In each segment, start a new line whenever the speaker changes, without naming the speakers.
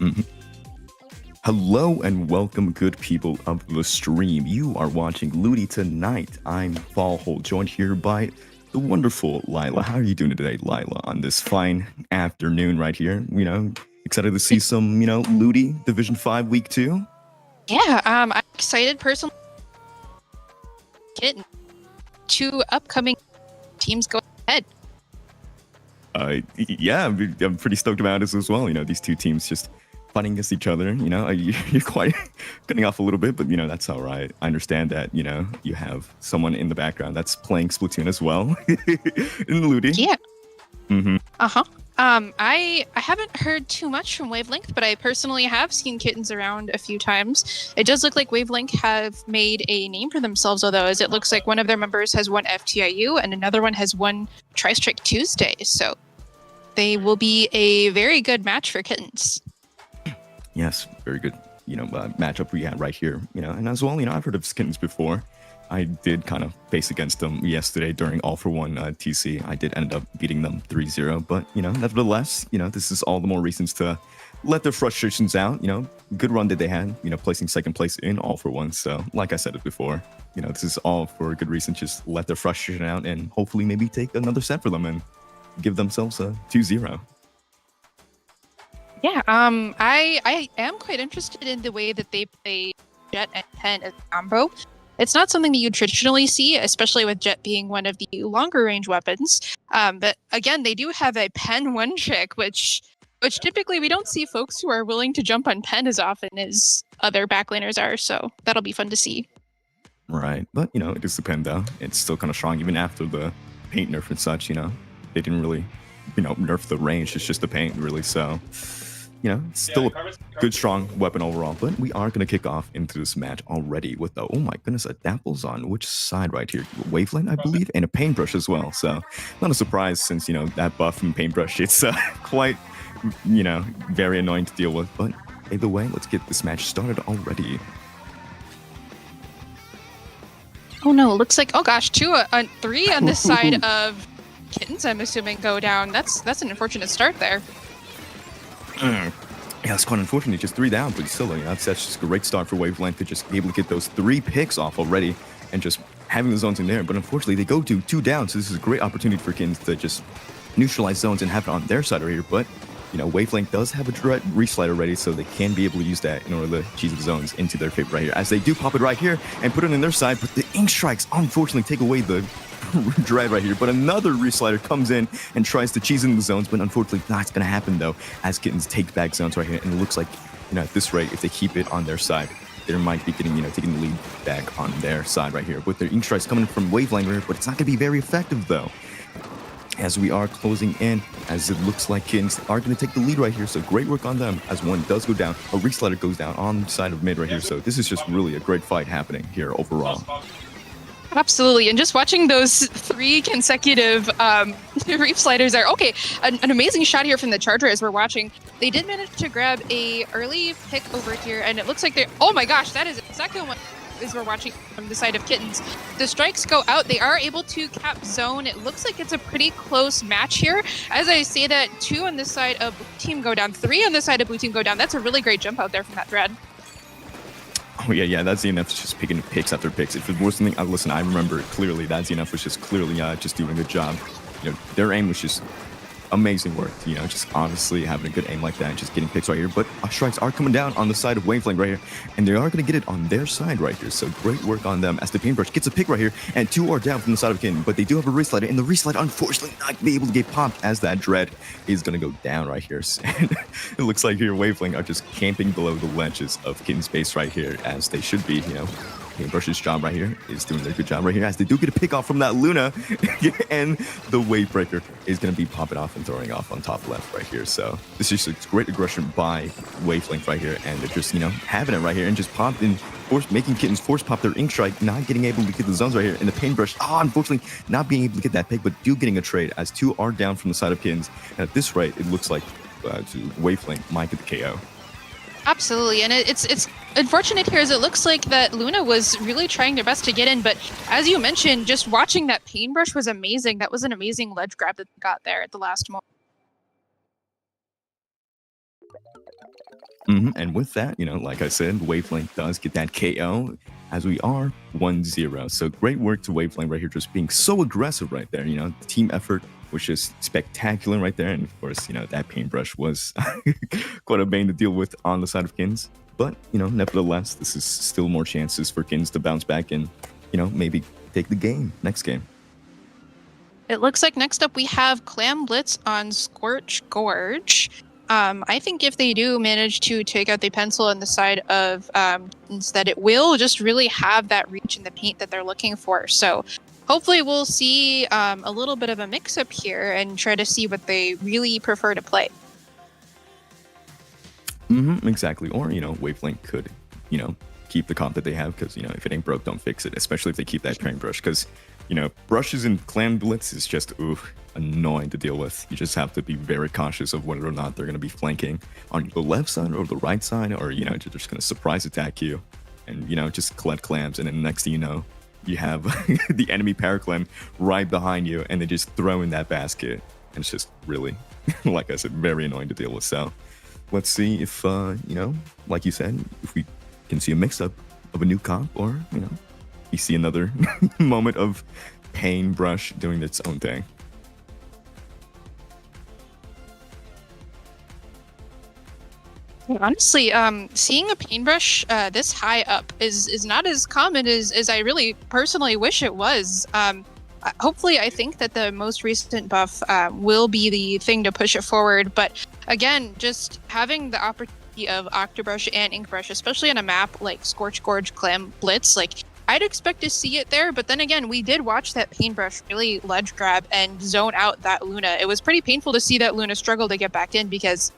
Mhm. Hello and welcome, good people of the stream. You are watching LUTI tonight. I'm Fallhole, joined here by the wonderful Lila. How are you doing today, Lila, on this fine afternoon right here? Excited to see some, LUTI Division 5 Week 2?
Yeah, I'm excited personally. Get two upcoming teams going ahead.
Yeah, I'm pretty stoked about this as well. These two teams just fighting against each other. You're quite cutting off a little bit, but that's all right. I understand that you have someone in the background that's playing Splatoon as well in the LUTI.
Yeah.
Mm-hmm.
I haven't heard too much from Wavelength, but I personally have seen Kittens around a few times. It does look like Wavelength have made a name for themselves, although, as it looks like one of their members has won FTIU and another one has won Tri-Strike Tuesday. So they will be a very good match for Kittens.
Yes, very good, matchup we had right here, and as well, I've heard of Kittens before. I did kind of face against them yesterday during All for One TC. I did end up beating them 3-0, but, nevertheless, this is all the more reasons to let their frustrations out. Good run that they had, placing second place in All for One. So, like I said it before, this is all for a good reason. Just let their frustration out and hopefully maybe take another set for them and give themselves a 2-0.
Yeah, I am quite interested in the way that they play Jet and Pen as a combo. It's not something that you traditionally see, especially with Jet being one of the longer range weapons. But again, they do have a Pen one trick, which typically we don't see folks who are willing to jump on Pen as often as other backlaners are. So that'll be fun to see.
Right, but it does depend though. It's still kind of strong even after the paint nerf and such. They didn't really, nerf the range. It's just the paint really. So. It's still a good, strong weapon overall, but we are going to kick off into this match already with the, oh my goodness, a Dapple's on which side right here? Wavelength, I believe, and a Paintbrush as well. So not a surprise since, that buff from Paintbrush, it's quite, very annoying to deal with. But either way, let's get this match started already.
Oh no, looks like, oh gosh, 3 on this side of Kittens, I'm assuming, go down. That's an unfortunate start there.
Yeah, it's quite unfortunate. Just 3 down, but still, that's just a great start for Wavelength to just be able to get those 3 picks off already and just having the zones in there. But unfortunately, they go to 2 down, so this is a great opportunity for Kittens to just neutralize zones and have it on their side right here. But, Wavelength does have a direct reslider ready, so they can be able to use that in order to cheese the zones into their favor right here. As they do pop it right here and put it in their side, but the Ink Strikes unfortunately take away the Dread right here, but another reslider comes in and tries to cheese in the zones, but unfortunately that's going to happen though, as Kittens take back zones right here, and it looks like, at this rate, if they keep it on their side, they might be getting, taking the lead back on their side right here, with their Ink Strikes coming from Wavelength right here, but it's not going to be very effective though. As we are closing in, as it looks like Kittens are going to take the lead right here, so great work on them, as one does go down, a reslider goes down on the side of mid right here, so this is just really a great fight happening here overall.
Absolutely, and just watching those 3 consecutive reef sliders are okay. An amazing shot here from the Charger as we're watching. They did manage to grab a early pick over here, and it looks like they're. Oh my gosh, that is the second one as we're watching from the side of Kittens. The strikes go out. They are able to cap zone. It looks like it's a pretty close match here. As I say that, 2 on this side of Blue Team go down, 3 on this side of Blue Team go down. That's a really great jump out there from that Dread.
Oh yeah, that ZNF is just picking picks after picks. If it was something, listen, I remember it clearly. That ZNF was just clearly just doing a good job. Their aim was just amazing work. Just honestly having a good aim like that and just getting picks right here. But strikes are coming down on the side of Wavelength right here, and they are going to get it on their side right here. So great work on them as the Paintbrush gets a pick right here, and 2 are down from the side of Kitten, but they do have a reslider, and the reslider unfortunately not be able to get popped as that Dread is going to go down right here. And it looks like here Wavelength are just camping below the ledges of Kitten's base right here, as they should be. Paintbrush's job right here is doing their good job right here, as they do get a pick off from that Luna, and the Wave Breaker is going to be popping off and throwing off on top left right here. So this is just a great aggression by Wavelength right here, and they're just, having it right here and just popping, making Kittens force pop their Ink Strike, not getting able to get the zones right here, and the Paintbrush, unfortunately, not being able to get that pick, but do getting a trade, as 2 are down from the side of Kittens, and at this rate, it looks like Wavelength might get the KO.
Absolutely, and it's unfortunate here as it looks like that Luna was really trying their best to get in, but as you mentioned, just watching that Paintbrush was amazing. That was an amazing ledge grab that they got there at the last moment.
And with that, like I said, Wavelength does get that KO as we are 1-0. So great work to Wavelength right here, just being so aggressive right there. The team effort was just spectacular right there. And of course, that paintbrush was quite a bane to deal with on the side of Kins. But, nevertheless, this is still more chances for Kins to bounce back and, maybe take the game, next game.
It looks like next up we have Clam Blitz on Scorch Gorge. I think if they do manage to take out the pencil on the side of that, it will just really have that reach in the paint that they're looking for. So hopefully we'll see a little bit of a mix-up here and try to see what they really prefer to play.
Exactly. Or, Wavelength could, keep the comp that they have because, if it ain't broke, don't fix it, especially if they keep that paintbrush because, brushes in Clam Blitz is just, annoying to deal with. You just have to be very cautious of whether or not they're going to be flanking on the left side or the right side, or, they're just going to surprise attack you and, just collect clams. And then next thing you know, you have the enemy paraclam right behind you and they just throw in that basket. And it's just really, like I said, very annoying to deal with. So let's see if, like you said, if we can see a mix-up of a new comp or, you see another moment of paintbrush doing its own thing.
Honestly, seeing a paintbrush this high up is not as common as I really personally wish it was. Hopefully, I think that the most recent buff will be the thing to push it forward. But again, just having the opportunity of Octobrush and Inkbrush, especially on a map like Scorch Gorge Clam Blitz, like I'd expect to see it there. But then again, we did watch that paintbrush really ledge grab and zone out that Luna. It was pretty painful to see that Luna struggle to get back in because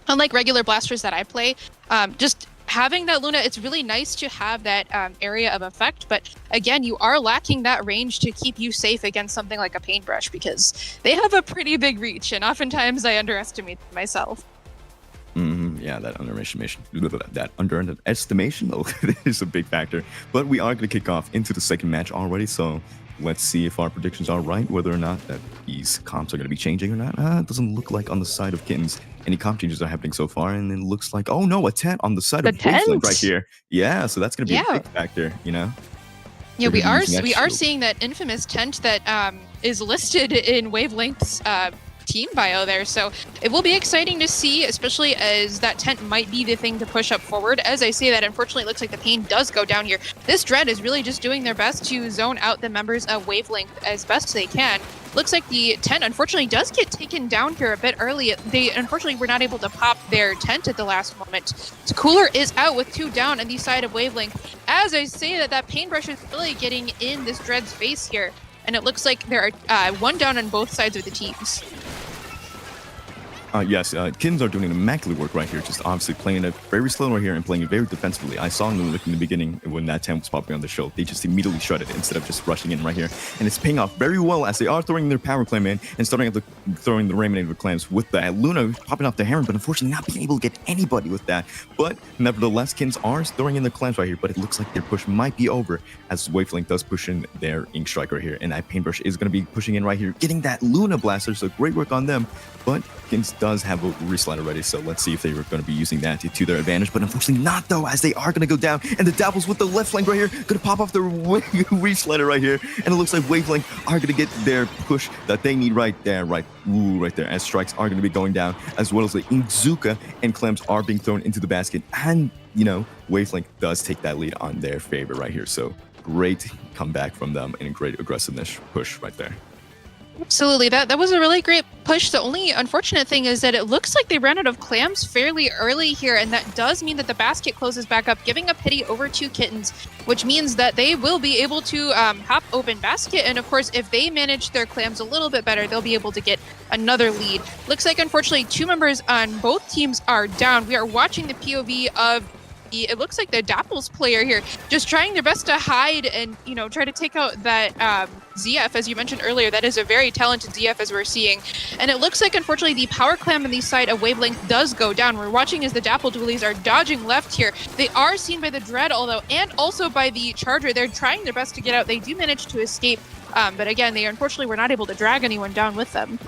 unlike regular blasters that I play, just having that Luna, it's really nice to have that area of effect. But again, you are lacking that range to keep you safe against something like a paintbrush because they have a pretty big reach, and oftentimes I underestimate myself.
Yeah, that underestimation, though, is a big factor. But we are going to kick off into the second match already, so let's see if our predictions are right, whether or not that these comps are going to be changing or not. It doesn't look like on the side of Kittens any comp changes are happening so far, and it looks like, oh no, a tent on the side of Wavelength right here. Yeah, so that's going to be a big factor, Yeah,
we are seeing that infamous tent that is listed in Wavelength's team bio there, so it will be exciting to see, especially as that tent might be the thing to push up forward. As I say that, unfortunately, it looks like the pain does go down here. This Dread is really just doing their best to zone out the members of Wavelength as best they can. Looks like the tent, unfortunately, does get taken down here a bit early. They, unfortunately, were not able to pop their tent at the last moment. So Cooler is out with 2 down on the side of Wavelength. As I say that paintbrush is really getting in this Dread's face here, and it looks like there are 1 down on both sides of the teams.
Yes, Kittens are doing immaculate work right here, just obviously playing it very slow right here and playing it very defensively. I saw them in the beginning when that tent was popping on the show. They just immediately shut it instead of just rushing in right here. And it's paying off very well as they are throwing their power clam in and throwing the Raminator clams with that Luna popping off the Heron, but unfortunately not being able to get anybody with that. But nevertheless, Kittens are throwing in their clams right here, but it looks like their push might be over as Wavelength does push in their Ink Strike right here. And that paintbrush is going to be pushing in right here, getting that Luna blaster, so great work on them. But Kittens does have a reslider ready, so let's see if they were going to be using that to their advantage, but unfortunately not, though, as they are going to go down, and the Dapples with the left flank right here, going to pop off their reslider right here, and it looks like Wavelength are going to get their push that they need right there, right there, as strikes are going to be going down, as well as the Inzuka and clams are being thrown into the basket, and, Wavelength does take that lead on their favor right here, so great comeback from them, and a great aggressiveness push right there.
Absolutely, that was a really great push. The only unfortunate thing is that it looks like they ran out of clams fairly early here, and that does mean that the basket closes back up, giving a pity over to Kittens, which means that they will be able to pop open basket, and of course, if they manage their clams a little bit better, they'll be able to get another lead. Looks like, unfortunately, 2 members on both teams are down. We are watching the POV of it looks like the Dapples player here, just trying their best to hide and, try to take out that ZF, as you mentioned earlier. That is a very talented ZF, as we're seeing. And it looks like, unfortunately, the power clam on the side of Wavelength does go down. We're watching as the Dapple dualies are dodging left here. They are seen by the Dread, although, and also by the Charger. They're trying their best to get out. They do manage to escape. But again, they unfortunately were not able to drag anyone down with them.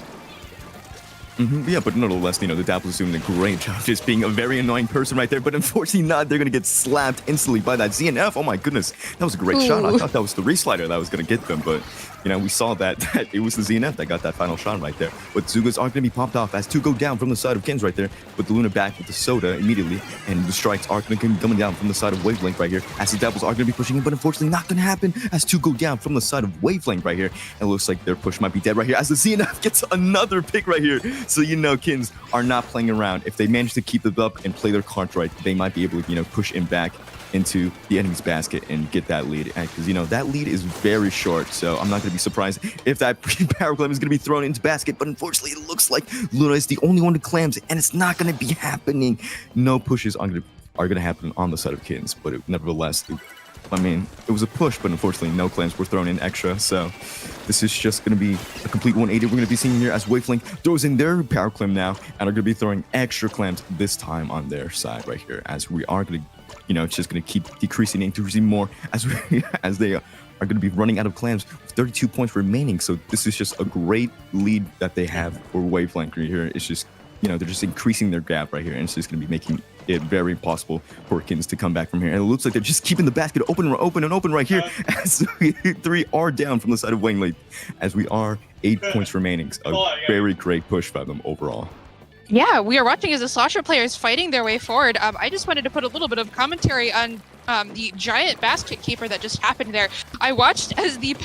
Yeah, but nonetheless, the Dapple's doing a great job just being a very annoying person right there, but unfortunately not. They're going to get slapped instantly by that ZNF. Oh my goodness, that was a great shot. I thought that was the reslider that was going to get them, but, we saw that it was the ZNF that got that final shot right there. But Zugas are going to be popped off as two go down from the side of Kins right there, with the Luna back with the Soda immediately, and the strikes are going to be coming down from the side of Wavelength right here, as the Dapples are going to be pushing in, but unfortunately not going to happen, as two go down from the side of Wavelength right here. And it looks like their push might be dead right here, as the ZNF gets another pick right here. So, Kins are not playing around. If they manage to keep it up and play their cards right, they might be able to, push in back into the enemy's basket and get that lead. Because, that lead is very short, so I'm not going to be surprised if that power clam is going to be thrown into basket. But unfortunately, it looks like Luna is the only one who clams, and it's not going to be happening. No pushes are going to happen on the side of Kins, but nevertheless, it was a push, but unfortunately no clams were thrown in extra, so this is just going to be a complete 180 we're going to be seeing here as Wavelength throws in their power clam now, and are going to be throwing extra clams this time on their side right here, as we are going to, it's just going to keep decreasing and decreasing more as they are going to be running out of clams with 32 points remaining. So this is just a great lead that they have for Wavelength right here. It's just, they're just increasing their gap right here, and it's just going to be making it very impossible for Kins to come back from here. And it looks like they're just keeping the basket open right here, as we three are down from the side of Wavelength, as we are 8 points remaining. A very great push by them overall.
Yeah, we are watching as the Slosher players fighting their way forward. I just wanted to put a little bit of commentary on the giant basket keeper that just happened there. I watched as the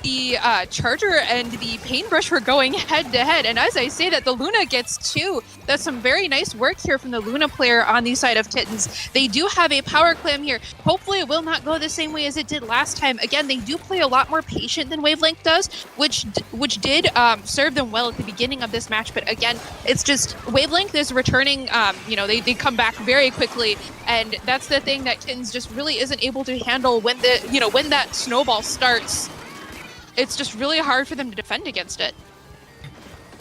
the Charger and the Paintbrush were going head to head, and as I say that, the Luna gets two. That's some very nice work here from the Luna player on the side of Kittens. They do have a power clam here. Hopefully it will not go the same way as it did last time. Again, they do play a lot more patient than Wavelength does, which did serve them well at the beginning of this match. But again, it's just Wavelength is returning. They come back very quickly, and that's the thing that Kittens just really isn't able to handle when when that snowball starts. It's just really hard for them to defend against it.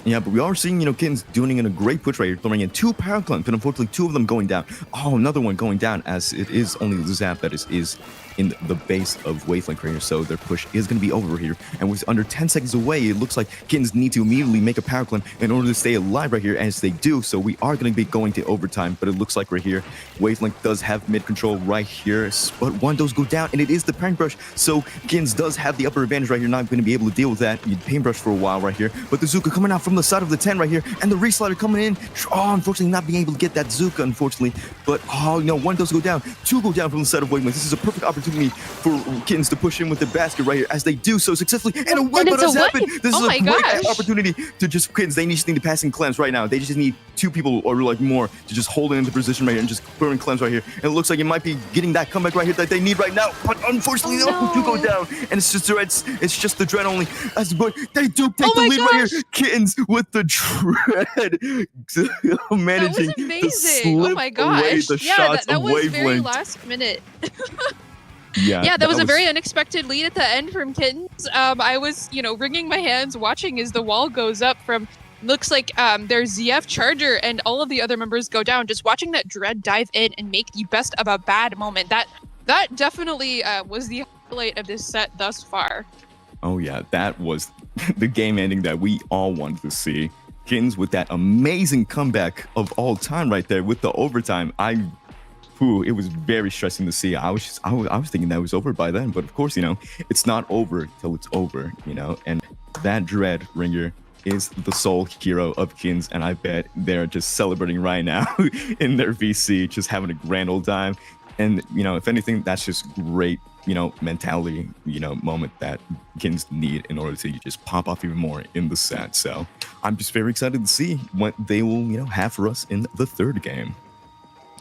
Yeah, but we are seeing, Kittens doing in a great push right here, throwing in two power clams, but unfortunately two of them going down. Oh, another one going down, as it is only the Zap that is in the base of Wavelength right here, so their push is going to be over here. And with under 10 seconds away, it looks like Kittens need to immediately make a power clam in order to stay alive right here, as they do. So we are going to be going to overtime, but it looks like right here, Wavelength does have mid control right here, but one does go down, and it is the Paintbrush. So Kittens does have the upper advantage right here, not going to be able to deal with that. You Paintbrush for a while right here, but the Zuka coming out from the side of the 10 right here, and the reslider coming in. Oh, unfortunately not being able to get that Zuka, unfortunately. But one does go down, two go down from the side of Wavelength. This is a perfect opportunity for Kittens to push in with the basket right here, as they do so successfully. And a whip does happen. This is a great opportunity to just Kittens. They just need to pass in clams right now. They just need two people or like more to just hold it into position right here and just put in clams right here. And it looks like it might be getting that comeback right here that they need right now. But unfortunately, they do go down, and it's just the dread only. But they do take the lead right here. Kittens with the dread managing to slip away the shots
that
of
was
Wavelength.
very last minute.
Yeah,
that was a very unexpected lead at the end from Kittens. I was, wringing my hands watching as the wall goes up from, looks like their ZF Charger and all of the other members go down. Just watching that Dread dive in and make the best of a bad moment. That definitely was the highlight of this set thus far.
Oh yeah, that was the game ending that we all wanted to see. Kittens with that amazing comeback of all time right there with the overtime. It was very stressing to see. I was thinking that was over by then, but of course, it's not over till it's over, and that Dread Ringer is the sole hero of Kittens, and I bet they're just celebrating right now in their VC, just having a grand old time. And, if anything, that's just great, mentality, moment that Kittens need in order to just pop off even more in the set. So I'm just very excited to see what they will, have for us in the third game.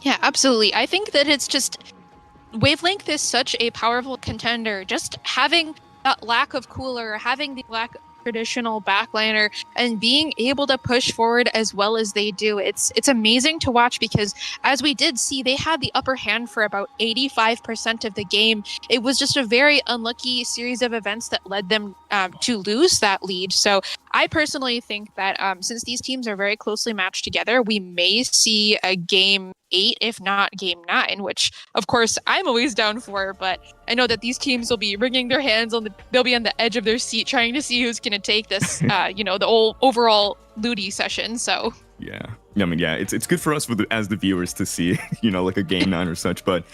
Yeah, absolutely. I think that it's just Wavelength is such a powerful contender. Just having that lack of cooler, having the lack of traditional backliner, and being able to push forward as well as they do, it's amazing to watch, because as we did see, they had the upper hand for about 85% of the game. It was just a very unlucky series of events that led them to lose that lead. So I personally think that since these teams are very closely matched together, we may see a game 8, if not game 9, which of course I'm always down for, but I know that these teams will be wringing their hands they'll be on the edge of their seat trying to see who's going to take this, the overall LUTI session. So
yeah, I mean, yeah, it's good for us as the viewers to see, like a game 9 or such, but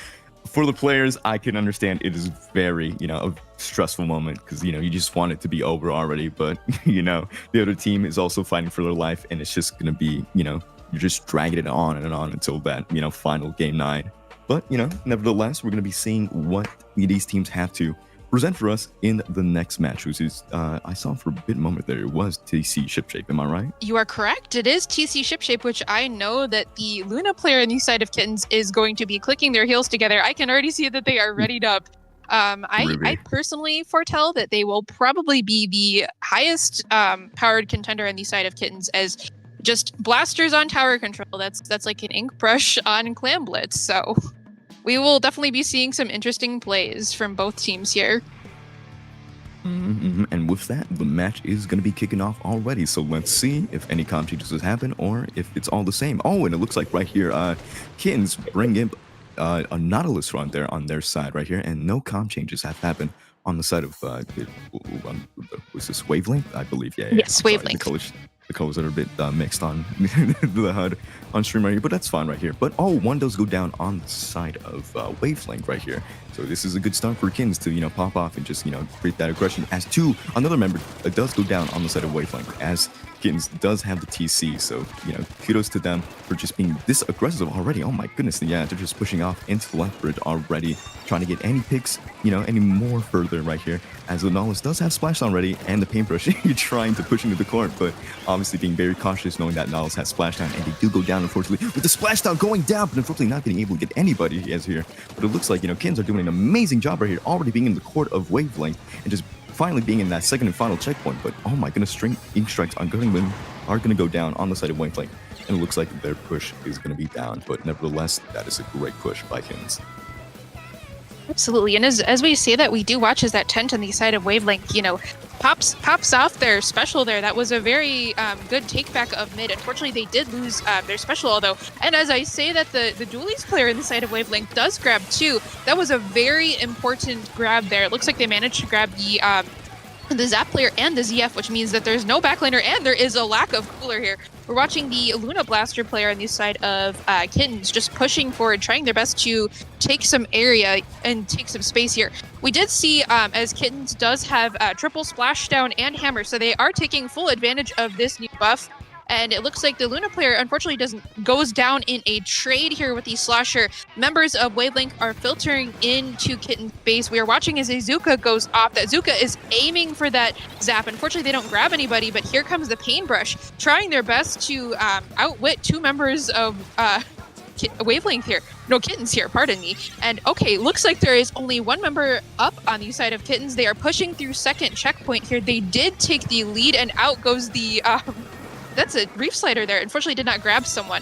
for the players, I can understand it is very, a stressful moment because, you just want it to be over already. But, the other team is also fighting for their life, and it's just going to be, you're just dragging it on and on until that, final game 9. But, nevertheless, we're going to be seeing what these teams have to present for us in the next match, which is, I saw for a bit moment there, it was TC Shipshape. Am I right?
You are correct. It is TC Shipshape, which I know that the Luna player on the side of Kittens is going to be clicking their heels together. I can already see that they are readied up. I personally foretell that they will probably be the highest powered contender on the side of Kittens, as just blasters on tower control. That's like an ink brush on Clam Blitz. So we will definitely be seeing some interesting plays from both teams here.
And with that, the match is going to be kicking off already. So let's see if any comp changes has happened or if it's all the same. Oh, and it looks like right here, Kittens bring in a Nautilus run there on their side right here, and no comp changes have happened on the side of was this Wavelength? I believe. Yeah.
Yes, Wavelength.
The colors are a bit mixed on the HUD on stream right here, but that's fine right here. But one does go down on the side of Wavelength right here. So this is a good start for Kittens to pop off and just create that aggression. As another member does go down on the side of Wavelength, as Kittens does have the TC. So kudos to them for just being this aggressive already. Oh my goodness, yeah, they're just pushing off into the left bridge already, trying to get any picks any more further right here. As the Nautilus does have Splashdown ready and the Paintbrush trying to push into the court, but obviously being very cautious knowing that Nautilus has Splashdown, and they do go down unfortunately with the Splashdown going down, but unfortunately not being able to get anybody he has here. But it looks like Kittens are doing an amazing job right here, already being in the court of Wavelength and just finally being in that second and final checkpoint. But oh my goodness, string ink strikes are going to go down on the side of Wavelength, and it looks like their push is going to be down. But nevertheless, that is a great push by Kittens.
Absolutely, and as we say that, we do watch as that tent on the side of Wavelength, pops off their special there. That was a very good take back of mid. Unfortunately, they did lose their special, although, and as I say that, the Dualies player in the side of Wavelength does grab 2. That was a very important grab there. It looks like they managed to grab the Zap player and the ZF, which means that there's no backlaner and there is a lack of cooler here. We're watching the Luna Blaster player on the side of Kittens just pushing forward, trying their best to take some area and take some space here. We did see, as Kittens does have triple Splashdown and Hammer, so they are taking full advantage of this new buff. And it looks like the Luna player unfortunately goes down in a trade here with the Slosher. Members of Wavelength are filtering into Kitten's base. We are watching as a Zuka goes off. That Zuka is aiming for that Zap. Unfortunately, they don't grab anybody, but here comes the Paintbrush, trying their best to outwit 2 members of Wavelength here. No, Kittens here, pardon me. And okay, looks like there is only 1 member up on the side of Kittens. They are pushing through second checkpoint here. They did take the lead, and out goes the... That's a Reef Slider there. Unfortunately, did not grab someone.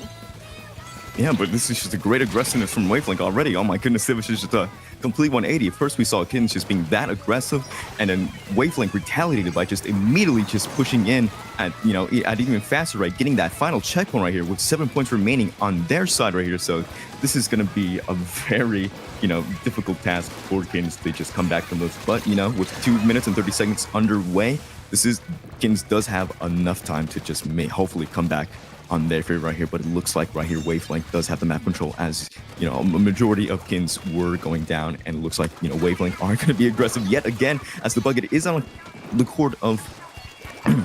Yeah, but this is just a great aggressiveness from Wavelength already. Oh my goodness, it was just a complete 180. First, we saw Kittens just being that aggressive, and then Wavelength retaliated by just immediately just pushing in at, at even faster rate, getting that final checkpoint right here with 7 points remaining on their side right here. So this is going to be a very, difficult task for Kittens to just come back from those. But, with 2 minutes and 30 seconds underway, Kittens does have enough time to just hopefully come back on their favor right here. But it looks like right here Wavelength does have the map control, as a majority of Kittens were going down, and it looks like Wavelength are going to be aggressive yet again, as the bucket is on the court of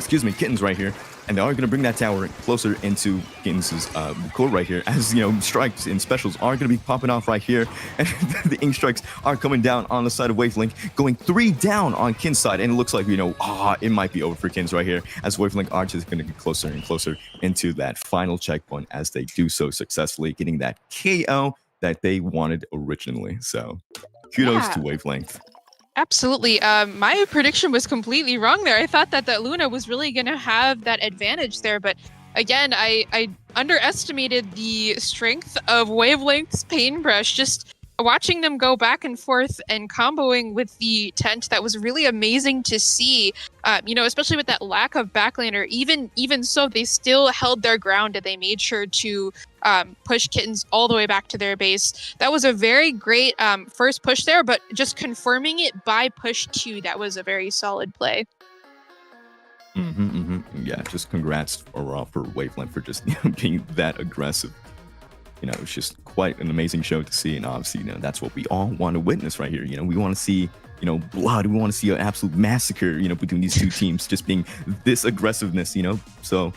Kittens right here, and they are going to bring that tower closer into Kittens' court right here, as strikes and specials are going to be popping off right here, and the ink strikes are coming down on the side of Wavelength, going 3 down on Kittens' side, and it looks like it might be over for Kittens right here, as Wavelength are just going to get closer and closer into that final checkpoint, as they do so successfully, getting that KO that they wanted originally. So kudos to Wavelength.
Absolutely. My prediction was completely wrong there. I thought that Luna was really going to have that advantage there, but again, I underestimated the strength of Wavelength's Paintbrush. Just watching them go back and forth and comboing with the tent, that was really amazing to see. Especially with that lack of backlaner, even so, they still held their ground and they made sure to push Kittens all the way back to their base. That was a very great first push there, but just confirming it by push 2, that was a very solid play.
Yeah, just congrats overall for Wavelength for just being that aggressive. It's just quite an amazing show to see, and obviously, that's what we all want to witness right here. We want to see, blood. We want to see an absolute massacre, between these two teams, just being this aggressiveness, So,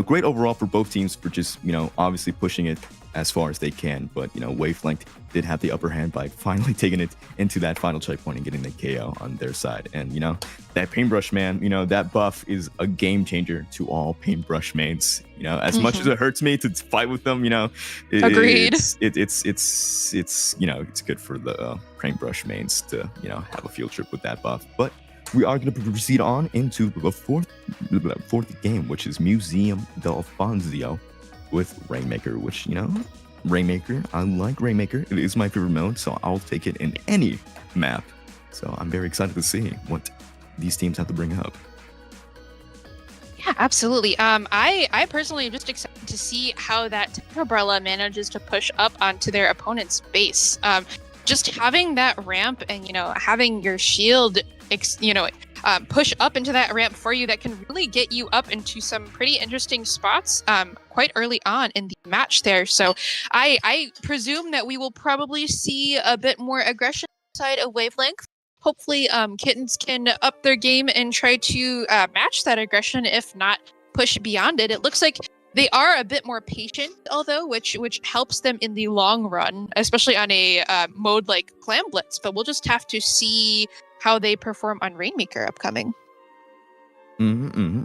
great overall for both teams for just, obviously pushing it as far as they can. But, Wavelength did have the upper hand by finally taking it into that final checkpoint and getting the KO on their side. And, that paintbrush, man, that buff is a game changer to all paintbrush mains. As much as it hurts me to fight with them,
Agreed.
It's good for the paintbrush mains to, have a field trip with that buff. But we are going to proceed on into the fourth game, which is Museum del Fonzio with Rainmaker, which, Rainmaker, I like Rainmaker. It is my favorite mode, so I'll take it in any map. So I'm very excited to see what these teams have to bring up.
Yeah, absolutely. I personally am just excited to see how that Umbrella manages to push up onto their opponent's base. Just having that ramp and, having your shield, push up into that ramp for you, that can really get you up into some pretty interesting spots quite early on in the match there. So I presume that we will probably see a bit more aggression side of Wavelength. Hopefully Kittens can up their game and try to match that aggression, if not push beyond it. It looks like they are a bit more patient, although, which helps them in the long run, especially on a mode like Clam Blitz. But we'll just have to see how they perform on Rainmaker upcoming.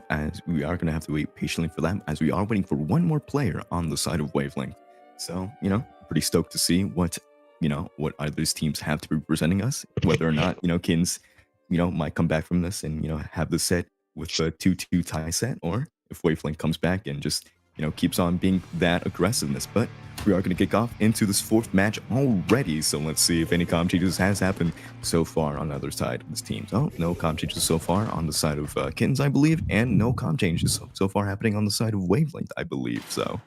As we are going to have to wait patiently for that, as we are waiting for one more player on the side of Wavelength. So, pretty stoked to see what others teams have to be presenting us, whether or not, Kittens, might come back from this and, have the set with the 2-2 tie set, or if Wavelength comes back and just, keeps on being that aggressiveness. But we are going to kick off into this fourth match already, so let's see if any comp changes has happened so far on the other side of this team. So no comp changes so far on the side of Kittens, I believe, and no comp changes so far happening on the side of Wavelength, I believe. So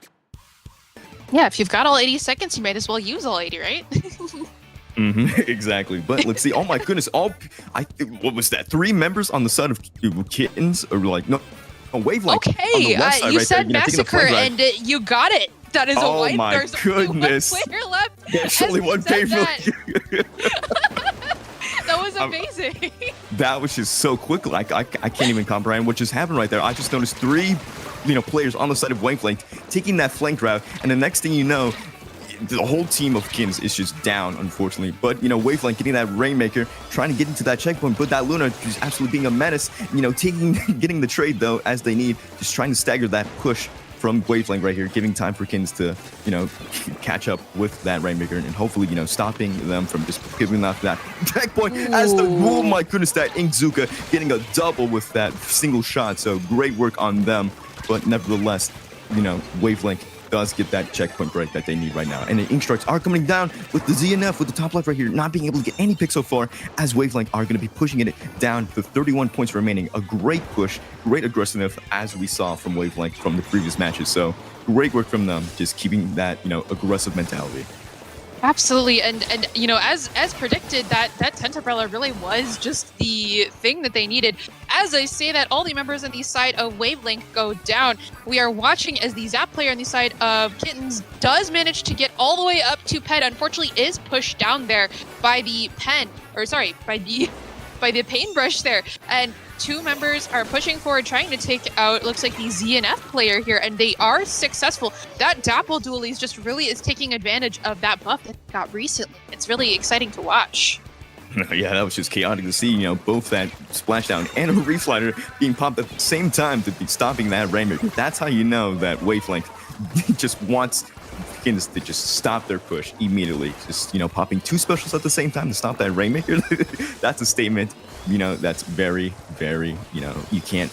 yeah, if you've got all 80 seconds, you might as well use all 80, right?
Exactly. But let's see. Oh my goodness! What was that? 3 members on the side of Kittens, or like no Wavelength.
Okay,
on the left side
you
right
said
there,
massacre, and you got it. That is a
oh
wipe.
My
There's
goodness.
only one player left.
There's only one
that was amazing.
That was just so quick. Like I can't even comprehend what just happened right there. I just noticed 3, players on the side of Wavelength taking that flank route, and the next thing you know, the whole team of Kittens is just down, unfortunately. But, Wavelength getting that Rainmaker, trying to get into that checkpoint, but that Luna is absolutely being a menace, getting the trade, though, as they need, just trying to stagger that push from Wavelength right here, giving time for Kittens to, catch up with that Rainmaker and hopefully, stopping them from just giving off that checkpoint. As oh my goodness, that Inkzuka getting a double with that single shot. So great work on them. But nevertheless, Wavelength does get that checkpoint break that they need right now. And the Ink Strikes are coming down with the ZNF with the top left right here, not being able to get any picks so far, as Wavelength are going to be pushing it down to 31 points remaining. A great push, great aggressiveness, as we saw from Wavelength from the previous matches. So great work from them, just keeping that, aggressive mentality.
Absolutely, and as predicted, that tent umbrella really was just the thing that they needed. As I say that, all the members on the side of Wavelength go down. We are watching as the Zap player on the side of Kittens does manage to get all the way up to Ped. Unfortunately, is pushed down there by the by the paintbrush there, and 2 members are pushing forward, trying to take out, looks like the ZNF player here, and they are successful. That Dapple Dualies just really is taking advantage of that buff that they got recently. It's really exciting to watch.
Yeah, that was just chaotic to see, both that splashdown and a Reflighter being popped at the same time to be stopping that Rainmaker. That's how you know that Wavelength just wants Kittens to just stop their push immediately. Just, popping 2 specials at the same time to stop that Rainmaker. That's a statement, that's very, very, you can't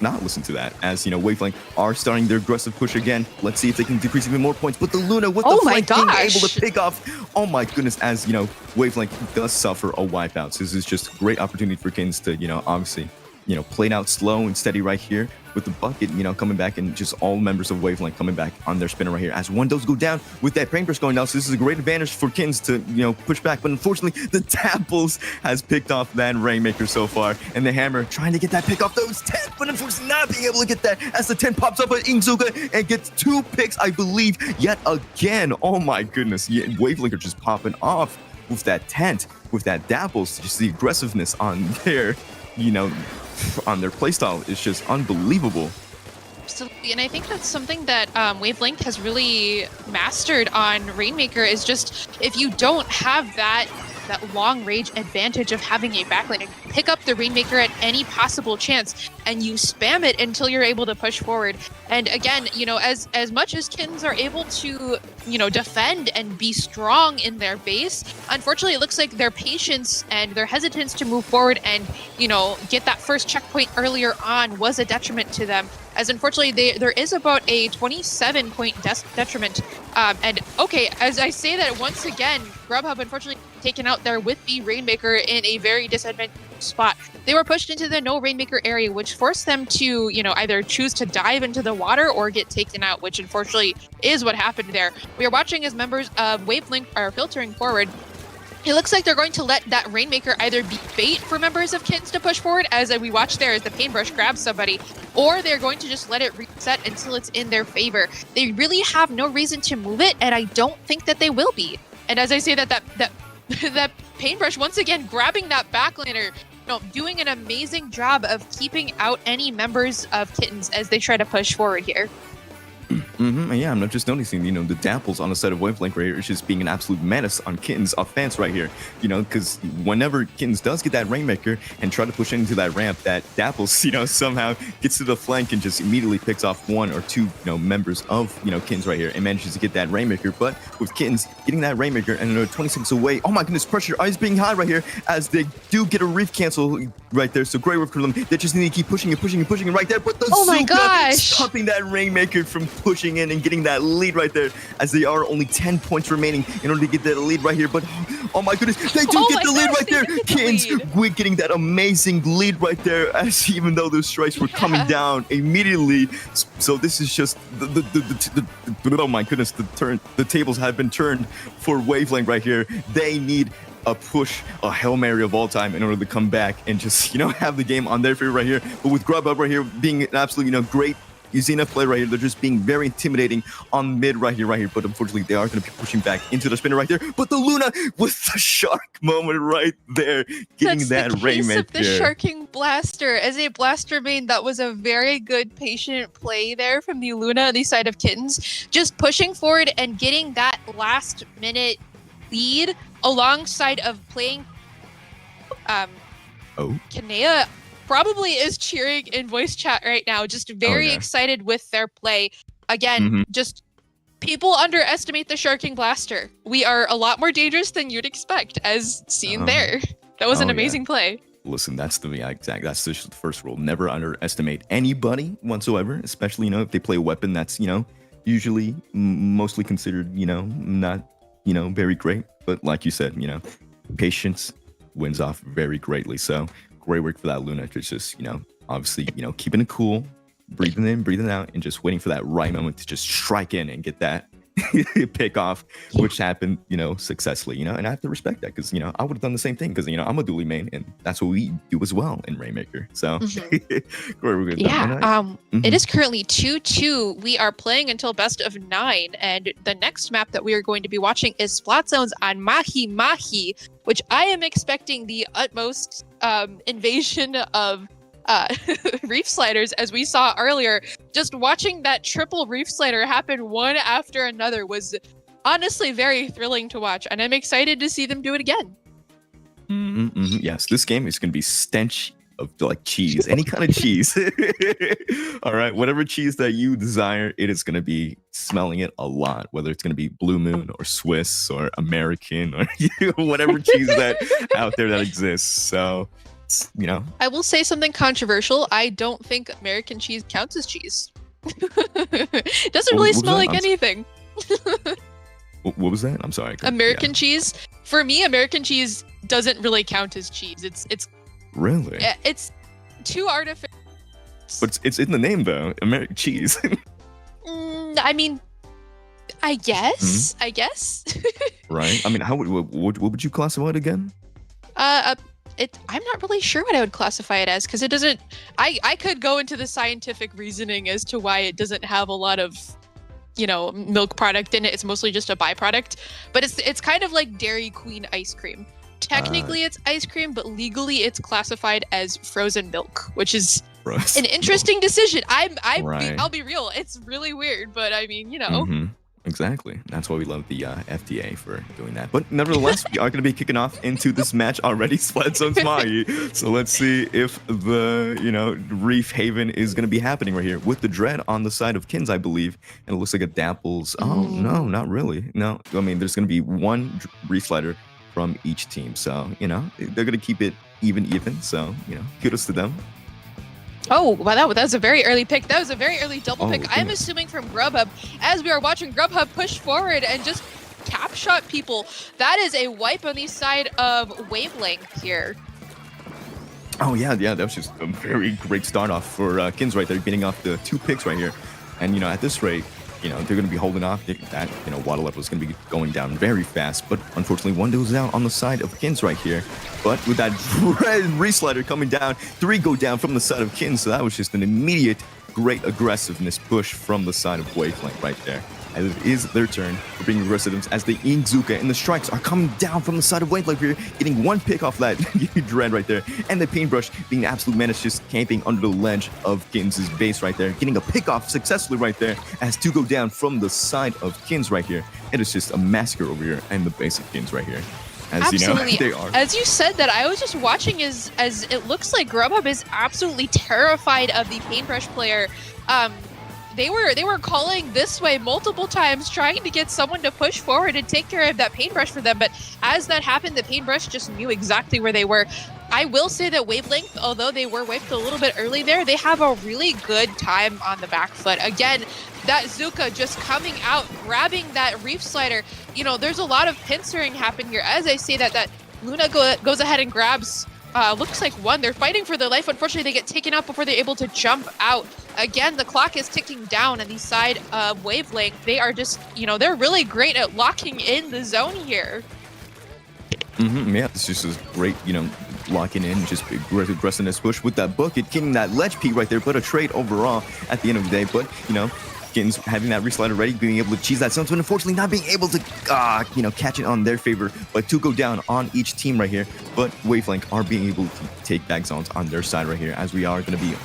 not listen to that, as, Wavelength are starting their aggressive push again. Let's see if they can decrease even more points. But the Luna with the flank being able to pick off. Oh my goodness, as, Wavelength does suffer a wipeout. So this is just a great opportunity for Kittens to, obviously, played out slow and steady right here with the bucket, coming back, and just all members of Wavelength coming back on their spinner right here as one does go down with that paintbrush going down. So this is a great advantage for Kittens to, push back. But unfortunately, the Dapples has picked off that Rainmaker so far, and the Hammer trying to get that pick off those 10, but unfortunately not being able to get that as the 10 pops up at Ingzuka and gets 2 picks, I believe, yet again. Oh my goodness, Wavelength are just popping off with that tent, with that Dapples, just the aggressiveness on their, on their playstyle is just unbelievable.
Absolutely, and I think that's something that Wavelength has really mastered on Rainmaker is just if you don't have that long range advantage of having a backline, and pick up the Rainmaker at any possible chance and you spam it until you're able to push forward. And again, as much as Kittens are able to, defend and be strong in their base, unfortunately it looks like their patience and their hesitance to move forward and, get that first checkpoint earlier on was a detriment to them. As unfortunately, there is about a 27-point detriment. And okay, as I say that once again, Grubhub unfortunately taken out there with the Rainmaker in a very disadvantaged spot. They were pushed into the no Rainmaker area, which forced them to, either choose to dive into the water or get taken out, which unfortunately is what happened there. We are watching as members of Wavelength are filtering forward. It looks like they're going to let that Rainmaker either be bait for members of Kittens to push forward, as we watch there as the paintbrush grabs somebody, or they're going to just let it reset until it's in their favor. They really have no reason to move it, and I don't think that they will be. And as I say that paintbrush once again grabbing that backliner, doing an amazing job of keeping out any members of Kittens as they try to push forward here.
Yeah, I'm not just noticing, the Dapples on the side of Wavelength right here is just being an absolute menace on Kittens' offense right here, because whenever Kittens does get that Rainmaker and try to push into that ramp, that Dapples, somehow gets to the flank and just immediately picks off 1 or 2, members of, Kittens right here and manages to get that Rainmaker. But with Kittens getting that Rainmaker and another 26 away, oh my goodness, pressure is being high right here as they do get a reef cancel right there. So great work for them. They just need to keep pushing and right there. But the Zuka stopping that Rainmaker from pushing in and getting that lead right there, as they are only 10 points remaining in order to get that lead right here. But oh my goodness, they do get the lead right there. Kittens getting that amazing lead right there, as even though those strikes were coming down immediately. So this is just oh my goodness, the tables have been turned for Wavelength right here. They need a push, a Hail Mary of all time in order to come back and just, have the game on their favor right here. But with Grubhub right here being an absolute, great Xena play right here, they're just being very intimidating on mid right here. But unfortunately, they are going to be pushing back into the spinner right there. But the Luna with the shark moment right there, getting that Rainmaker.
Of the Sharking Blaster. As a Blaster main, that was a very good patient play there from the Luna on the side of Kittens. Just pushing forward and getting that last minute lead alongside of playing Kanea probably is cheering in voice chat right now, just very excited with their play. Again, just people underestimate the Sharking Blaster. We are a lot more dangerous than you'd expect, as seen there. That was an amazing play.
Listen, that's that's the first rule. Never underestimate anybody whatsoever, especially, if they play a weapon that's, usually mostly considered, not, very great. But like you said, patience wins off very greatly. So great work for that Luna. Just, obviously, keeping it cool, breathing in, breathing out, and just waiting for that right moment to just strike in and get that pick off, which happened, successfully, and I have to respect that because, I would have done the same thing because, I'm a dually main and that's what we do as well in Rainmaker. So
it is currently 2-2. We are playing until best of 9, and the next map that we are going to be watching is Splat Zones on Mahi Mahi, which I am expecting the utmost invasion of reef sliders, as we saw earlier. Just watching that triple reef slider happen one after another was honestly very thrilling to watch, and I'm excited to see them do it again.
Yes, this game is going to be stench of like cheese, any kind of cheese. All right, whatever cheese that you desire, it is going to be smelling it a lot, whether it's going to be Blue Moon or Swiss or American or whatever cheese that out there that exists. So It's, you know.
I will say something controversial. I don't think American cheese counts as cheese. It doesn't really smell like anything.
What was that? I'm sorry.
American cheese. For me, American cheese doesn't really count as cheese. It's
really.
It's too artificial.
But it's in the name though, American cheese.
I mean, I guess. I guess.
Right. I mean, what would you classify it again?
I'm not really sure what I would classify it as, because it doesn't. I could go into the scientific reasoning as to why it doesn't have a lot of, milk product in it. It's mostly just a byproduct. But it's kind of like Dairy Queen ice cream. Technically, it's ice cream, but legally, it's classified as frozen milk, which is an interesting decision. I'll be real. It's really weird, but I mean,
Exactly. That's why we love the FDA for doing that. But nevertheless, we are going to be kicking off into this match already. Splat Zone Smiley. So let's see if the, Reef Haven is going to be happening right here with the Dread on the side of Kins, I believe. And it looks like a Dapples. Oh, no, not really. No, I mean, there's going to be one Reef Slider from each team. So, they're going to keep it even. So, kudos to them.
Oh, wow, that was a very early pick. That was a very early double pick. I'm assuming from Grubhub, as we are watching Grubhub push forward and just cap shot people. That is a wipe on the side of Wavelength here.
Oh, yeah, that was just a very great start off for Kins right there, getting off the 2 picks right here. And, at this rate, they're going to be holding off. That, water level is going to be going down very fast. But unfortunately, one goes down on the side of Kins right here. But with that red reslider coming down, 3 go down from the side of Kins. So that was just an immediate great aggressiveness push from the side of Wavelength right there. And it is their turn for being aggressive as the Ingzuka and the strikes are coming down from the side of Wavelength here, getting 1 pick off that Dread right there. And the Paintbrush being an absolute menace, just camping under the ledge of Kins' base right there, getting a pick off successfully right there as 2 go down from the side of Kins right here. It is just a massacre over here and the base of Kins right here. As
absolutely.
They are.
As you said that, I was just watching as it looks like Grubhub is absolutely terrified of the Paintbrush player. They were calling this way multiple times, trying to get someone to push forward and take care of that Paintbrush for them. But as that happened, the Paintbrush just knew exactly where they were. I will say that Wavelength, although they were wiped a little bit early there, they have a really good time on the back foot. Again, that Zuka just coming out, grabbing that Reef Slider. There's a lot of pincering happen here. As I say that Luna goes ahead and grabs, looks like 1. They're fighting for their life. Unfortunately, they get taken out before they're able to jump out. Again, the clock is ticking down on the side of Wavelength. They are just, they're really great at locking in the zone here.
Yeah, it's just a great, locking in, just aggressiveness push with that bucket, getting that ledge peak right there, but a trade overall at the end of the day. But, Kins having that reslider ready, being able to cheese that zone, but unfortunately not being able to, catch it on their favor. But 2 go down on each team right here. But Wavelength are being able to take back zones on their side right here, as we are going to be,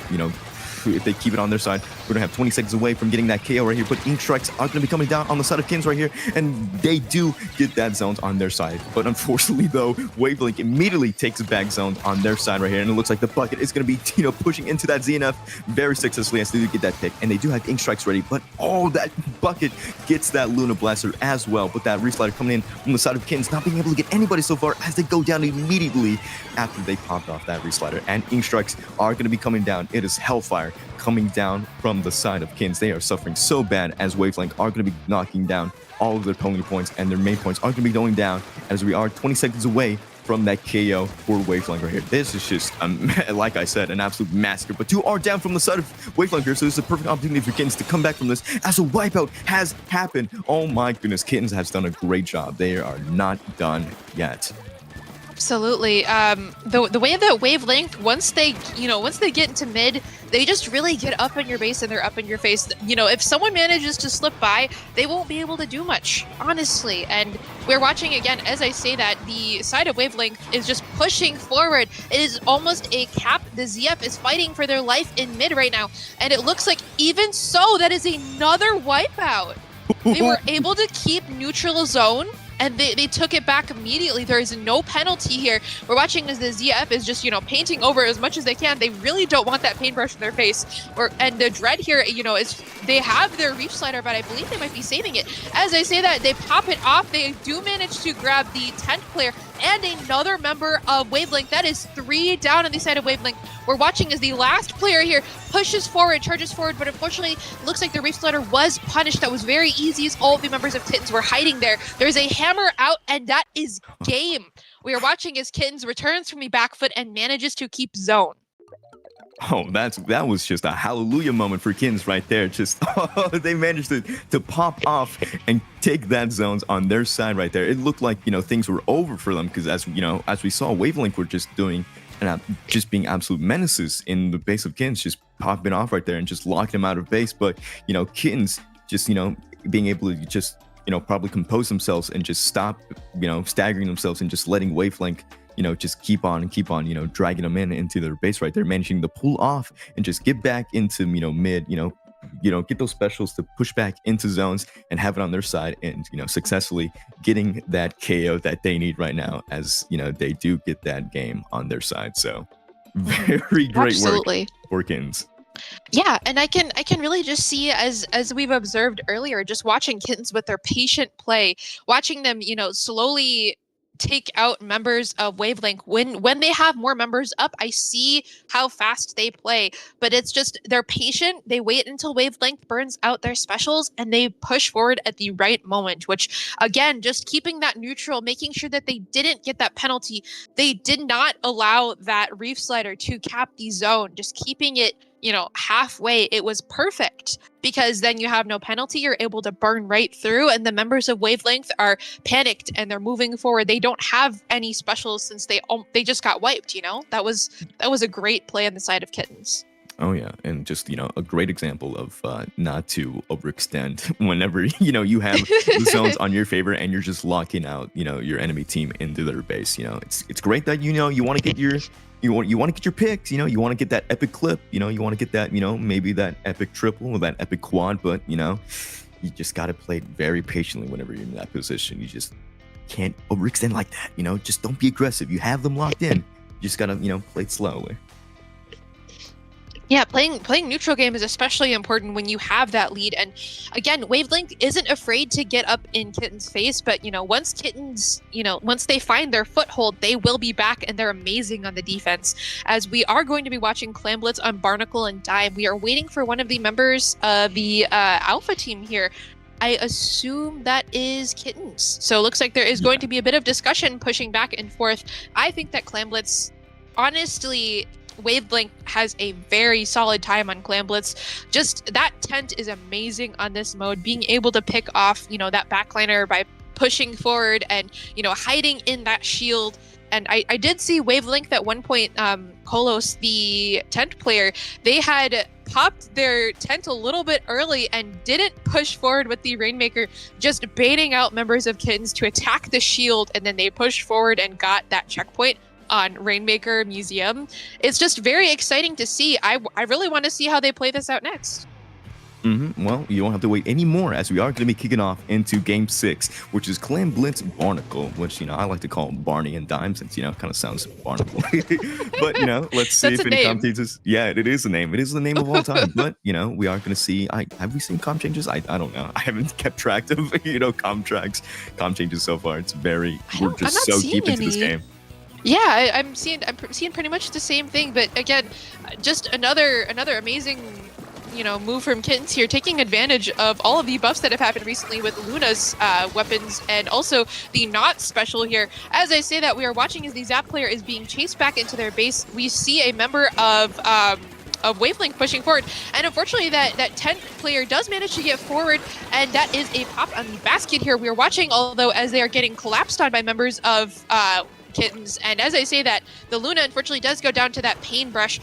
if they keep it on their side, we're going to have 20 seconds away from getting that KO right here. But Ink Strikes are going to be coming down on the side of Kins right here, and they do get that zones on their side. But unfortunately, though, Wavelength immediately takes back zones on their side right here, and it looks like the bucket is going to be, pushing into that ZNF very successfully as they do get that pick. And they do have Ink Strikes ready, but that bucket gets that Luna Blaster as well. But that reslider coming in from the side of Kins, not being able to get anybody so far as they go down immediately after they popped off that reslider. And Ink Strikes are going to be coming down. It is Hellfire coming down from the side of Kins. They are suffering so bad as Wavelength are going to be knocking down all of their penalty points, and their main points are going to be going down as we are 20 seconds away from that KO for Wavelength right here. This is just, like I said, an absolute massacre. But 2 are down from the side of Wavelength here, so this is a perfect opportunity for Kins to come back from this as a wipeout has happened. Oh my goodness, Kins has done a great job. They are not done yet.
Absolutely. The way that Wavelength, once they get into mid, they just really get up in your base and they're up in your face. If someone manages to slip by, they won't be able to do much, honestly. And we're watching again, as I say that, the side of Wavelength is just pushing forward. It is almost a cap. The ZF is fighting for their life in mid right now. And it looks like even so, that is another wipeout. They were able to keep neutral zone, and they took it back immediately. There is no penalty here. We're watching as the ZF is just, painting over as much as they can. They really don't want that paintbrush in their face. And the Dread here, is they have their Reef Slider, but I believe they might be saving it. As I say that, they pop it off. They do manage to grab the 10th player. and another member of Wavelength. That is 3 down on the side of Wavelength. We're watching as the last player here pushes forward, charges forward, but unfortunately, looks like the Reef Slider was punished. That was very easy as all of the members of Kittens were hiding there. There's a hammer out, and that is game. We are watching as Kittens returns from the back foot and manages to keep zone.
Oh, that was just a hallelujah moment for Kittens right there. Just they managed to pop off and take that zones on their side right there. It looked like things were over for them because as we saw, Wavelength were just doing and just being absolute menaces in the base of Kittens, just popping off right there and just locking them out of base. But Kittens just being able to just probably compose themselves and just stop staggering themselves and just letting Wavelength just keep on dragging them into their base right there, managing to pull off and just get back into mid, get those specials to push back into zones and have it on their side, and successfully getting that KO that they need right now, as they do get that game on their side. So very great
Absolutely.
work for Kittens.
Yeah, and I can really just see, as we've observed earlier, just watching Kittens with their patient play, watching them slowly take out members of Wavelength. When they have more members up, I see how fast they play, but it's just they're patient. They wait until Wavelength burns out their specials and they push forward at the right moment, which again, just keeping that neutral, making sure that they didn't get that penalty. They did not allow that Reef Slider to cap the zone, just keeping it halfway. It was perfect, because then you have no penalty. You're able to burn right through, and the members of Wavelength are panicked and they're moving forward. They don't have any specials since they just got wiped. That was a great play on the side of Kittens.
Oh yeah, and just a great example of not to overextend whenever you have the zones on your favor and you're just locking out your enemy team into their base. It's great that you want to get your you want to get your picks. You want to get that epic clip. You want to get that maybe that epic triple or that epic quad, but you just got to play it very patiently whenever you're in that position. You just can't overextend like that. Just don't be aggressive. You have them locked in. You just gotta play it slowly.
Yeah, playing neutral game is especially important when you have that lead. And again, Wavelength isn't afraid to get up in Kitten's face, but once Kittens, once they find their foothold, they will be back, and they're amazing on the defense. As we are going to be watching Clam Blitz on Barnacle and Dime, we are waiting for one of the members of the Alpha team here. I assume that is Kittens. So it looks like there is going to be a bit of discussion pushing back and forth. I think that Clam Blitz, honestly, Wavelength has a very solid time on Clam Blitz. Just that tent is amazing on this mode. Being able to pick off, that backliner by pushing forward and, hiding in that shield. And I did see Wavelength at one point, Kolos, the tent player, they had popped their tent a little bit early and didn't push forward with the Rainmaker, just baiting out members of Kittens to attack the shield, and then they pushed forward and got that checkpoint on Rainmaker Museum. It's just very exciting to see. I really want to see how they play this out next.
Well, you don't have to wait anymore, as we are going to be kicking off into Game 6, which is Clam Blitz Barnacle, which, I like to call Barney and Dime, since, kind of sounds Barnacle. But, let's see if any comp changes. Yeah, it is a name. It is the name of all time. But, we are going to see, have we seen comp changes? I don't know. I haven't kept track of, comp changes so far. It's we're just so deep into this game.
Yeah, I'm seeing pretty much the same thing, but again, just another amazing, move from Kittens here, taking advantage of all of the buffs that have happened recently with Luna's weapons, and also the not special here. As I say that, we are watching as the Zap player is being chased back into their base. We see a member of Wavelength pushing forward, and unfortunately that tent player does manage to get forward, and that is a pop on the basket here. We are watching, although, as they are getting collapsed on by members of Kittens, and as I say that, the Luna unfortunately does go down to that paintbrush.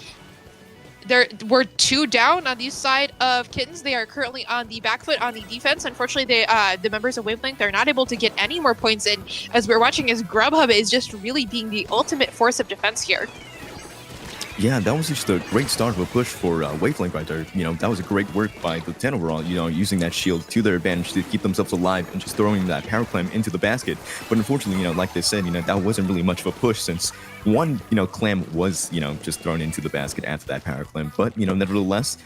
There were 2 down on the side of Kittens. They are currently on the back foot on the defense. Unfortunately, the members of Wavelength are not able to get any more points in, as we're watching as Grubhub is just really being the ultimate force of defense here.
Yeah, that was just a great start of a push for Wavelength right there. That was a great work by the 10 overall, using that shield to their advantage to keep themselves alive and just throwing that power clam into the basket. But unfortunately, like they said, that wasn't really much of a push, since one, clam was, just thrown into the basket after that power clam. But, nevertheless,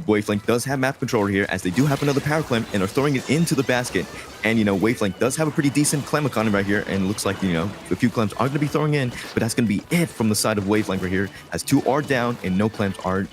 Wavelength does have map control here, as they do have another power clam and are throwing it into the basket. And, Wavelength does have a pretty decent clam economy right here, and looks like, a few clams are going to be throwing in, but that's going to be it from the side of Wavelength right here, as 2 are down and no clams are,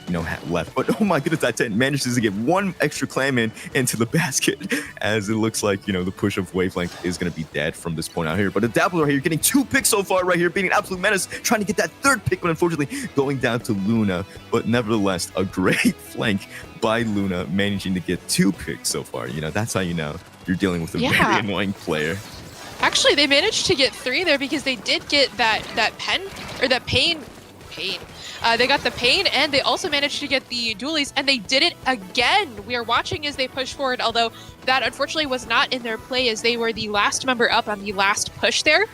left. But, oh my goodness, that 10 manages to get 1 extra clam into the basket, as it looks like, the push of Wavelength is going to be dead from this point out here. But the Dapple right here getting 2 picks so far right here, being an absolute menace, trying to get that 3rd pick, but unfortunately going down to Luna. But nevertheless, a great flank by Luna, managing to get 2 picks so far. That's how you know you're dealing with a very annoying player.
Actually, they managed to get 3 there because they did get that pain. They got the pain, and they also managed to get the dualies, and they did it again. We are watching as they push forward, although that unfortunately was not in their play, as they were the last member up on the last push there.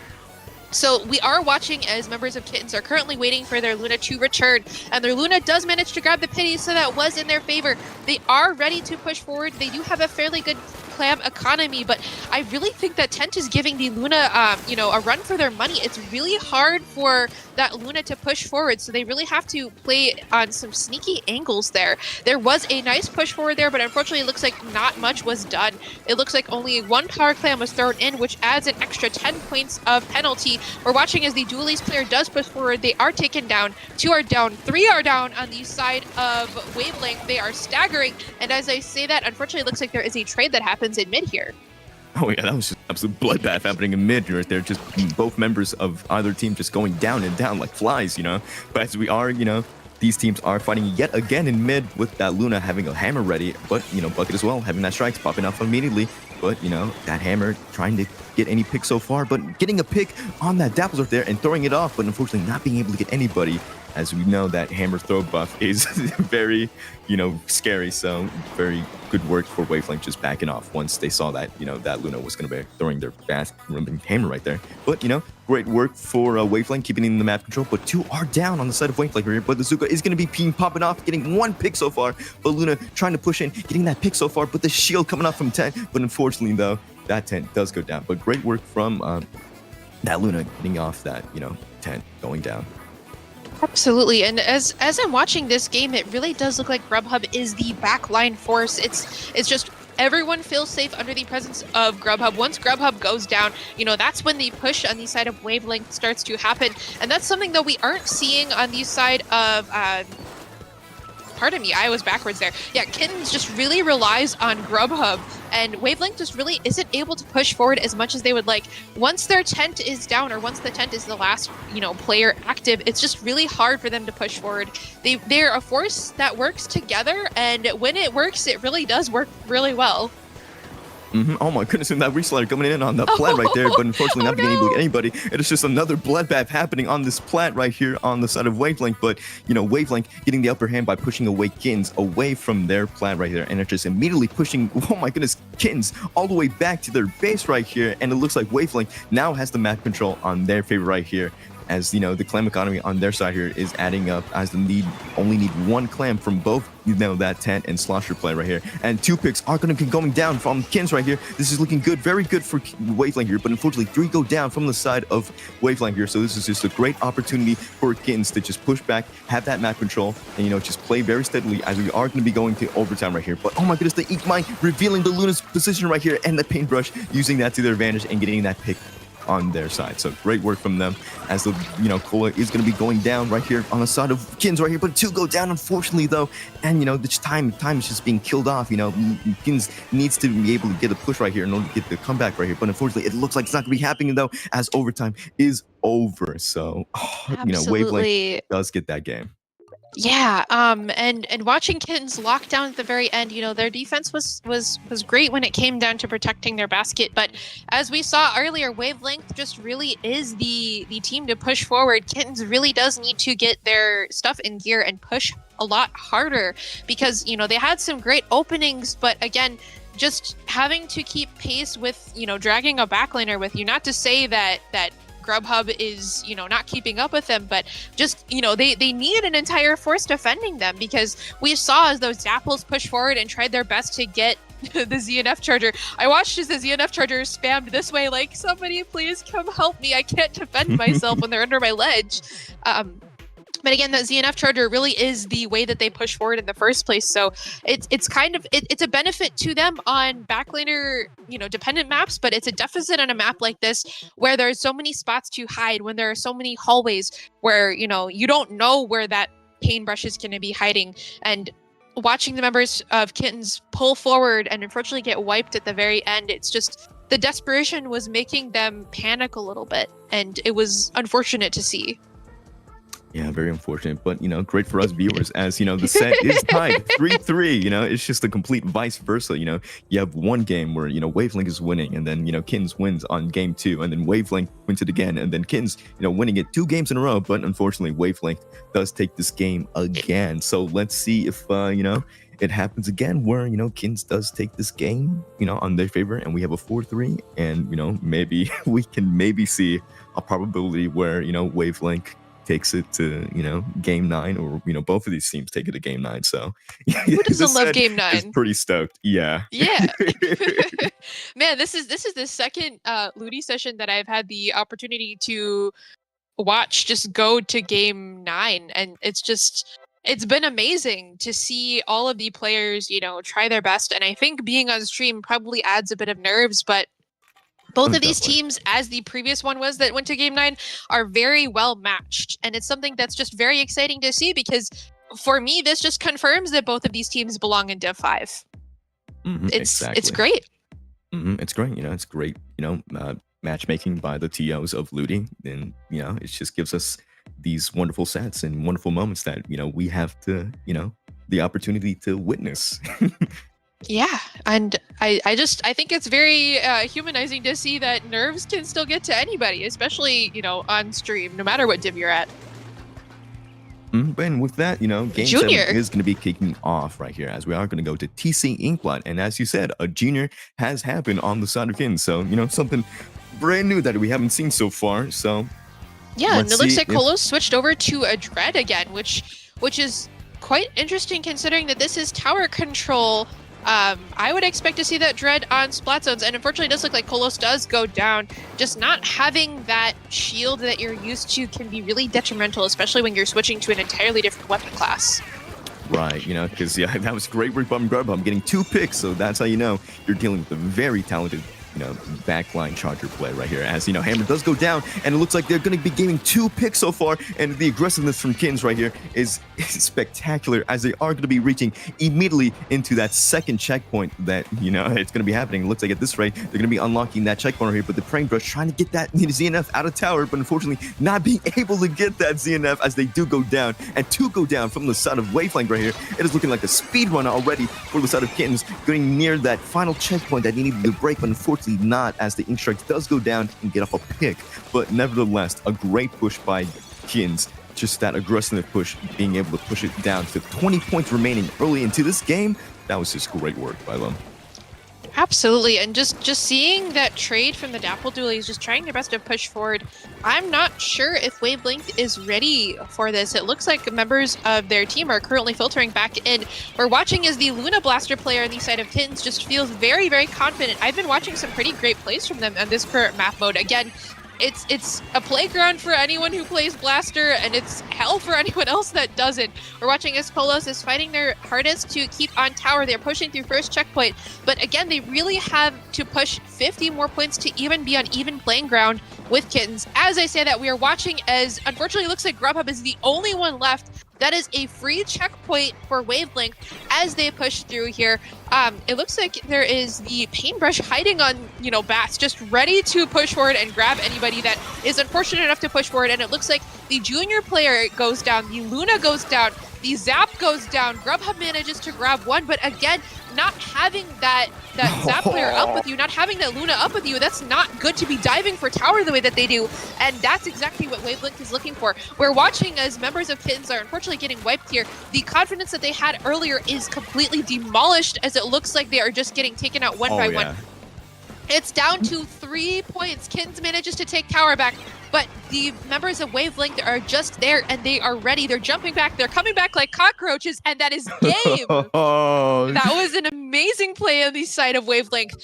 So we are watching as members of Kittens are currently waiting for their Luna to return, and their Luna does manage to grab the pity, so that was in their favor. They are ready to push forward. They do have a fairly good clam economy, but I really think that Tent is giving the Luna, a run for their money. It's really hard for that Luna to push forward, so they really have to play on some sneaky angles there. There was a nice push forward there, but unfortunately it looks like not much was done. It looks like only 1 power clam was thrown in, which adds an extra 10 points of penalty. We're watching as the Dualies player does push forward. They are taken down. 2 are down. 3 are down on the side of Wavelength. They are staggering, and as I say that, unfortunately it looks like there is a trade that happens in mid here.
Oh yeah, that was just absolute bloodbath happening in mid right there. Just both members of either team just going down and down like flies, But as we are, these teams are fighting yet again in mid with that Luna having a hammer ready, but, Bucket as well, having that strikes popping off immediately. But, that hammer trying to get any pick so far, but getting a pick on that Dapples right there and throwing it off, but unfortunately not being able to get anybody. As we know, that hammer throw buff is very, scary. So very good work for Wavelength just backing off once they saw that, that Luna was going to be throwing their fast hammer right there. But, great work for Wavelength keeping in the map control. But 2 are down on the side of Wavelength here. But the Zuka is going to be popping off, getting 1 pick so far. But Luna trying to push in, getting that pick so far. But the shield coming off from 10. But unfortunately, though, that 10 does go down. But great work from that Luna getting off that, 10 going down.
Absolutely, and as I'm watching this game, it really does look like Grubhub is the backline force. It's just everyone feels safe under the presence of Grubhub. Once Grubhub goes down, that's when the push on the side of Wavelength starts to happen, and that's something that we aren't seeing on the side of. Pardon me, I was backwards there. Yeah, Kittens just really relies on Grubhub, and Wavelength just really isn't able to push forward as much as they would like. Once their tent is down, or once the tent is the last, player active, it's just really hard for them to push forward. They're a force that works together, and when it works, it really does work really well.
Oh my goodness, and that reslider coming in on the plat right there, but unfortunately not being able to get anybody. It is just another bloodbath happening on this plat right here on the side of Wavelength, but, Wavelength getting the upper hand by pushing away Kittens away from their plat right there, and it's just immediately pushing, oh my goodness, Kittens all the way back to their base right here, and it looks like Wavelength now has the map control on their favor right here. As the clam economy on their side here is adding up, as the only need 1 clam from both that Tent and Slosher play right here, and 2 picks are going to be going down from Kittens right here. This is looking good, very good for Wavelength here, but unfortunately 3 go down from the side of Wavelength here. So this is just a great opportunity for Kittens to just push back, have that map control, and just play very steadily, as we are going to be going to overtime right here. But oh my goodness, the Ink Mine revealing the Luna's position right here, and the paintbrush using that to their advantage and getting that pick on their side. So great work from them, as the Cola is going to be going down right here on the side of Kittens right here, but 2 go down unfortunately though, and the time is just being killed off. Kittens needs to be able to get a push right here in order to get the comeback right here, but unfortunately it looks like it's not going to be happening though, as overtime is over. So Wavelength does get that game.
Yeah, and watching Kittens lock down at the very end, their defense was great when it came down to protecting their basket, but as we saw earlier, Wavelength just really is the team to push forward. Kittens really does need to get their stuff in gear and push a lot harder, because they had some great openings, but again, just having to keep pace with dragging a backliner with you. Not to say that Grubhub is, not keeping up with them, but just, they need an entire force defending them, because we saw as those Dapples pushed forward and tried their best to get the ZNF charger. I watched as the ZNF charger spammed this way, like, somebody please come help me. I can't defend myself when they're under my ledge. But again, that ZNF charger really is the way that they push forward in the first place. So it's kind of it's a benefit to them on backlaner, dependent maps, but it's a deficit on a map like this where there's so many spots to hide, when there are so many hallways where you don't know where that paintbrush is going to be hiding. And watching the members of Kittens pull forward and unfortunately get wiped at the very end, it's just the desperation was making them panic a little bit, and it was unfortunate to see.
Yeah, very unfortunate, but great for us viewers, as the set is tied 3-3. It's just a complete vice versa. You have one game where Wavelength is winning, and then Kittens wins on game 2, and then Wavelength wins it again, and then Kittens winning it 2 games in a row. But unfortunately, Wavelength does take this game again. So let's see if it happens again, where Kittens does take this game on their favor, and we have a 4-3, and maybe we can see a probability where Wavelength takes it to game 9, or both of these teams take it to game 9. So
who doesn't love game 9?
Is pretty stoked. Yeah.
Man, this is the second LUTI session that I've had the opportunity to watch just go to game 9, and it's been amazing to see all of the players try their best. And I think being on stream probably adds a bit of nerves, but both of these teams, as the previous one was that went to game 9, are very well matched. And it's something that's just very exciting to see, because for me, this just confirms that both of these teams belong in Div 5. It's great.
It's great. It's great, matchmaking by the TOs of LUTI. And, it just gives us these wonderful sets and wonderful moments that, we have to, the opportunity to witness.
Yeah, and I think it's very humanizing to see that nerves can still get to anybody, especially on stream, no matter what div you're at.
And with that, game
Junior
7 is going to be kicking off right here, as we are going to go to TC Inkblot. And as you said, a junior has happened on the side of Kittens. So, something brand new that we haven't seen so far. So
yeah, and it looks like Kolos switched over to a Dread again, which is quite interesting considering that this is tower control. I would expect to see that Dread on splat zones, and unfortunately it does look like Kolos does go down. Just not having that shield that you're used to can be really detrimental, especially when you're switching to an entirely different weapon class.
Right, because that was great work by Grubhub, getting 2 picks, so that's how you're dealing with a very talented backline charger play right here, as Hammer does go down, and it looks like they're going to be gaining 2 picks so far, and the aggressiveness from Kittens right here is spectacular, as they are going to be reaching immediately into that second checkpoint that it's going to be happening. It looks like at this rate they're going to be unlocking that checkpoint right here, but the Paintbrush trying to get that ZNF out of tower, but unfortunately not being able to get that ZNF, as they do go down, and 2 go down from the side of Wavelength right here. It is looking like a speed run already for the side of Kittens, getting near that final checkpoint that he needed to break, but unfortunately not, as the Ink Strike does go down and get off a pick. But nevertheless, a great push by Kittens. Just that aggressive push, being able to push it down to 20 points remaining early into this game. That was just great work by them.
Absolutely, and just seeing that trade from the Dapple Dualies, just trying their best to push forward. I'm not sure if Wavelength is ready for this. It looks like members of their team are currently filtering back in. We're watching as the Luna Blaster player on the side of Kittens just feels very, very confident. I've been watching some pretty great plays from them on this current map mode. Again, it's a playground for anyone who plays Blaster, and it's hell for anyone else that doesn't. We're watching as Kolos is fighting their hardest to keep on tower. They're pushing through first checkpoint, but again, they really have to push 50 more points to even be on even playing ground with Kittens. As I say that, we are watching as, unfortunately, it looks like Grubhub is the only one left. That is a free checkpoint for Wavelength as they push through here. It looks like there is the Paintbrush hiding on, Bats, just ready to push forward and grab anybody that is unfortunate enough to push forward. And it looks like the junior player goes down, the Luna goes down, the Zap goes down. Grubhub manages to grab one, but again, not having that Zap player up with you, not having that Luna up with you, that's not good to be diving for tower the way that they do. And that's exactly what Wavelength is looking for. We're watching as members of Kittens are unfortunately getting wiped here. The confidence that they had earlier is completely demolished, as it looks like they are just getting taken out one by one. It's down to 3 points. Kittens manages to take tower back, but the members of Wavelength are just there and they are ready. They're jumping back. They're coming back like cockroaches, and that is game. That was an amazing play on the side of Wavelength.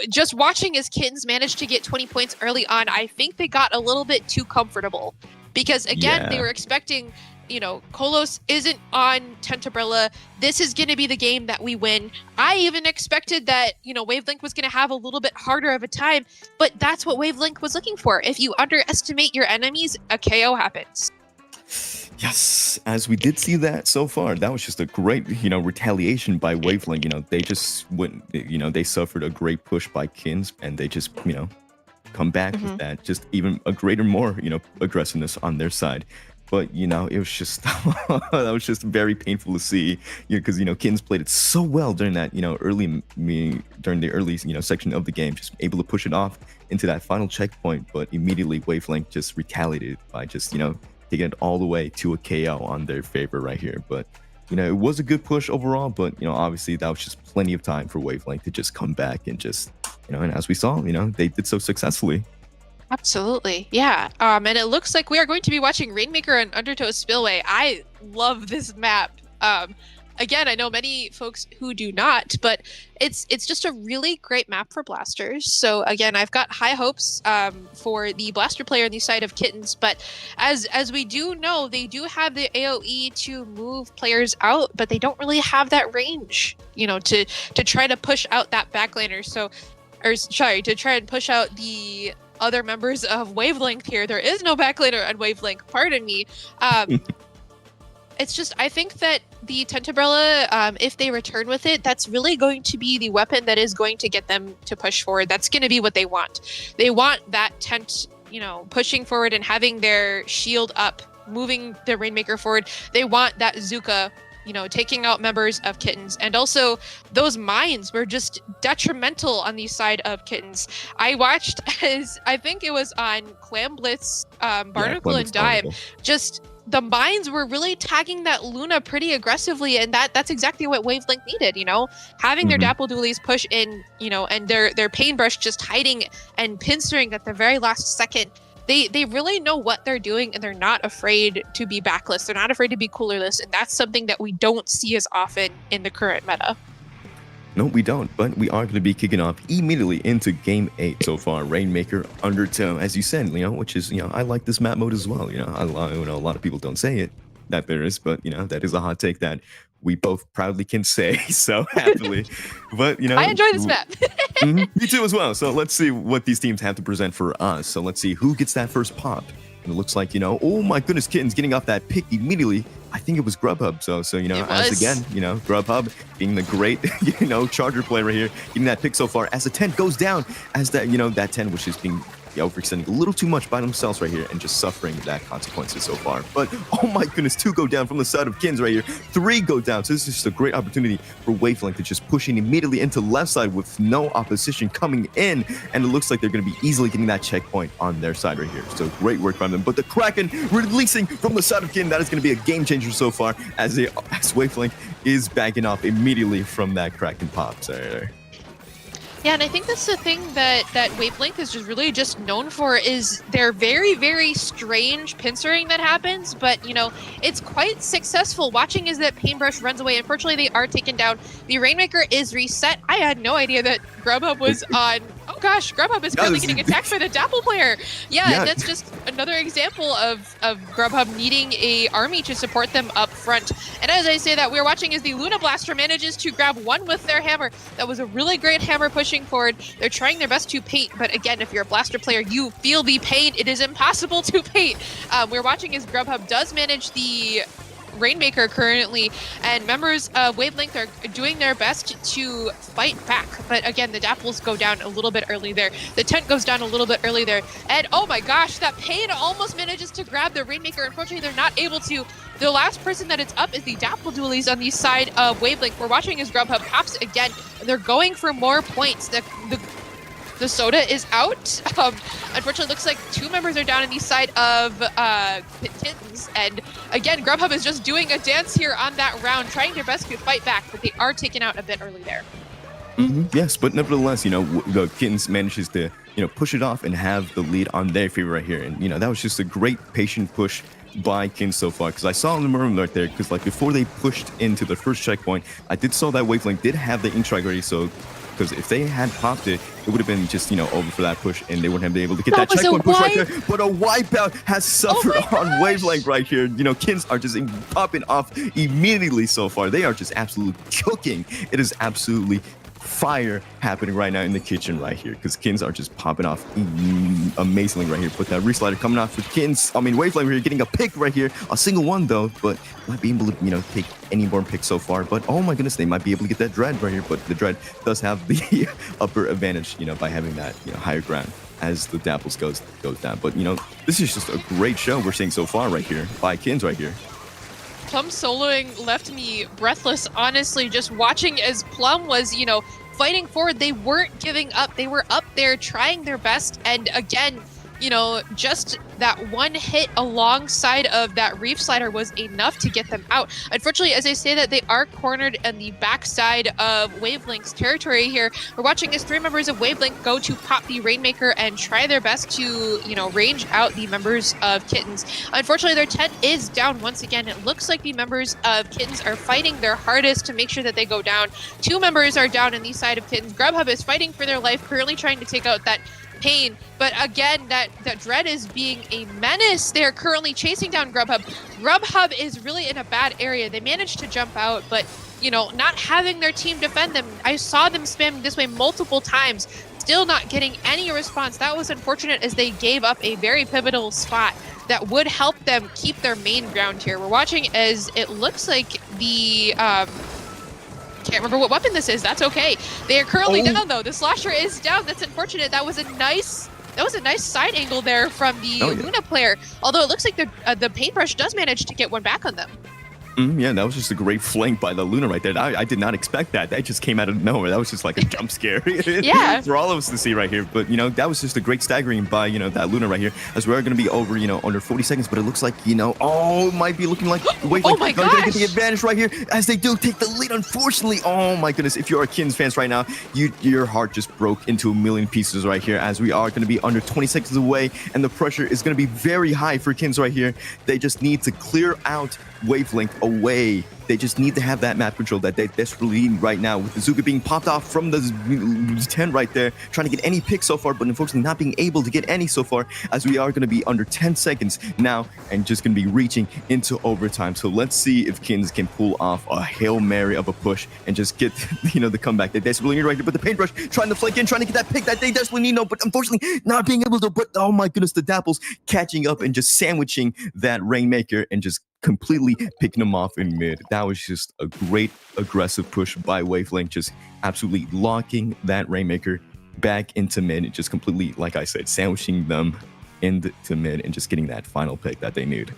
Just watching as Kittens managed to get 20 points early on, I think they got a little bit too comfortable. Because again, they were expecting Kolos isn't on Tentabrella. This is going to be the game that we win. I even expected that, Wavelength was going to have a little bit harder of a time, but that's what Wavelength was looking for. If you underestimate your enemies, a KO happens.
Yes, as we did see that so far, that was just a great, retaliation by Wavelength. They just went, they suffered a great push by Kins, and they just, come back with that, just even a greater, more, aggressiveness on their side. But, it was just, that was just very painful to see, because, Kins played it so well during that, during the early, section of the game, just able to push it off into that final checkpoint. But immediately Wavelength just retaliated by just, taking it all the way to a KO on their favor right here. But, it was a good push overall, but, obviously that was just plenty of time for Wavelength to just come back and just, and as we saw, they did so successfully.
Absolutely. Yeah. And it looks like we are going to be watching Rainmaker and Undertow Spillway. I love this map. Again, I know many folks who do not, but it's just a really great map for blasters. So again, I've got high hopes for the blaster player on the side of Kittens, but as we do know, they do have the AoE to move players out, but they don't really have that range, to try to push out that backlaner. To try and push out the other members of Wavelength here. There is no backlaner on Wavelength, pardon me. It's just, I think that the Tentabrella, if they return with it, that's really going to be the weapon that is going to get them to push forward. That's going to be what they want. They want that tent, pushing forward and having their shield up, moving the Rainmaker forward. They want that Zuka, taking out members of Kittens. And also, those mines were just detrimental on the side of Kittens. I watched I think it was on Clam Blitz, Barnacle and Dive, just the mines were really tagging that Luna pretty aggressively, and that's exactly what Wavelength needed, having their Dapple Dualies push in, and their Paintbrush just hiding and pincering at the very last second. They really know what they're doing, and they're not afraid to be backless. They're not afraid to be coolerless, and that's something that we don't see as often in the current meta.
No, we don't, but we are going to be kicking off immediately into Game 8 so far. Rainmaker, Undertow, as you said, which is, I like this map mode as well. I know a lot of people don't say it, that there is, but, that is a hot take that we both proudly can say so happily. But,
I enjoy this map.
Me too as well. So let's see what these teams have to present for us. So let's see who gets that first pop. And it looks like, oh my goodness, Kitten's getting off that pick immediately. I think it was Grubhub. So as again, Grubhub being the great, charger player right here, getting that pick so far as the 10 goes down, as that, that 10 was just being overextending a little too much by themselves right here and just suffering that consequences so far. But oh my goodness, 2 go down from the side of Kins right here. 3 go down. So this is just a great opportunity for Wavelength to just pushing immediately into left side with no opposition coming in. And it looks like they're going to be easily getting that checkpoint on their side right here. So great work from them. But the Kraken releasing from the side of Kin, that is going to be a game changer so far as Wavelength is backing off immediately from that Kraken pop. So
yeah, and I think that's the thing that Wavelength is just known for is their very, very strange pincering that happens, but, it's quite successful. Watching as that Paintbrush runs away. Unfortunately, they are taken down. The Rainmaker is reset. I had no idea that Grubhub was on... Oh gosh, Grubhub is currently getting attacked by the Dapple player. Yeah, that's just another example of Grubhub needing a army to support them up front. And as I say that, we're watching as the Luna Blaster manages to grab one with their hammer. That was a really great hammer pushing forward. They're trying their best to paint, but again, if you're a blaster player, you feel the pain. It is impossible to paint. We're watching as Grubhub does manage the Rainmaker currently, and members of Wavelength are doing their best to fight back. But again, the Dapples go down a little bit early there. The tent goes down a little bit early there. And oh my gosh, that Pain almost manages to grab the Rainmaker. Unfortunately, they're not able to. The last person that it's up is the Dapple Dualies on the side of Wavelength. We're watching as Grubhub pops again, and they're going for more points. The soda is out. Unfortunately, looks like 2 members are down on the side of Kittens. And again, Grubhub is just doing a dance here on that round, trying their best to fight back, but they are taken out a bit early there.
Yes, but nevertheless, the Kittens manages to, push it off and have the lead on their favor right here. And, that was just a great patient push by Kittens so far, because I saw in the room right there, because before they pushed into the first checkpoint, I saw that Wavelength did have the ink strike ready, so because if they had popped it, it would have been just, over for that push, and they wouldn't have been able to get that
was a
checkpoint push right
wipe.
there. But a wipeout has suffered on Wavelength right here. Kins are just popping off immediately so far. They are just absolutely cooking. It is absolutely fire happening right now in the kitchen right here, because Kins are just popping off amazingly right here. Put that reslider coming off with Wavelength right here, getting a pick right here, a single one though, but not being able to take any more picks so far. But oh my goodness, they might be able to get that Dread right here, but the Dread does have the upper advantage, by having that higher ground as the Dapples goes down. But this is just a great show we're seeing so far right here by Kins right here.
Plum soloing left me breathless, honestly, just watching as Plum was, fighting forward. They weren't giving up. They were up there trying their best. And again, just that one hit alongside of that Reef Slider was enough to get them out. Unfortunately, as I say that, they are cornered in the backside of Wavelength's territory here. We're watching as 3 members of Wavelength go to pop the Rainmaker and try their best to, range out the members of Kittens. Unfortunately, their tent is down once again. It looks like the members of Kittens are fighting their hardest to make sure that they go down. 2 members are down on the side of Kittens. Grubhub is fighting for their life, currently trying to take out that Pain, but again, that Dread is being a menace. They're currently chasing down Grubhub. Grubhub is really in a bad area. They managed to jump out, but not having their team defend them. I saw them spamming this way multiple times, still not getting any response. That was unfortunate, as they gave up a very pivotal spot that would help them keep their main ground here. We're watching as it looks like the can't remember what weapon this is. That's okay. They are currently down though. The slasher is down. That's unfortunate. That was a nice side angle there from the Luna player. Although it looks like the paintbrush does manage to get one back on them.
Yeah, that was just a great flank by the Luna right there. I did not expect that. That just came out of nowhere. That was just like a jump scare
yeah.
for all of us to see right here. But, that was just a great staggering by, that Luna right here, as we're going to be over, under 40 seconds. But it looks like, it might be looking like Wavelength are going to get the advantage right here, as they do take the lead, unfortunately. Oh, my goodness. If you're a Kins fans right now, your heart just broke into a million pieces right here, as we are going to be under 20 seconds away, and the pressure is going to be very high for Kins right here. They just need to clear out Wavelength away. They just need to have that map control that they desperately need right now, with the Zuka being popped off from the tent right there, trying to get any picks so far, but unfortunately not being able to get any so far, as we are going to be under 10 seconds now and just going to be reaching into overtime. So let's see if Kins can pull off a Hail Mary of a push and just get the comeback they desperately need right there. But the paintbrush trying to flank in, trying to get that pick that they desperately need, but unfortunately not being able to. But oh my goodness, the Dapples catching up and just sandwiching that Rainmaker and just completely picking them off in mid. That was just a great aggressive push by Wavelength, just absolutely locking that Rainmaker back into mid, just completely, like I said, sandwiching them into mid and just getting that final pick that they need.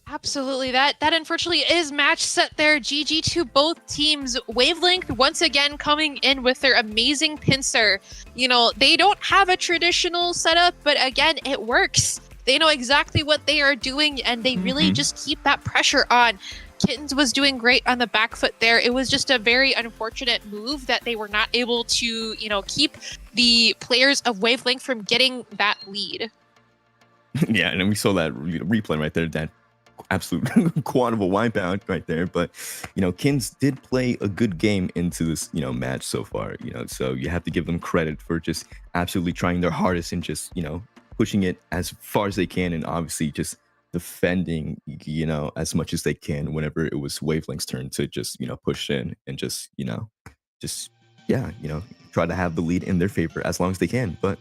Absolutely. That unfortunately is match set there. GG to both teams. Wavelength once again coming in with their amazing pincer. They don't have a traditional setup, but again, it works. They know exactly what they are doing, and they really just keep that pressure on. Kittens was doing great on the back foot there. It was just a very unfortunate move that they were not able to, keep the players of Wavelength from getting that lead.
Yeah, and we saw that replay right there, that absolute quad of a wipeout right there. But, Kins did play a good game into this, match so far, so you have to give them credit for just absolutely trying their hardest and just, pushing it as far as they can, and obviously just defending, as much as they can whenever it was Wavelength's turn to just, push in and just, try to have the lead in their favor as long as they can. But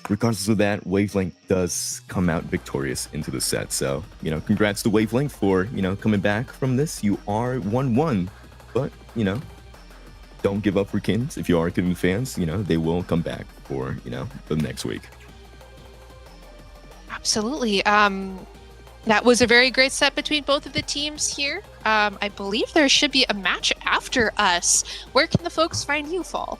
regardless of that, Wavelength does come out victorious into the set. So, congrats to Wavelength for, coming back from this. You are 1-1, but, don't give up for Kins. If you are Kins fans, they will come back for, the next week.
Absolutely. That was a very great set between both of the teams here. I believe there should be a match after us. Where can the folks find you, Fall?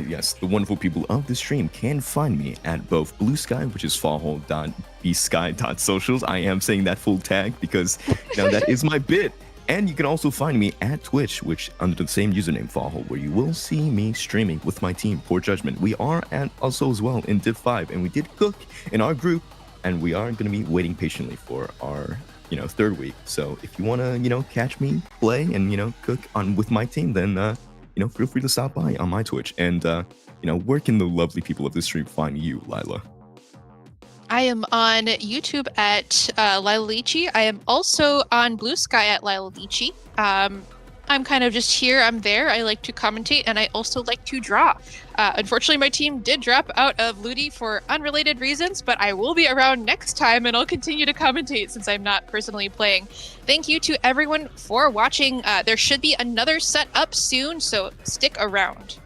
Yes, the wonderful people of the stream can find me at both Blue Sky, which is fallhole.bsky.socials. I am saying that full tag because that is my bit. And you can also find me at Twitch, which under the same username, Fallhole, where you will see me streaming with my team, Poor Judgment. We are at also as well in Div 5, and we did cook in our group, and we are going to be waiting patiently for our, third week. So if you want to, catch me play and, cook on with my team, then feel free to stop by on my Twitch. And where can the lovely people of the stream find you, Lila?
I am on YouTube at Lila Lychee. I am also on Blue Sky at Lila Lychee. I'm kind of just here, I'm there. I like to commentate, and I also like to draw. Unfortunately, my team did drop out of LUTI for unrelated reasons, but I will be around next time, and I'll continue to commentate since I'm not personally playing. Thank you to everyone for watching. There should be another set up soon, so stick around.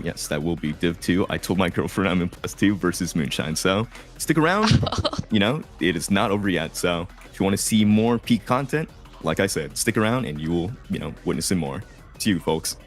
Yes, that will be Div 2. I told my girlfriend I'm in +2 versus Moonshine, so stick around. It is not over yet, so if you want to see more peak content, like I said, stick around and you will, witness it more. To you, folks.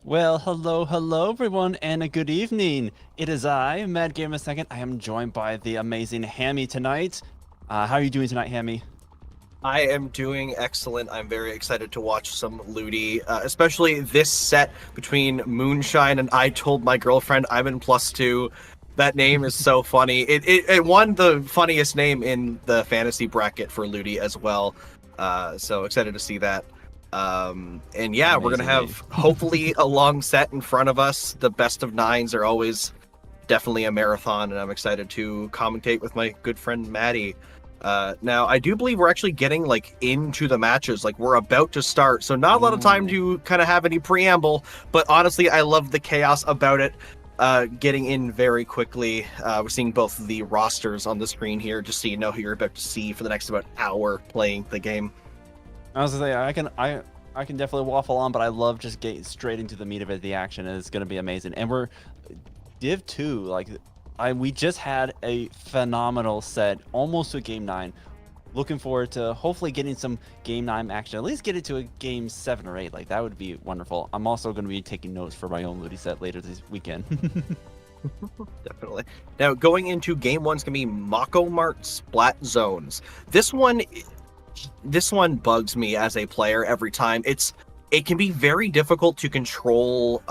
Well, hello everyone, and a good evening. It is I, Mad Gamer Second. I am joined by the amazing Hammy tonight. How are you doing tonight, Hammy?
I am doing excellent. I'm very excited to watch some LUTI, especially this set between Moonshine and I Told My Girlfriend I'm in +2. That name is so funny. It won the funniest name in the fantasy bracket for LUTI as well. So excited to see that. And yeah, we're going to have hopefully a long set in front of us. The best of nines are always definitely a marathon, and I'm excited to commentate with my good friend Maddie. Now, I do believe we're actually getting like into the matches, like we're about to start, so not a lot of time to kind of have any preamble, but honestly, I love the chaos about it. Getting in very quickly. We're seeing both of the rosters on the screen here, just so you know who you're about to see for the next about hour playing the game.
I was gonna say I can definitely waffle on, but I love just getting straight into the meat of it, the action, and it's gonna be amazing. And we're Div 2, like we just had a phenomenal set, almost to Game 9. Looking forward to hopefully getting some Game 9 action, at least get it to a Game 7 or 8. Like, that would be wonderful. I'm also going to be taking notes for my own LUTI set later this weekend.
Definitely. Now, going into Game 1's going to be Mako Mart Splat Zones. This one bugs me as a player every time. It can be very difficult to control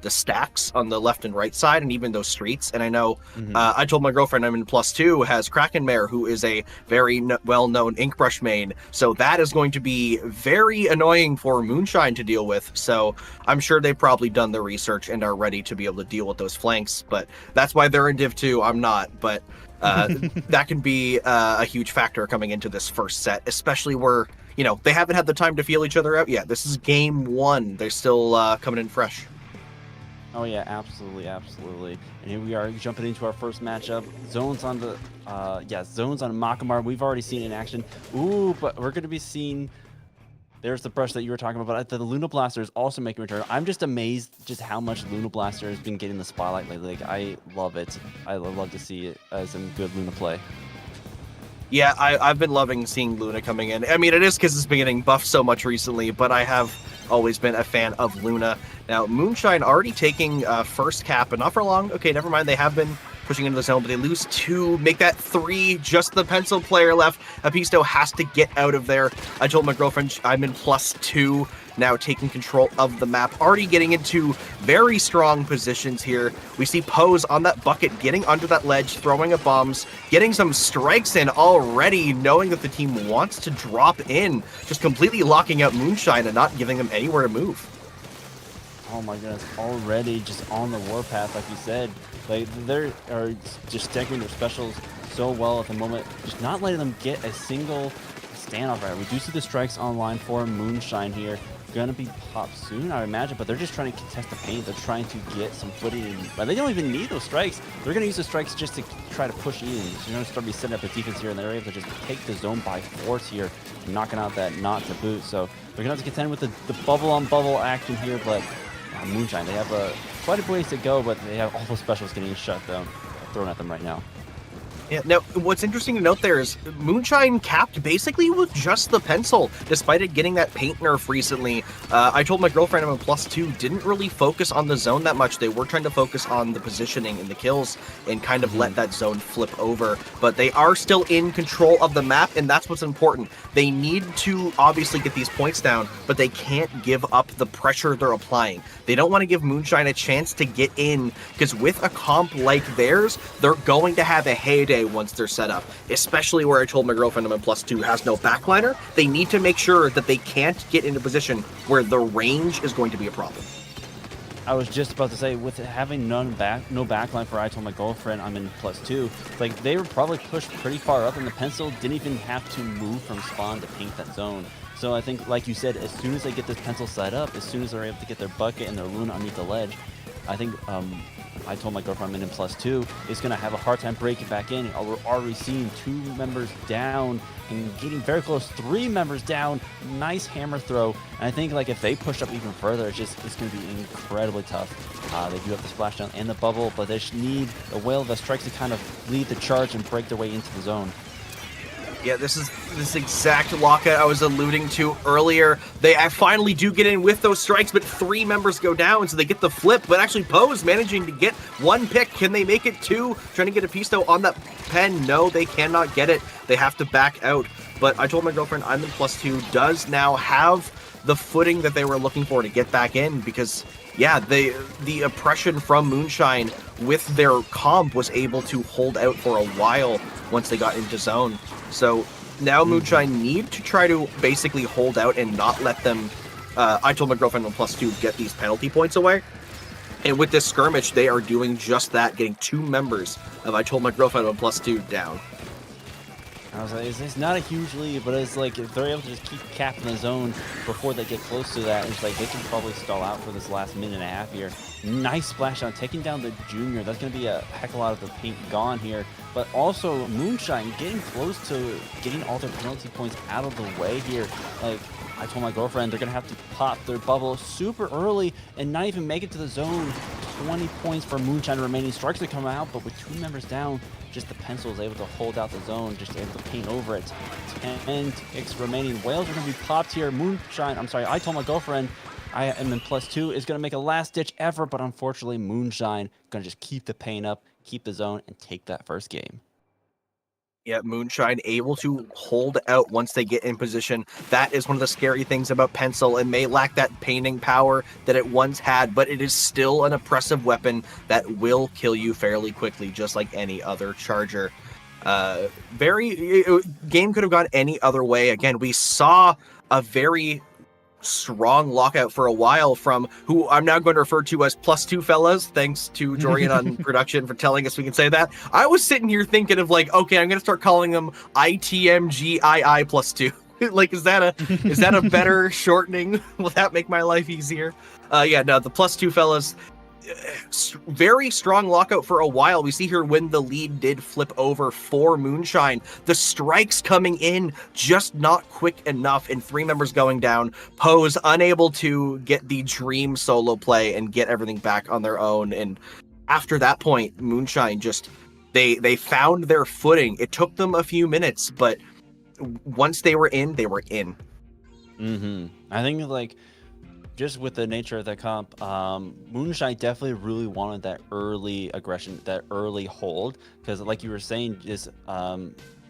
the stacks on the left and right side, and even those streets. And I know I Told My Girlfriend I'm in +2 has Krakenmare, who is a very well-known Inkbrush main, so that is going to be very annoying for Moonshine to deal with. So I'm sure they've probably done the research and are ready to be able to deal with those flanks, but that's why they're in Div 2. I'm not, but that can be a huge factor coming into this first set, especially where, you know, they haven't had the time to feel each other out yet. This is Game 1. They're still coming in fresh.
Oh yeah, absolutely, absolutely. And here we are jumping into our first matchup. Zones on the, zones on Makamar. We've already seen in action. Ooh, but we're going to be seeing. There's the brush that you were talking about. The Luna Blaster is also making a return. I'm just amazed just how much Luna Blaster has been getting the spotlight lately. Like, I love it. I love to see it as some good Luna play.
Yeah, I've been loving seeing Luna coming in. I mean, it is because it's been getting buffed so much recently, but I have always been a fan of Luna. Now, Moonshine already taking first cap, but not for long. Okay, never mind. They have been pushing into the zone, but they lose 2, make that 3, just the pencil player left. Apisto has to get out of there. I Told My Girlfriend I'm in +2, now taking control of the map, already getting into very strong positions here. We see Pose on that bucket, getting under that ledge, throwing up bombs, getting some strikes in already, knowing that the team wants to drop in, just completely locking out Moonshine and not giving them anywhere to move.
Oh my goodness, already just on the warpath, like you said. Like, they are just stacking their specials so well at the moment, just not letting them get a single standoff right. We do see the strikes online for Moonshine here. Gonna be popped soon, I would imagine, but they're just trying to contest the paint. They're trying to get some footing in. But they don't even need those strikes. They're gonna use the strikes just to try to push in. So you're gonna start be setting up a defense here, and they're able to just take the zone by force here, knocking out that not to boot. So they're gonna have to contend with the bubble on bubble action here, but Moonshine, they have quite a ways to go, but they have all those specials getting shut down, thrown at them right now.
Yeah, now, what's interesting to note there is Moonshine capped basically with just the pencil, despite it getting that paint nerf recently. I Told My Girlfriend I'm in +2 didn't really focus on the zone that much. They were trying to focus on the positioning and the kills and kind of let that zone flip over. But they are still in control of the map, and that's what's important. They need to obviously get these points down, but they can't give up the pressure they're applying. They don't want to give Moonshine a chance to get in, because with a comp like theirs, they're going to have a heyday once they're set up, especially where I Told My Girlfriend I'm in +2 has no backliner. They need to make sure that they can't get in a position where the range is going to be a problem.
I was just about to say, with having no backline for I Told My Girlfriend I'm in +2, like, they were probably pushed pretty far up, and the pencil didn't even have to move from spawn to paint that zone. So I think, like you said, as soon as they get this pencil set up, as soon as they're able to get their bucket and their Luna underneath the ledge, I think I Told My Girlfriend I'm in +2 is going to have a hard time breaking back in. We're already seeing 2 members down and getting very close, 3 members down. Nice hammer throw. And I think, like, if they push up even further, it's going to be incredibly tough. They do have the splashdown and the bubble, but they just need a whale of strikes to kind of lead the charge and break their way into the zone.
Yeah, this is this exact lockout I was alluding to earlier. They finally do get in with those strikes, but 3 members go down, so they get the flip. But actually, Pose managing to get 1 pick. Can they make it 2? Trying to get a Pisto on that pen. No, they cannot get it. They have to back out. But I told my girlfriend I'm in +2 does now have the footing that they were looking for to get back in, because yeah, the oppression from Moonshine with their comp was able to hold out for a while once they got into zone. So now Moonshine need to try to basically hold out and not let them, I told my girlfriend on +2, get these penalty points away. And with this skirmish, they are doing just that, getting 2 members of I told my girlfriend on +2 down.
I was like, it's not a huge lead, but it's like if they're able to just keep capping the zone before they get close to that, it's like they can probably stall out for this last minute and a half here. Nice splashdown, taking down the junior. That's going to be a heck of a lot of the paint gone here. But also Moonshine getting close to getting all their penalty points out of the way here. Like, I told my girlfriend they're going to have to pop their bubble super early and not even make it to the zone. 20 points for Moonshine remaining. Strikes to come out, but with 2 members down, just the pencil is able to hold out the zone, just able to paint over it. 10 ticks remaining. Whales are going to be popped here. Moonshine, I'm sorry, I told my girlfriend I am in +2, is going to make a last-ditch effort, but unfortunately Moonshine going to just keep the paint up, keep the zone, and take that first game.
Yeah, Moonshine able to hold out once they get in position. That is one of the scary things about Pencil. It may lack that painting power that it once had, but it is still an oppressive weapon that will kill you fairly quickly, just like any other charger. Game could have gone any other way. Again, we saw a very strong lockout for a while from who I'm now going to refer to as +2 fellas, thanks to Jorian on production for telling us we can say that. I was sitting here thinking of like, okay, I'm going to start calling them ITMGII +2. Like, is that a better shortening? Will that make my life easier? Yeah, no, the +2 fellas, very strong lockout for a while. We see here when the lead did flip over for Moonshine, the strikes coming in just not quick enough, and 3 members going down. Pose unable to get the dream solo play and get everything back on their own. And after that point, Moonshine just they found their footing. It took them a few minutes, but once they were in, they were in.
I think like, just with the nature of the comp, Moonshine definitely really wanted that early aggression, that early hold, because like you were saying, just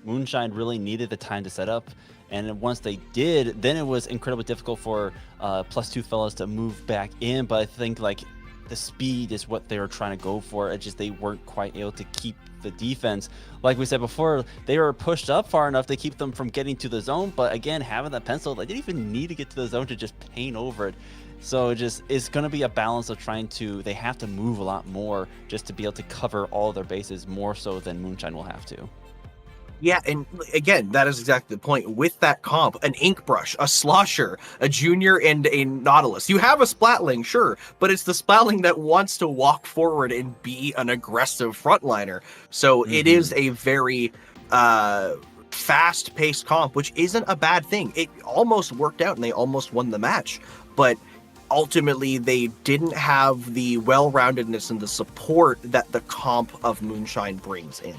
Moonshine really needed the time to set up, and once they did, then it was incredibly difficult for +2 fellas to move back in. But I think like the speed is what they were trying to go for. It just they weren't quite able to keep the defense. Like we said before, they were pushed up far enough to keep them from getting to the zone, but again, having that pencil, they didn't even need to get to the zone to just paint over it. So it's going to be a balance of trying to, they have to move a lot more just to be able to cover all their bases, more so than Moonshine will have to.
Yeah, and again, that is exactly the point. With that comp, an ink brush, a slosher, a junior, and a Nautilus. You have a Splatling, sure, but it's the Splatling that wants to walk forward and be an aggressive frontliner. So it is a very fast-paced comp, which isn't a bad thing. It almost worked out, and they almost won the match. But ultimately, they didn't have the well-roundedness and the support that the comp of Moonshine brings in.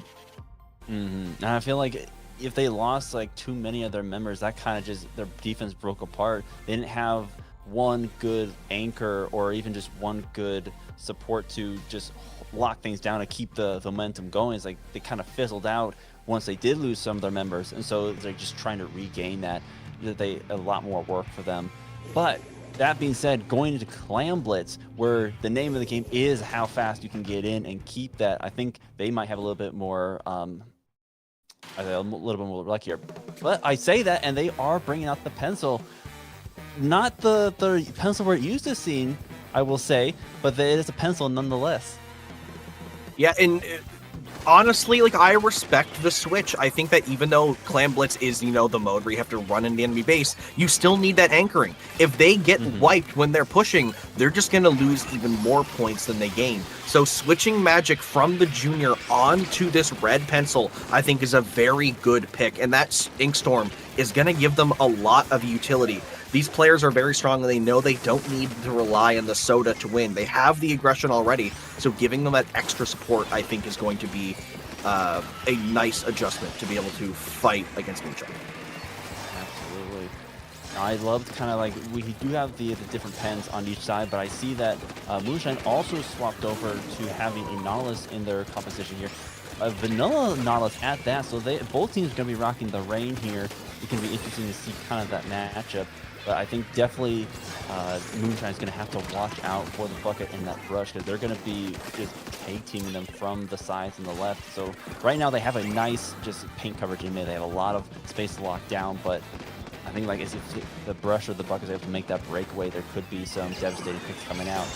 And I feel like if they lost like too many of their members, that kind of just, their defense broke apart. They didn't have one good anchor or even just one good support to just lock things down to keep the momentum going. It's like they kind of fizzled out once they did lose some of their members, and so they're just trying to regain that. A lot more work for them. But that being said, going into Clam Blitz, where the name of the game is how fast you can get in and keep that, I think they might have a little bit more a little bit more luckier. But I say that, and they are bringing out the pencil. Not the pencil we're used to seeing, I will say, but it is a pencil nonetheless.
Yeah, and honestly, like, I respect the switch. I think that even though Clam Blitz is, the mode where you have to run in the enemy base, you still need that anchoring. If they get wiped when they're pushing, they're just going to lose even more points than they gain. So switching magic from the junior onto this red pencil, I think, is a very good pick. And that Inkstorm is going to give them a lot of utility. These players are very strong, and they know they don't need to rely on the soda to win. They have the aggression already, so giving them that extra support, I think, is going to be a nice adjustment to be able to fight against Moonshine.
Absolutely. I loved kind of like, we do have the different pens on each side, but I see that Moonshine also swapped over to having a Nautilus in their composition here. a vanilla Nautilus at that. So both teams are going to be rocking the rain here. It can be interesting to see kind of that matchup. But I think definitely Moonshine's going to have to watch out for the bucket and that brush because they're going to be just tag teaming them from the sides and the left. So right now they have a nice just paint coverage in there. They have a lot of space to lock down, but I think like if the brush or the bucket is able to make that breakaway, there could be some devastating picks coming out.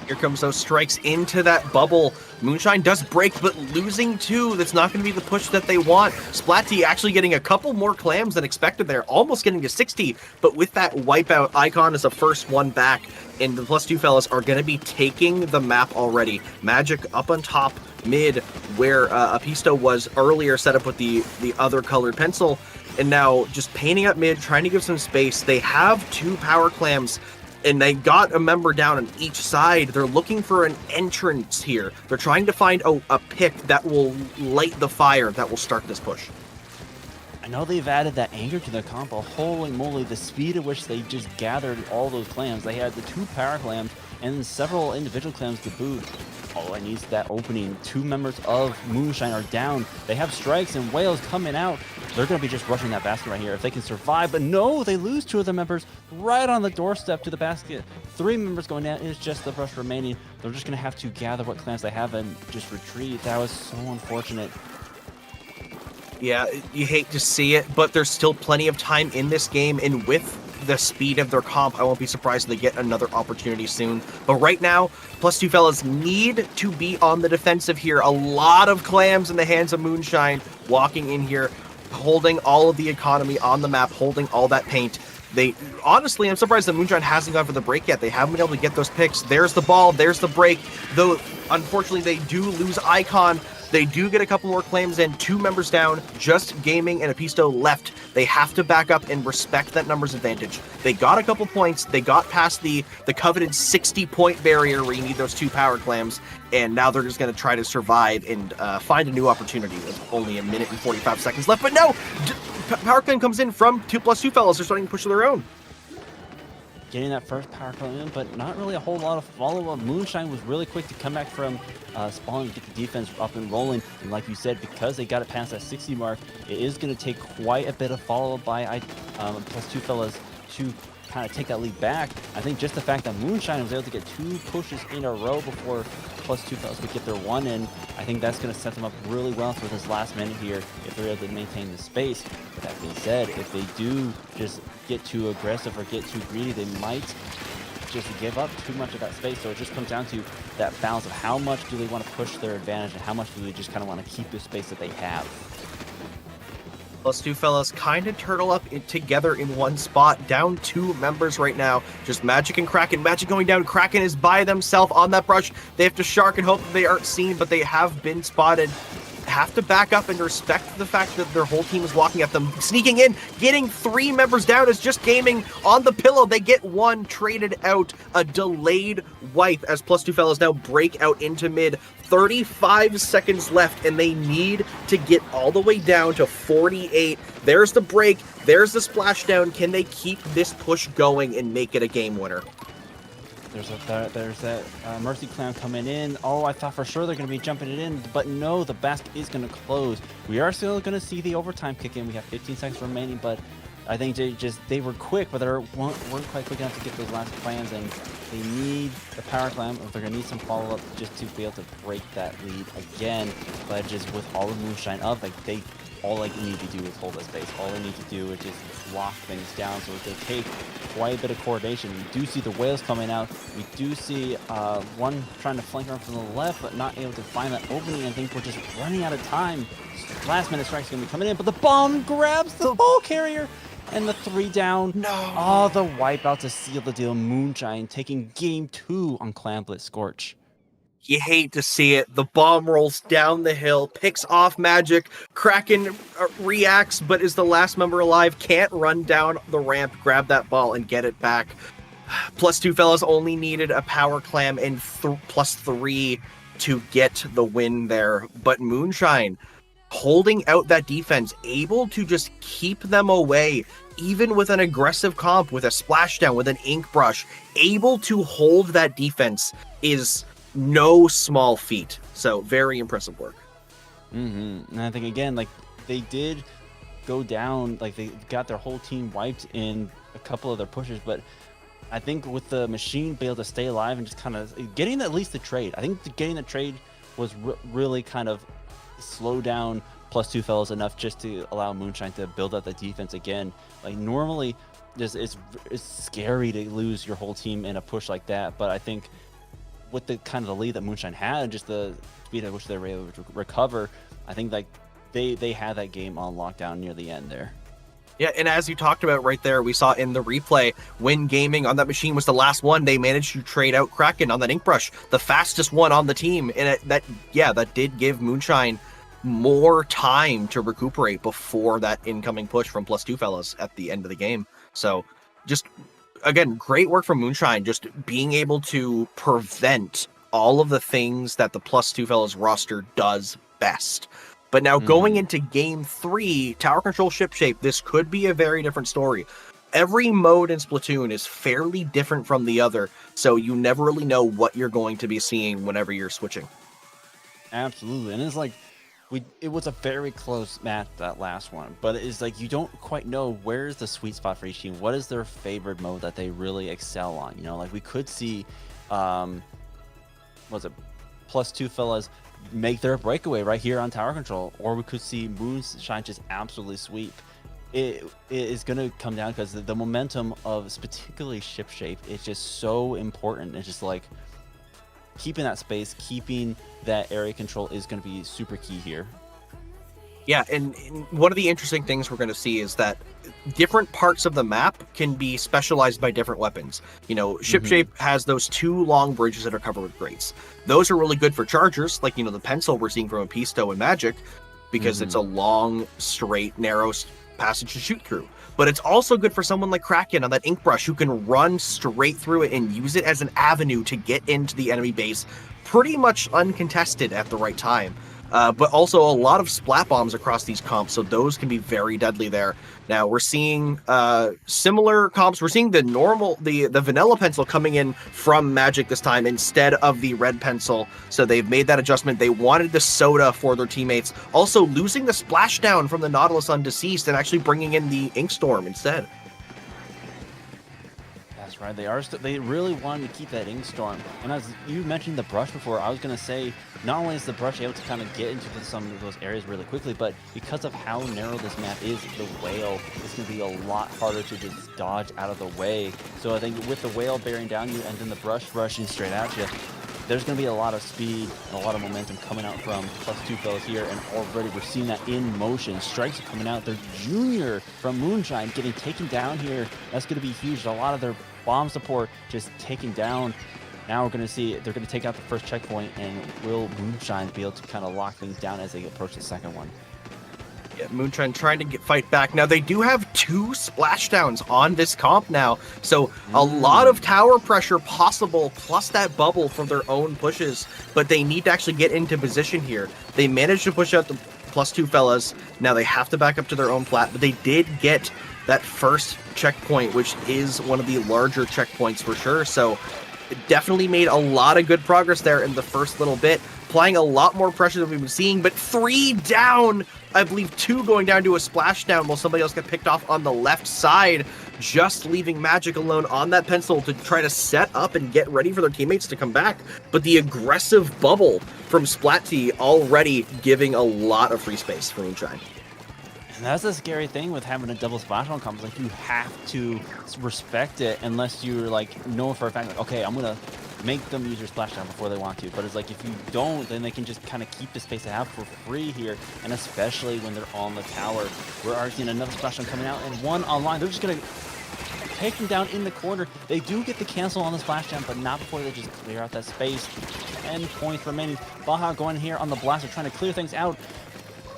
Here comes those strikes into that bubble. Moonshine does break, but losing 2. That's not going to be the push that they want. Splatty actually getting a couple more clams than expected there, almost getting to 60. But with that wipeout, Icon is the first one back, and the +2 fellas are going to be taking the map already. Magic up on top, mid, where Apisto was earlier set up with the other colored pencil, and now just painting up mid, trying to give some space. They have 2 power clams, and they got a member down on each side. They're looking for an entrance here. They're trying to find a pick that will light the fire, that will start this push.
I know they've added that anger to their combo. Holy moly, the speed at which they just gathered all those clams. They had the 2 power clams and then several individual clams to boot. All I need is that opening. 2 members of Moonshine are down. They have strikes and whales coming out. They're going to be just rushing that basket right here if they can survive. But no, they lose 2 of their members right on the doorstep to the basket. 3 members going down. It's just the brush remaining. They're just going to have to gather what clams they have and just retreat. That was so unfortunate.
Yeah, you hate to see it, but there's still plenty of time in this game, and with the speed of their comp, I won't be surprised if they get another opportunity soon. But right now, +2 fellas need to be on the defensive here. A lot of clams in the hands of Moonshine, walking in here, holding all of the economy on the map, holding all that paint. Honestly, I'm surprised that Moonshine hasn't gone for the break yet. They haven't been able to get those picks. There's the ball, there's the break. Though, unfortunately, they do lose Icon. They do get a couple more claims in, 2 members down, just Gaming and Apisto left. They have to back up and respect that numbers advantage. They got a couple points, they got past the coveted 60-point barrier where you need those 2 power clams, and now they're just going to try to survive and find a new opportunity with only 1 minute and 45 seconds left. But no! Power clam comes in from 2+2 fellas. They're starting to push their own.
Getting that first power clam in, but not really a whole lot of follow-up. Moonshine was really quick to come back from spawn and get the defense up and rolling. And like you said, because they got it past that 60 mark, it is going to take quite a bit of follow-up by +2 fellas to kind of take that lead back. I think just the fact that Moonshine was able to get 2 pushes in a row before +2 fellas could get their 1 in, I think that's going to set them up really well for this last minute here if they're able to maintain the space. But that being said, if they do just get too aggressive or get too greedy, they might just give up too much of that space. So it just comes down to that balance of how much do they want to push their advantage and how much do they just kind of want to keep the space that they have.
+2 fellas kind of turtle up together in one spot, down 2 members right now. Just Magic and Kraken. Magic going down. Kraken is by themselves on that brush. They have to shark and hope that they aren't seen, but they have been spotted. Have to back up and respect the fact that their whole team is walking at them. Sneaking in, getting 3 members down is just Gaming on the pillow. They get 1 traded out. A delayed wipe as +2 fellas now break out into mid. 35 seconds left, and they need to get all the way down to 48. There's the break. There's the splashdown. Can they keep this push going and make it a game winner?
There's that Mercy Clam coming in. Oh, I thought for sure they're going to be jumping it in, but no, the basket is going to close. We are still going to see the overtime kick in. We have 15 seconds remaining, but I think they were quick, but they weren't quite quick enough to get those last clams, and they need the power clam, or they're going to need some follow-up just to be able to break that lead again. But just with all the Moonshine up, all they need to do is hold that space. All they need to do is just lock things down. So they take quite a bit of coordination. We do see the whales coming out. We do see one trying to flank around from the left, but not able to find that opening. I think we're just running out of time. Last minute strike's going to be coming in, but the bomb grabs the ball carrier. And the 3 down.
No.
Oh, the wipeout to seal the deal. Moonshine taking game 2 on Clamblet Scorch.
You hate to see it. The bomb rolls down the hill, picks off Magic. Kraken reacts, but is the last member alive. Can't run down the ramp, grab that ball, and get it back. +2 fellas only needed a power clam and +3 to get the win there. But Moonshine holding out that defense, able to just keep them away, even with an aggressive comp, with a splashdown, with an ink brush, able to hold that defense is no small feat. So very impressive work.
And I think again, like they did go down, like they got their whole team wiped in a couple of their pushes, but I think with the machine being able to stay alive and just kind of getting at least the trade, I think getting the trade was really kind of slow down +2 fellas enough just to allow Moonshine to build up the defense again. Like normally, just it's scary to lose your whole team in a push like that, but I think with the kind of the lead that Moonshine had and just the speed at which they were able to recover, I think like they had that game on lockdown near the end there.
Yeah, and as you talked about right there, we saw in the replay when gaming on that machine was the last one, they managed to trade out Kraken on that ink brush, the fastest one on the team, and that did give Moonshine more time to recuperate before that incoming push from +2 fellas at the end of the game. So just again, great work from Moonshine, just being able to prevent all of the things that the +2 fellas roster does best. But now going into game 3, tower control ship shape, this could be a very different story. Every mode in Splatoon is fairly different from the other, so you never really know what you're going to be seeing whenever you're switching.
Absolutely, and it's like it was a very close match, that last one, but it's like you don't quite know where's the sweet spot for each team. What is their favorite mode that they really excel on? You know, like we could see, was it +2 fellas make their breakaway right here on tower control, or we could see Moonshine just absolutely sweep. It is going to come down because the momentum of particularly ship shape is just so important. It's just like keeping that space, keeping that area control is going to be super key here.
Yeah, and one of the interesting things we're going to see is that different parts of the map can be specialized by different weapons. You know, ship shape has those 2 long bridges that are covered with grates. Those are really good for chargers, like, you know, the pencil we're seeing from Apisto and Magic, because it's a long, straight, narrow passage to shoot through. But it's also good for someone like Kraken on that ink brush who can run straight through it and use it as an avenue to get into the enemy base pretty much uncontested at the right time. But also a lot of splat bombs across these comps, so those can be very deadly there. Now we're seeing similar comps. We're seeing the vanilla pencil coming in from Magic this time instead of the red pencil. So they've made that adjustment. They wanted the soda for their teammates. Also losing the splashdown from the Nautilus on Deceased and actually bringing in the Inkstorm instead.
That's right. They really wanted to keep that Inkstorm. And as you mentioned the brush before, I was going to say, not only is the brush able to kind of get into some of those areas really quickly, but because of how narrow this map is, the whale is going to be a lot harder to just dodge out of the way. So I think with the whale bearing down you and then the brush rushing straight at you, there's going to be a lot of speed and a lot of momentum coming out from +2 fellas here, and already we're seeing that in motion. Strikes are coming out. They're junior from Moonshine getting taken down here. That's going to be huge. A lot of their bomb support just taken down. Now we're going to see they're going to take out the first checkpoint, and will Moonshine be able to kind of lock things down as they approach the second one?
Yeah, Moonshine trying to fight back. Now they do have 2 splashdowns on this comp now, so a lot of tower pressure possible, plus that bubble from their own pushes, but they need to actually get into position here. They managed to push out the +2 fellas. Now they have to back up to their own flat, but they did get that first checkpoint, which is one of the larger checkpoints for sure, so it definitely made a lot of good progress there in the first little bit, applying a lot more pressure than we've been seeing, but 3 down, I believe 2 going down to a splashdown while somebody else got picked off on the left side, just leaving Magic alone on that pencil to try to set up and get ready for their teammates to come back. But the aggressive bubble from Splatty already giving a lot of free space for Moonshine.
And that's the scary thing with having a double splashdown comp. Like, you have to respect it unless you're like know for a fact, like, okay, I'm gonna make them use your splashdown before they want to. But it's like, if you don't, then they can just kind of keep the space they have for free here, and especially when they're on the tower. We're already seeing another splashdown coming out, and one online. They're just gonna take them down in the corner. They do get the cancel on the splashdown, but not before they just clear out that space. 10 points remaining. Baja going here on the blaster, trying to clear things out.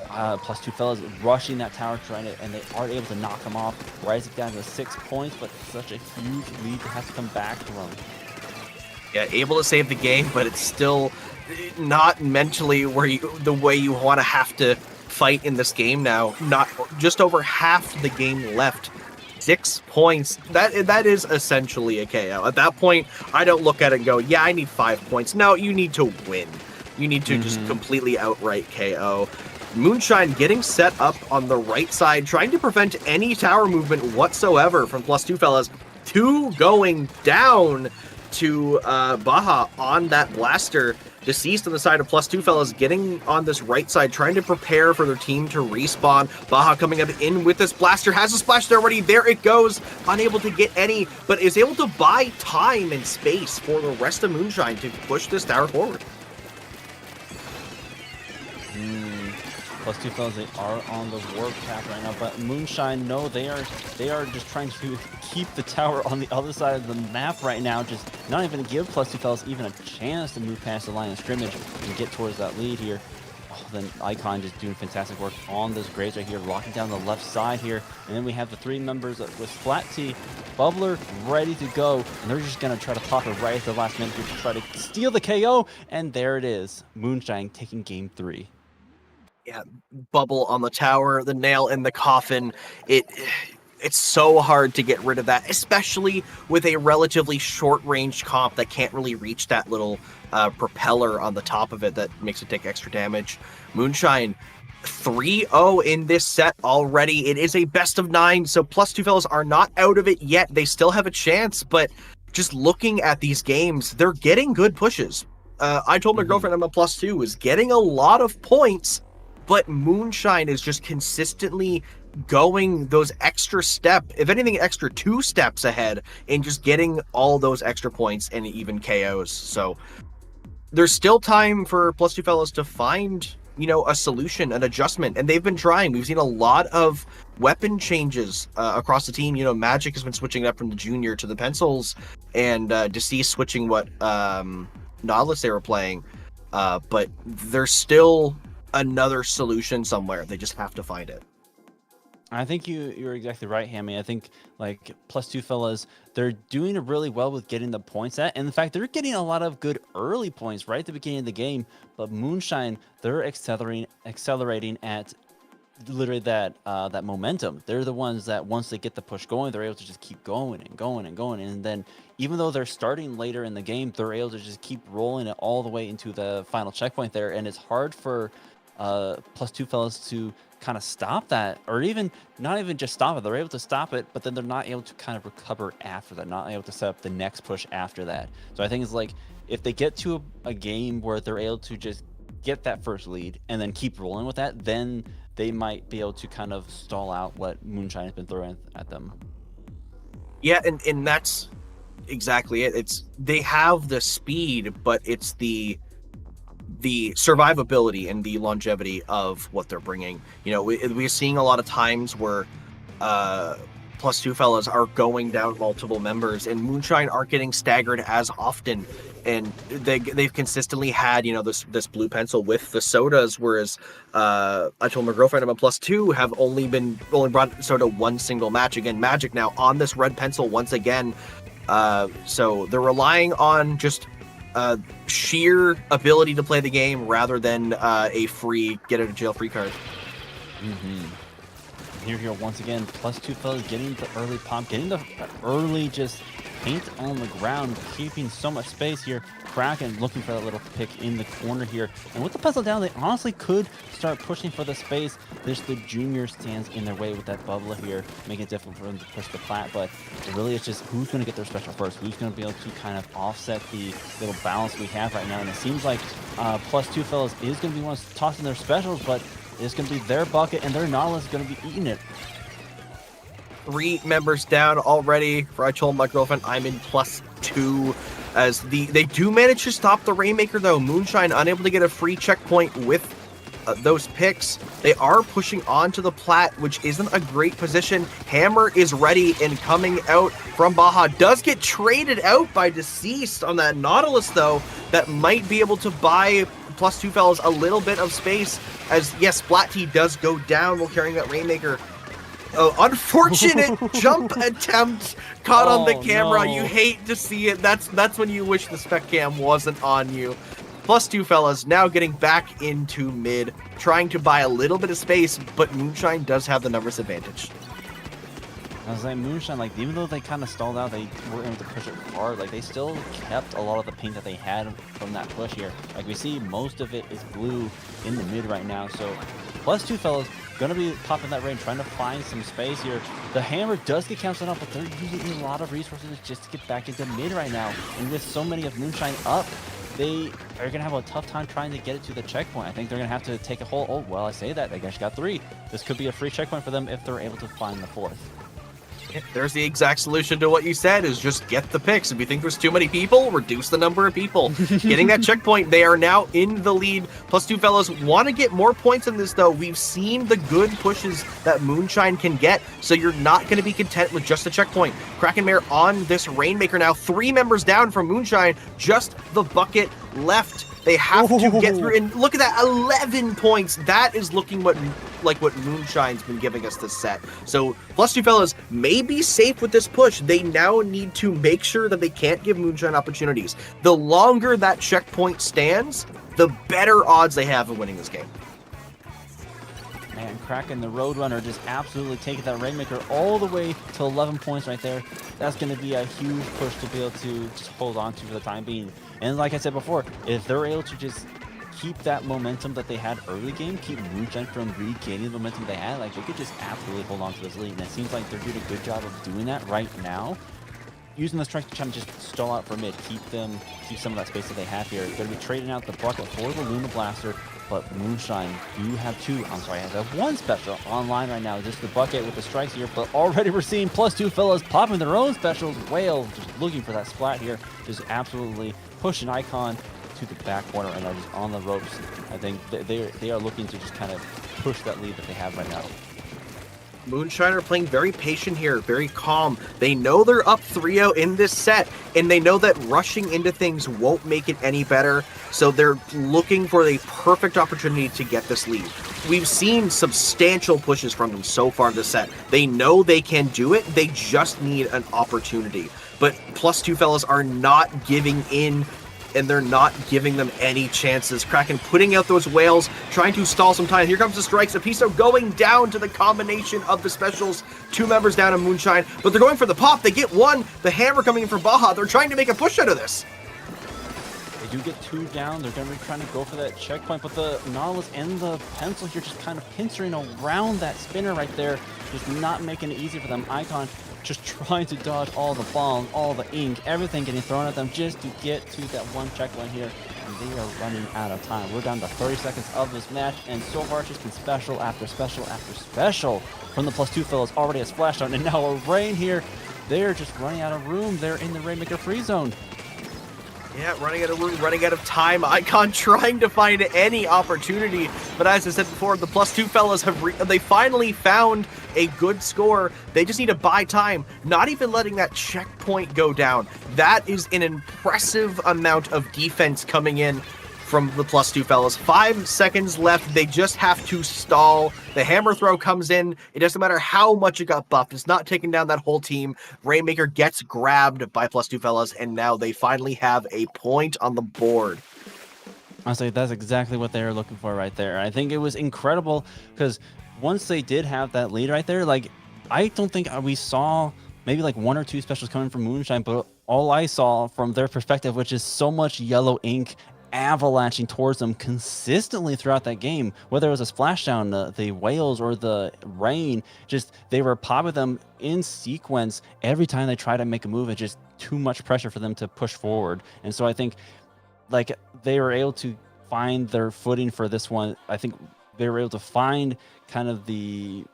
+2 fellas rushing that tower, and they aren't able to knock them off, rising down to 6 points, but such a huge lead to have to come back from.
Yeah, able to save the game, but it's still not mentally the way you want to have to fight in this game now. Not just over half the game left. 6 points. That is essentially a KO. At that point, I don't look at it and go, yeah, I need 5 points. No, you need to win. You need to just completely outright KO. Moonshine getting set up on the right side, trying to prevent any tower movement whatsoever from +2 fellas. 2 going down to Baja on that blaster. Deceased on the side of +2 fellas, getting on this right side, trying to prepare for their team to respawn. Baja coming up in with this blaster, has a splash there already. There it goes, unable to get any, but is able to buy time and space for the rest of Moonshine to push this tower forward.
+2 fellas, they are on the warp path right now, but Moonshine, no, they are just trying to keep the tower on the other side of the map right now, just not even to give +2 fellas even a chance to move past the line of scrimmage and get towards that lead here. Oh, then Icon just doing fantastic work on those grades right here, locking down the left side here, and then we have the 3 members with Flat T, Bubbler ready to go, and they're just gonna try to pop it right at the last minute here to try to steal the KO, and there it is, Moonshine taking game 3.
Yeah, Bubble on the tower, the nail in the coffin. It's so hard to get rid of that, especially with a relatively short-range comp that can't really reach that little propeller on the top of it that makes it take extra damage. Moonshine 3-0 in this set already. It is a best of 9, so +2 fellas are not out of it yet. They still have a chance, but just looking at these games, they're getting good pushes. I told my girlfriend I'm a +2 is getting a lot of points, but Moonshine is just consistently going those extra step, if anything, extra 2 steps ahead and just getting all those extra points and even KOs. So there's still time for +2 fellas to find, you know, a solution, an adjustment, and they've been trying. We've seen a lot of weapon changes across the team. You know, Magic has been switching up from the Junior to the pencils, and Deceased switching what Nautilus they were playing, but there's still another solution somewhere. They just have to find it.
I think you're exactly right, Hammy. I think like +2 fellas, they're doing really well with getting the points at, and in fact, they're getting a lot of good early points right at the beginning of the game. But Moonshine, they're accelerating at literally that momentum. They're the ones that once they get the push going, they're able to just keep going and going and going, and then even though they're starting later in the game, they're able to just keep rolling it all the way into the final checkpoint there, and it's hard for +2 fellas to kind of stop that, or even not even just stop it. They're able to stop it, but then they're not able to kind of recover after that, not able to set up the next push after that. So I think it's like if they get to a game where they're able to just get that first lead and then keep rolling with that, then they might be able to kind of stall out what Moonshine has been throwing at them.
Yeah, and that's exactly it. It's they have the speed, but it's the survivability and the longevity of what they're bringing. You know, we're seeing a lot of times where +2 fellas are going down multiple members, and Moonshine aren't getting staggered as often, and they've consistently had, you know, this blue pencil with the sodas, whereas I told my girlfriend I'm a +2 have only brought soda one single match. Again, Magic now on this red pencil once again, so they're relying on just sheer ability to play the game rather than a free get out of jail free card.
Here once again, +2 fellas getting the early pump, getting the early just paint on the ground, keeping so much space here. Kraken looking for that little pick in the corner here, and with the pencil down, they honestly could start pushing for the space. There's the Junior stands in their way with that bubble here, making it difficult for them to push the plat, but really it's just who's going to get their special first, who's going to be able to kind of offset the little balance we have right now. And it seems like +2 fellas is going to be one tossing their specials, but it's going to be their bucket, and their Nautilus is going to be eating it.
3 members down already. For I told my girlfriend I'm in +2. As they do manage to stop the Rainmaker though. Moonshine unable to get a free checkpoint with those picks. They are pushing onto the plat, which isn't a great position. Hammer is ready and coming out from Baja. Does get traded out by Deceased on that Nautilus though. That might be able to buy +2 fellas a little bit of space, as yes, Flat T does go down while carrying that Rainmaker. Oh, unfortunate jump attempt caught on the camera.
No.
You hate to see it. That's when you wish the spec cam wasn't on you. +2 fellas now getting back into mid, trying to buy a little bit of space, but Moonshine does have the numbers advantage.
I was like, Moonshine, like, even though they kind of stalled out, they were able to push it hard. Like, they still kept a lot of the paint that they had from that push here. Like, we see most of it is blue in the mid right now. So, +2 fellas going to be popping that rain, trying to find some space here. The hammer does get canceled out, but they're using a lot of resources just to get back into mid right now. And with so many of Moonshine up, they are going to have a tough time trying to get it to the checkpoint. I think they're going to have to take a whole... Oh, well, I say that. They actually got 3. This could be a free checkpoint for them if they're able to find the 4th.
There's the exact solution to what you said, is just get the picks. If you think there's too many people, reduce the number of people. Getting that checkpoint, they are now in the lead. +2 fellas want to get more points in this, though. We've seen the good pushes that Moonshine can get, so you're not going to be content with just a checkpoint. Krakenmare on this Rainmaker now. 3 members down from Moonshine, just the bucket left. They have to get through, and look at that, 11 points. That is looking like what Moonshine's been giving us this set. So +2 fellas may be safe with this push. They now need to make sure that they can't give Moonshine opportunities. The longer that checkpoint stands, the better odds they have of winning this game.
Man, Kraken, the Roadrunner, just absolutely taking that Rainmaker all the way to 11 points right there. That's going to be a huge push to be able to just hold on to for the time being. And like I said before, if they're able to just keep that momentum that they had early game, keep Moonshine from regaining the momentum they had, like, they could just absolutely hold on to this lead. And it seems like they're doing a good job of doing that right now. Using the strength to try to just stall out for mid, keep some of that space that they have here. Going to be trading out the bucket for the Luna Blaster, but Moonshine do have 2, I'm sorry, have 1 special online right now. Just the bucket with the strikes here, but already we're seeing +2 fellas popping their own specials. Whale just looking for that splat here, just absolutely pushing Icon to the back corner and are just on the ropes. I think they are looking to just kind of push that lead that they have right now.
Moonshine are playing very patient here, very calm. They know they're up 3-0 in this set, and they know that rushing into things won't make it any better, so they're looking for the perfect opportunity to get this lead. We've seen substantial pushes from them so far this set. They know they can do it, they just need an opportunity. But +2 fellas are not giving in, and they're not giving them any chances. Kraken putting out those whales, trying to stall some time. Here comes the strikes. Apiso going down to the combination of the specials. 2 members down in Moonshine, but they're going for the pop. They get 1. The hammer coming in from Baja. They're trying to make a push out of this.
They do get 2 down. They're going to be trying to go for that checkpoint, but the Nautilus and the Pencil here just kind of pincering around that spinner right there, just not making it easy for them. Icon just trying to dodge all the bombs, all the ink, everything getting thrown at them just to get to that 1 checkpoint here. And they are running out of time. We're down to 30 seconds of this match, and so far it's just been special after special after special from the +2 fellas. Already a splashdown, and now a rain here. They're just running out of room. They're in the Rainmaker free zone.
Yeah, running out of room, running out of time. Icon trying to find any opportunity, but as I said before, the +2 fellas they finally found a good score. They just need to buy time, not even letting that checkpoint go down. That is an impressive amount of defense coming in from the +2 fellas. 5 seconds left. They just have to stall. The hammer throw comes in. It doesn't matter how much it got buffed. It's not taking down that whole team. Rainmaker gets grabbed by +2 fellas, and now they finally have a point on the board.
Honestly, that's exactly what they were looking for right there. I think it was incredible because once they did have that lead right there, like, I don't think we saw maybe like 1 or 2 specials coming from Moonshine, but all I saw from their perspective, which is so much yellow ink avalanching towards them consistently throughout that game, whether it was a splashdown, the whales, or the rain, just they were popping them in sequence every time they try to make a move. It's just too much pressure for them to push forward. And so I think like they were able to find their footing for this one. I think they were able to find kind of the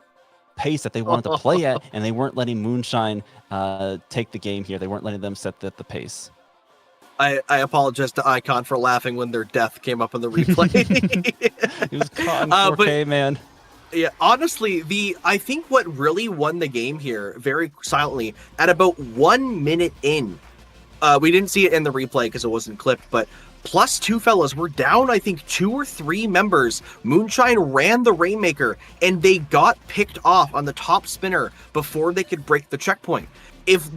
pace that they wanted to play at, and they weren't letting Moonshine take the game here. They weren't letting them set the pace.
I apologize to Icon for laughing when their death came up in the replay.
He was caught in 4K, man.
Yeah, honestly, I think what really won the game here, very silently, at about 1 minute in, we didn't see it in the replay because it wasn't clipped, but +2 fellas were down, I think, 2 or 3 members. Moonshine ran the Rainmaker, and they got picked off on the top spinner before they could break the checkpoint. if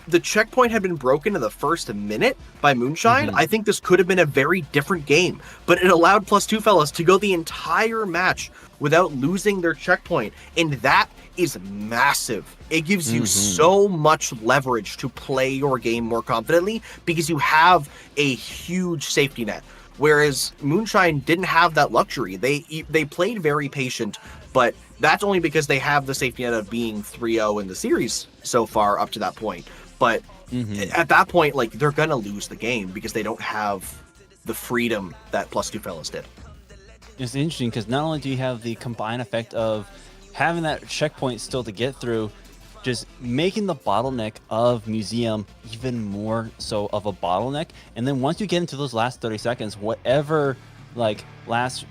the checkpoint had been broken in the first minute by Moonshine, I think this could have been a very different game. But it allowed +2 fellas to go the entire match without losing their checkpoint, and that is massive. It gives you so much leverage to play your game more confidently because you have a huge safety net. Whereas Moonshine didn't have that luxury. They played very patient, but that's only because they have the safety net of being 3-0 in the series so far up to that point. But at that point, like, they're gonna lose the game because they don't have the freedom that +2 fellas did.
It's interesting because not only do you have the combined effect of having that checkpoint still to get through, just making the bottleneck of Museum even more so of a bottleneck. And then once you get into those last 30 seconds, whatever like last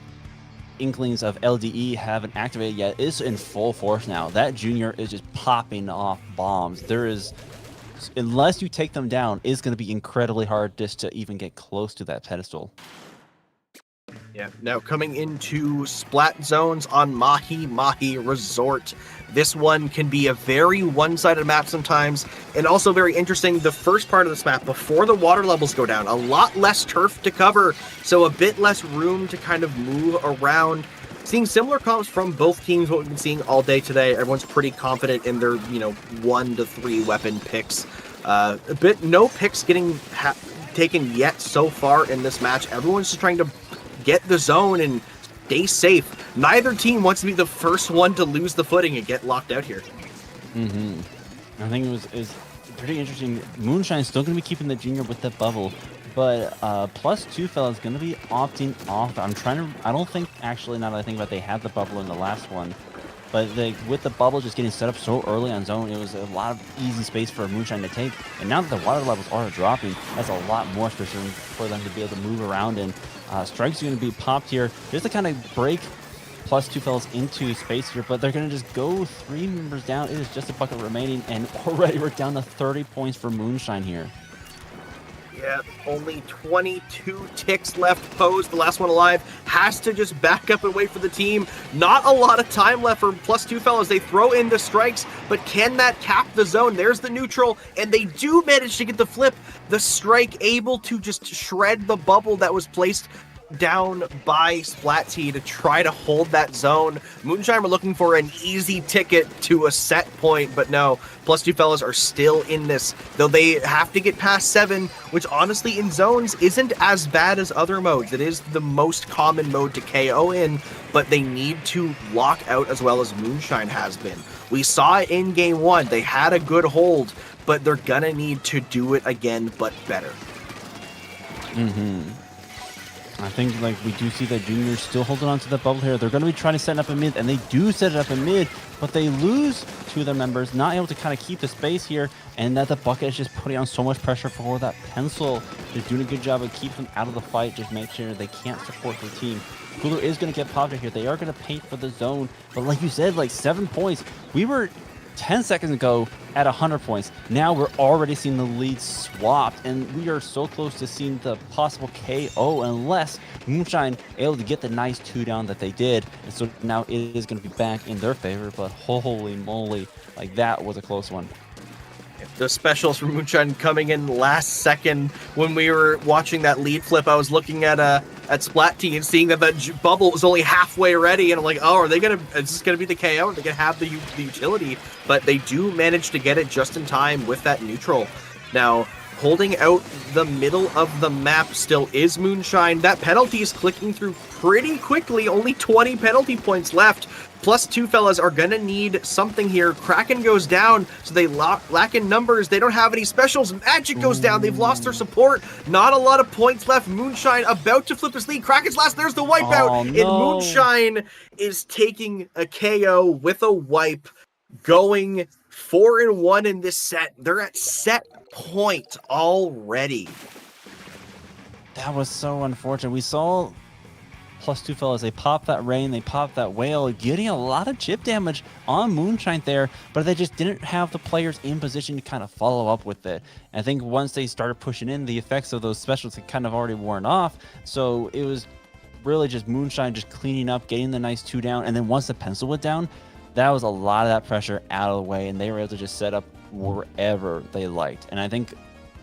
inklings of LDE haven't activated yet is in full force now. That junior is just popping off bombs. There is, unless you take them down, it's going to be incredibly hard just to even get close to that pedestal.
Yeah. Now coming into splat zones on Mahi Mahi Resort. This one can be a very one-sided map sometimes, and also very interesting. The first part of this map, before the water levels go down, a lot less turf to cover, so a bit less room to kind of move around. Seeing similar comps from both teams, what we've been seeing all day today. Everyone's pretty confident in their, 1 to 3 weapon picks. No picks getting taken yet so far in this match. Everyone's just trying to get the zone and stay safe. Neither team wants to be the first one to lose the footing and get locked out here.
I think it was pretty interesting. Moonshine's still going to be keeping the junior with the bubble, but +2 fellas going to be opting off. I don't think, actually, now that I think about it, they had the bubble in the last one, but with the bubble just getting set up so early on zone, it was a lot of easy space for Moonshine to take. And now that the water levels are dropping, that's a lot more space for them to be able to move around. And strikes are going to be popped here. There's to kind of break +2 fellas into space here, but they're going to just go 3 members down. It is just a bucket remaining, and already we're down to 30 points for Moonshine here.
Yeah, only 22 ticks left posed. The last one alive has to just back up and wait for the team. Not a lot of time left for +2 fellas. They throw in the strikes, but can that cap the zone? There's the neutral, and they do manage to get the flip. The strike able to just shred the bubble that was placed down by Splat T to try to hold that zone. Moonshine were looking for an easy ticket to a set point, but no, +2 fellas are still in this, though they have to get past 7, which honestly in zones isn't as bad as other modes. It is the most common mode to KO in, but they need to lock out as well as Moonshine has been. We saw it in game 1, they had a good hold, but they're gonna need to do it again, but better.
I think we do see that juniors still holding on to the bubble here. They're going to be trying to set it up in mid, and they do set it up in mid, but they lose 2 of their members, not able to kind of keep the space here, and that the bucket is just putting on so much pressure for that pencil. Just doing a good job of keeping them out of the fight, just make sure they can't support their team. Cooler is going to get popped here. They are going to paint for the zone, but like you said, 7 points. We were 10 seconds ago at 100 points. Now we're already seeing the lead swapped, and we are so close to seeing the possible KO unless Moonshine able to get the nice 2 down that they did. And so now it is going to be back in their favor, but holy moly, that was a close one.
The specials from Moonshine coming in last second. When we were watching that lead flip, I was looking at Splat T and seeing that bubble was only halfway ready, and I'm like, oh, is this gonna be the KO? Are they gonna have the utility? But they do manage to get it just in time with that neutral. Now, holding out the middle of the map still is Moonshine. That penalty is clicking through pretty quickly. Only 20 penalty points left. +2 fellas are gonna need something here. Kraken goes down, so they lack in numbers. They don't have any specials. Magic goes down. They've lost their support. Not a lot of points left. Moonshine about to flip his lead. Kraken's last. There's the wipeout.
Oh, no.
And Moonshine is taking a KO with a wipe, going 4-1 in this set. They're at set point already.
That was so unfortunate. We saw +2 fellas, they popped that rain, they popped that whale, getting a lot of chip damage on Moonshine there, but they just didn't have the players in position to kind of follow up with it. And I think once they started pushing in, the effects of those specials had kind of already worn off, so it was really just Moonshine just cleaning up, getting the nice 2 down, and then once the pencil went down, that was a lot of that pressure out of the way, and they were able to just set up wherever they liked. And I think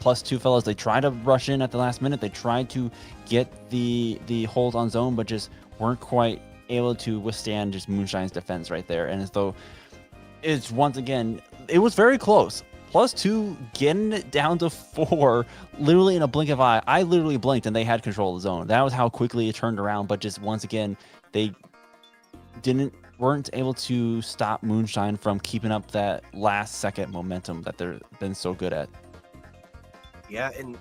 +2 fellas, they tried to rush in at the last minute. They tried to get the hold on zone, but just weren't quite able to withstand just Moonshine's defense right there. And as though it's once again, it was very close. +2 getting it down to 4 literally in a blink of eye. I literally blinked and they had control of the zone. That was how quickly it turned around. But just once again, they weren't able to stop Moonshine from keeping up that last second momentum that they've been so good at.
Yeah, and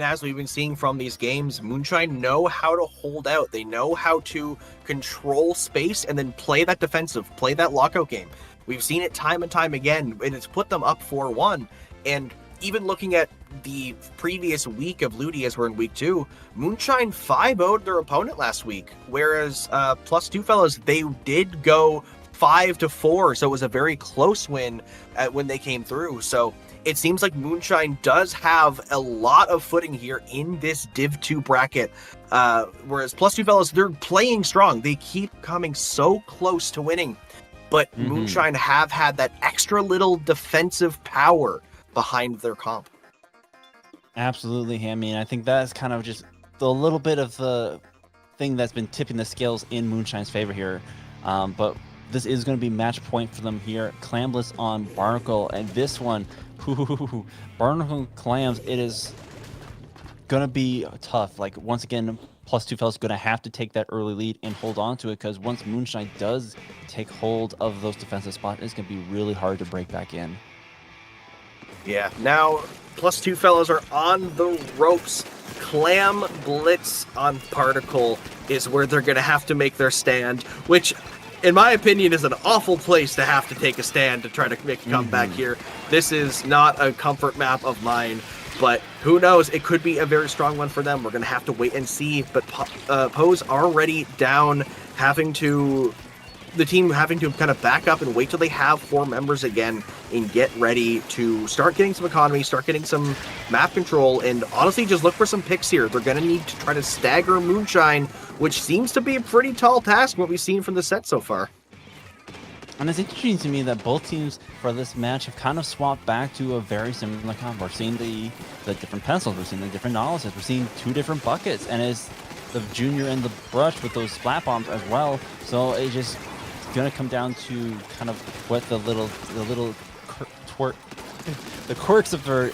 as we've been seeing from these games, Moonshine know how to hold out. They know how to control space and then play that defensive, play that lockout game. We've seen it time and time again, and it's put them up 4-1. And even looking at the previous week of LUTI as we're in week 2, Moonshine 5-0'd their opponent last week, whereas +2 fellas, they did go 5-4, so it was a very close win when they came through. So it seems like Moonshine does have a lot of footing here in this Div 2 bracket, whereas +2 fellas, they're playing strong. They keep coming so close to winning, but Moonshine have had that extra little defensive power behind their comp.
Absolutely, I mean, I think that's kind of just the little bit of the thing that's been tipping the scales in Moonshine's favor here. But this is going to be match point for them here. Clamless on Barnacle, and this one, Barnacle Clams, it is going to be tough. Like, once again, +2 fellas going to have to take that early lead and hold on to it, because once Moonshine does take hold of those defensive spots, it's going to be really hard to break back in.
Yeah, now +2 fellas are on the ropes. Clam Blitz on Particle is where they're going to have to make their stand, which, in my opinion, is an awful place to have to take a stand to try to make a comeback here. This is not a comfort map of mine, but who knows? It could be a very strong one for them. We're going to have to wait and see. But Poe's already down, the team having to kind of back up and wait till they have 4 members again and get ready to start getting some economy, start getting some map control, and honestly just look for some picks here. They're going to need to try to stagger Moonshine, which seems to be a pretty tall task, what we've seen from the set so far.
And it's interesting to me that both teams for this match have kind of swapped back to a very similar comp. We're seeing the different pencils, we're seeing the different Nautiluses, we're seeing 2 different buckets, and it's the Junior and the Brush with those splat bombs as well. So it just going to come down to kind of what the quirks of their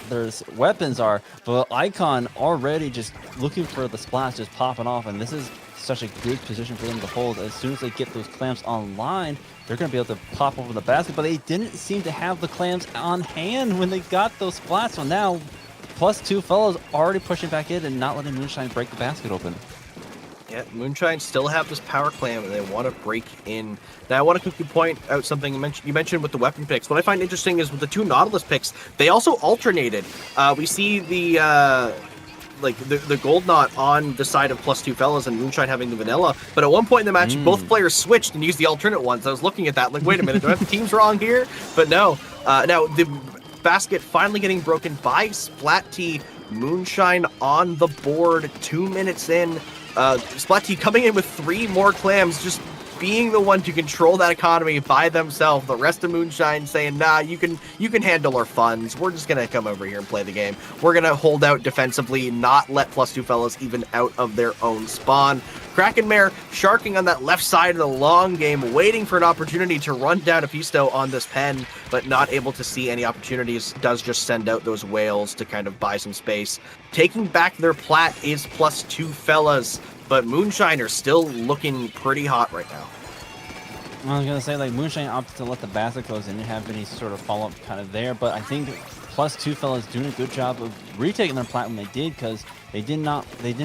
weapons are. But Icon already just looking for the splash, just popping off, and this is such a good position for them to hold. As soon as they get those clamps online, they're going to be able to pop over the basket, but they didn't seem to have the clamps on hand when they got those splats. So now +2 fellas already pushing back in and not letting Moonshine break the basket open.
Yeah, Moonshine still have this power clam and they want to break in. Now, I want to quickly point out something you mentioned with the weapon picks. What I find interesting is with the 2 Nautilus picks, they also alternated. We see the gold knot on the side of +2 fellas and Moonshine having the vanilla. But at one point in the match, both players switched and used the alternate ones. I was looking at that like, wait a minute, do I have the teams wrong here? But no. Now, the basket finally getting broken by Splat T. Moonshine on the board 2 minutes in. Splat T coming in with 3 more clams, just being the one to control that economy by themselves. The rest of Moonshine saying, nah, you can handle our funds. We're just going to come over here and play the game. We're going to hold out defensively, not let +2 fellas even out of their own spawn. Krakenmare sharking on that left side of the long game, waiting for an opportunity to run down a Pisto on this pen, but not able to see any opportunities. Does just send out those whales to kind of buy some space. Taking back their plat is +2 fellas, but Moonshine are still looking pretty hot right now.
I was going to say, like, Moonshine opted to let the basket close and didn't have any sort of follow-up kind of there, but I think +2 fellas doing a good job of retaking their plat when they did, because they didn't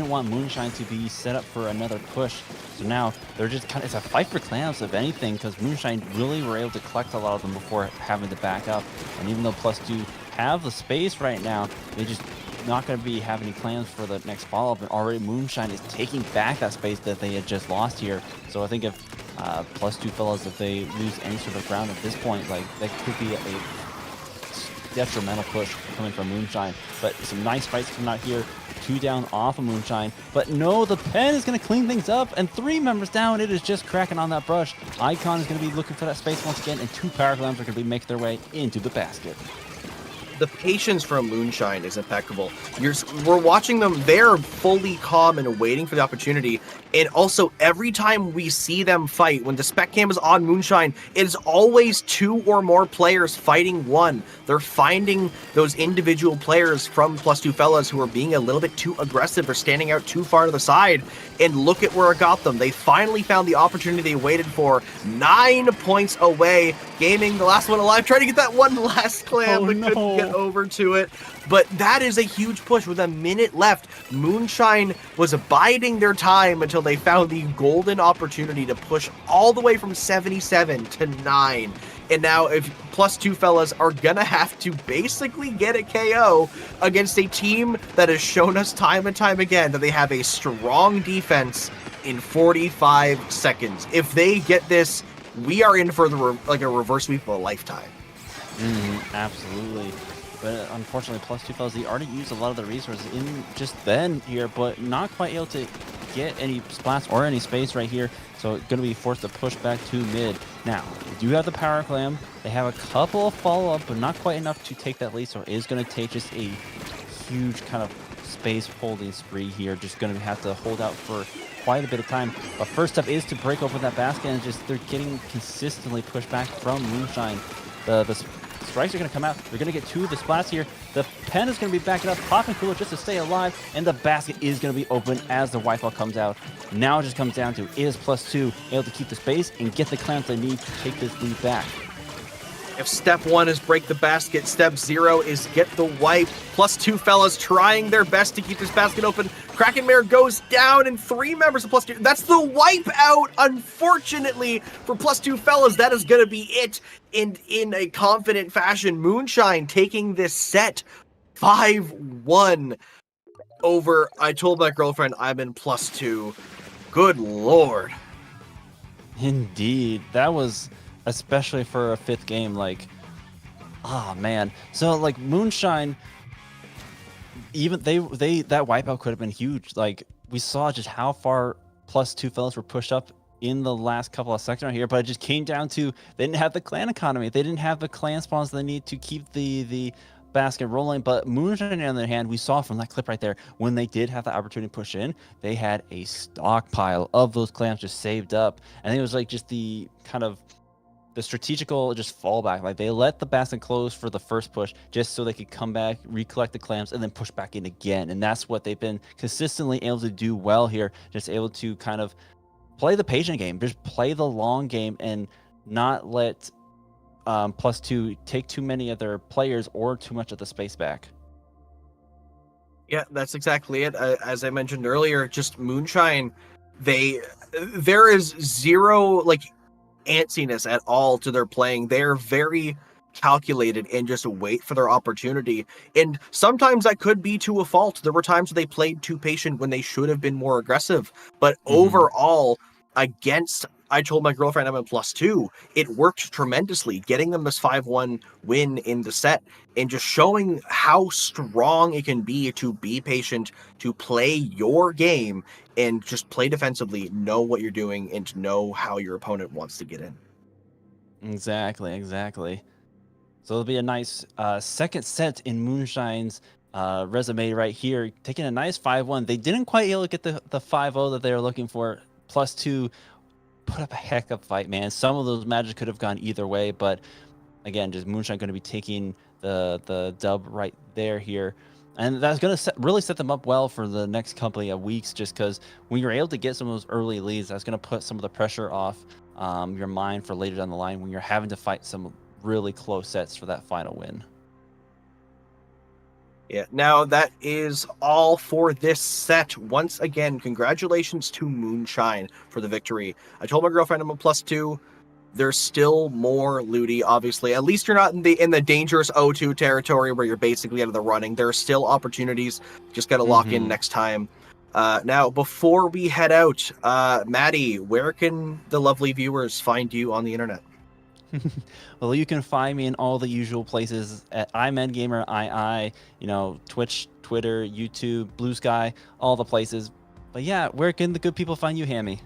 want Moonshine to be set up for another push. So now they're just kind of, it's a fight for clams if anything, because Moonshine really were able to collect a lot of them before having to back up. And even though +2 have the space right now, they just not going to be having any clams for the next follow-up, and already Moonshine is taking back that space that they had just lost here. So I think if +2 fellas, if they lose any sort of ground at this point, like, that could be a detrimental push coming from Moonshine. But some nice fights coming out here. 2 down off of Moonshine. But no, the pen is going to clean things up, and 3 members down. It is just cracking on that brush. Icon is going to be looking for that space once again, and 2 power clams are going to be making their way into the basket.
the patience from Moonshine is impeccable. We're watching them; they're fully calm and waiting for the opportunity. And also, every time we see them fight, when the spec cam is on Moonshine, it is always 2 or more players fighting one. They're finding those individual players from +2 fellas who are being a little bit too aggressive or standing out too far to the side. And look at where it got them. They finally found the opportunity they waited for. 9 points away. Gaming, the last one alive, trying to get that one last clam, but couldn't get over to it. But that is a huge push with a minute left. Moonshine was biding their time until they found the golden opportunity to push all the way from 77 to 9. And now if +2 fellas are gonna have to basically get a KO against a team that has shown us time and time again that they have a strong defense in 45 seconds. If they get this, we are in for a reverse sweep of a lifetime.
Absolutely. But unfortunately, +2 fellas, they already used a lot of the resources in just then here, but not quite able to get any splats or any space right here. So going to be forced to push back to mid. Now, they do have the power clam. They have a couple of follow-up, but not quite enough to take that lead. So it is going to take just a huge kind of space holding spree here. Just going to have to hold out for quite a bit of time. But first step is to break open that basket, and just they're getting consistently pushed back from Moonshine. The strikes are going to come out. They're going to get 2 of the splats here. The pen is going to be backing up, popping cooler just to stay alive, and the basket is going to be open as the wipeout comes out. Now it just comes down to, is +2 able to keep the space and get the clams they need to take this lead back?
If step 1 is break the basket, step 0 is get the wipe. +2 fellas trying their best to keep this basket open. Krakenmare goes down, and 3 members of +2. That's the wipe out, unfortunately, for +2 fellas. That is going to be it. And in a confident fashion, Moonshine taking this set 5-1 over I Told My Girlfriend I'm in +2. Good lord.
Indeed. That was, especially for a 5th game, like, oh man. So like Moonshine, even they that wipeout could have been huge. Like, we saw just how far +2 fellas were pushed up in the last couple of seconds right here, but it just came down to they didn't have the clan economy. They didn't have the clan spawns they need to keep the basket rolling. But Moonshine, on the other hand, we saw from that clip right there, when they did have the opportunity to push in, they had a stockpile of those clams just saved up. And it was like just the kind of the strategical just fallback. Like, they let the basket close for the first push just so they could come back, recollect the clams, and then push back in again. And that's what they've been consistently able to do well here. Just able to kind of play the patient game, just play the long game, and not let +2 take too many of their players or too much of the space back.
Yeah, that's exactly it. As I mentioned earlier, just Moonshine, there is zero antsiness at all to their playing. They're very calculated and just wait for their opportunity. And sometimes that could be to a fault. There were times they played too patient when they should have been more aggressive. But overall, against I Told My Girlfriend I'm in +2, it worked tremendously, getting them this 5-1 win in the set and just showing how strong it can be to be patient, to play your game and just play defensively, know what you're doing, and to know how your opponent wants to get in.
Exactly. So it'll be a nice second set in Moonshine's resume right here, taking a nice 5-1. They didn't quite able to get the 5-0 that they were looking for. +2 put up a heck of a fight, man. Some of those matches could have gone either way, but again, just Moonshine going to be taking the dub right there here. And that's going to really set them up well for the next couple of weeks, just because when you're able to get some of those early leads, that's going to put some of the pressure off your mind for later down the line when you're having to fight some really close sets for that final win.
Yeah, now that is all for this set. Once again, congratulations to Moonshine for the victory. I Told My Girlfriend I'm a +2. There's still more LUTI, obviously. At least you're not in the dangerous O2 territory where you're basically out of the running. There are still opportunities. Just got to lock in next time. Now, before we head out, Maddie, where can the lovely viewers find you on the internet?
Well, you can find me in all the usual places at IMENGamerII, Twitch, Twitter, YouTube, Blue Sky, all the places. But yeah, where can the good people find you, Hammy?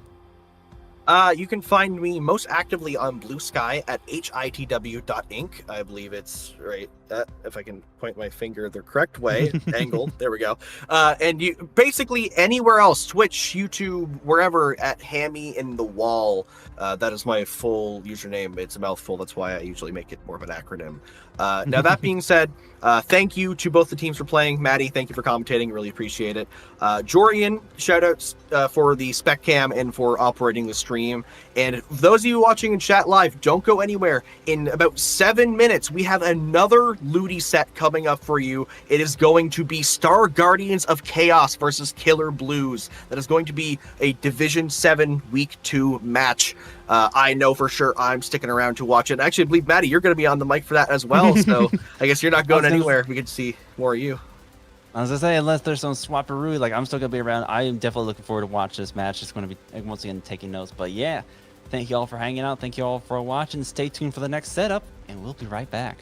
You can find me most actively on Blue Sky at hitw.inc. I believe it's right if I can point my finger the correct way, angled, there we go. And you basically anywhere else, Twitch, YouTube, wherever, at Hammy in the Wall. That is my full username. It's a mouthful. That's why I usually make it more of an acronym. Now, that being said, thank you to both the teams for playing. Maddie, thank you for commentating. Really appreciate it. Jorian, shout outs for the spec cam and for operating the stream. And those of you watching in chat live, don't go anywhere. In about 7 minutes, we have another LUTI set coming up for you. It is going to be Star Guardians of Chaos versus Killer Blues. That is going to be a Division 7 Week 2 match. I know for sure I'm sticking around to watch it. Actually, I believe, Maddie, you're going to be on the mic for that as well. So I guess you're not going anywhere. We get to see more of you.
As I say, unless there's some swapperoo, like I'm still gonna be around. I am definitely looking forward to watch this match. It's gonna be once again taking notes. But yeah, thank you all for hanging out. Thank you all for watching. Stay tuned for the next setup, and we'll be right back.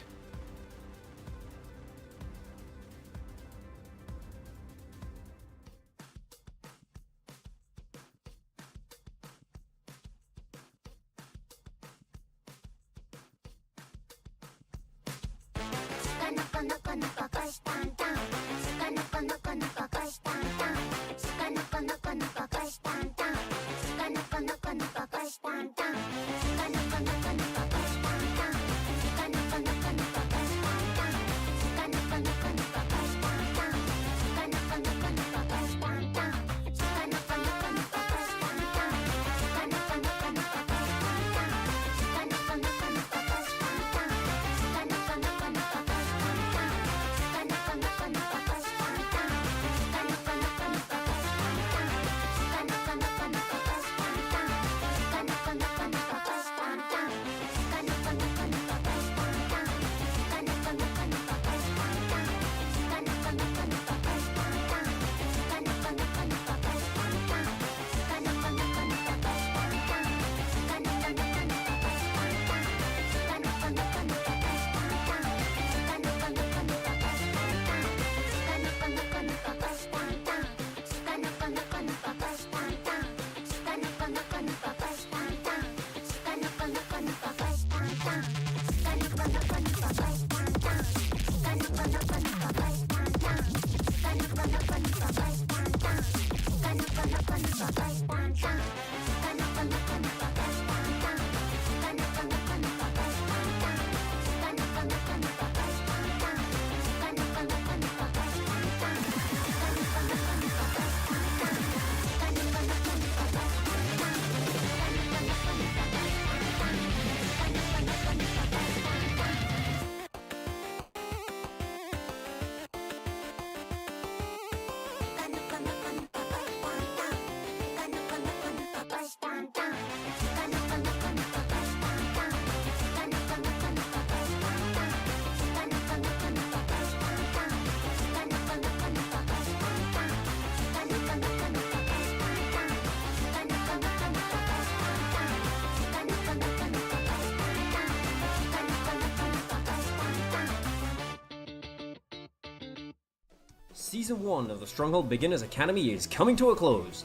Season 1 of the Stronghold Beginners Academy is coming to a close.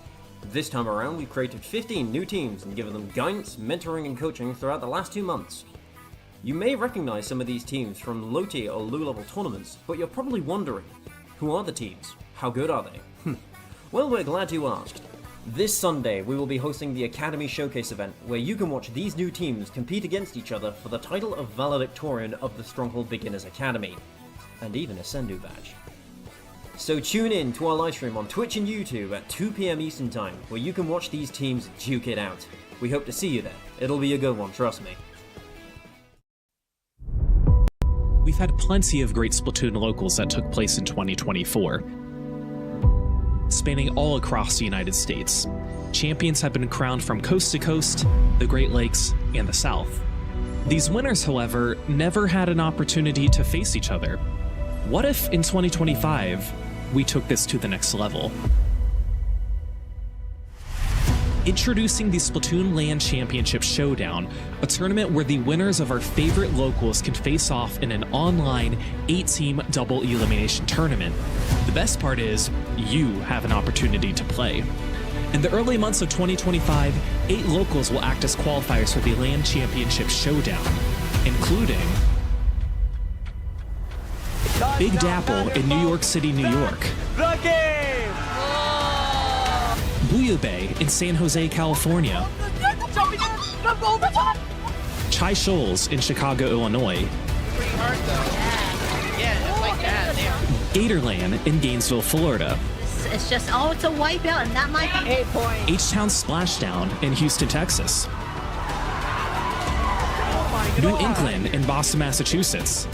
This time around, we've created 15 new teams and given them guidance, mentoring and coaching throughout the last 2 months. You may recognize some of these teams from LUTI or LU level tournaments, but you're probably wondering, who are the teams? How good are they? Well, we're glad you asked. This Sunday, we will be hosting the Academy Showcase event, where you can watch these new teams compete against each other for the title of Valedictorian of the Stronghold Beginners Academy, and even a Sendu badge. So tune in to our livestream on Twitch and YouTube at 2 PM Eastern Time, where you can watch these teams duke it out. We hope to see you there. It'll be a good one, trust me.
We've had plenty of great Splatoon locals that took place in 2024, spanning all across the United States. Champions have been crowned from coast to coast, the Great Lakes, and the South. These winners, however, never had an opportunity to face each other. What if in 2025, we took this to the next level? Introducing the Splatoon LAN Championship Showdown, a tournament where the winners of our favorite locals can face off in an online 8-team double elimination tournament. The best part is, you have an opportunity to play. In the early months of 2025, 8 locals will act as qualifiers for the LAN Championship Showdown, including Big Dapple in New York City, New York.
The game!
Bouillabaisse in San Jose, California. Chai Shoals in Chicago, Illinois.
Pretty hard though. Yeah, it's like that.
Gatorland in Gainesville, Florida.
It's just, oh, it's a wipeout, and that might be 8 points.
H-Town Splashdown in Houston, Texas. New England in Boston, Massachusetts.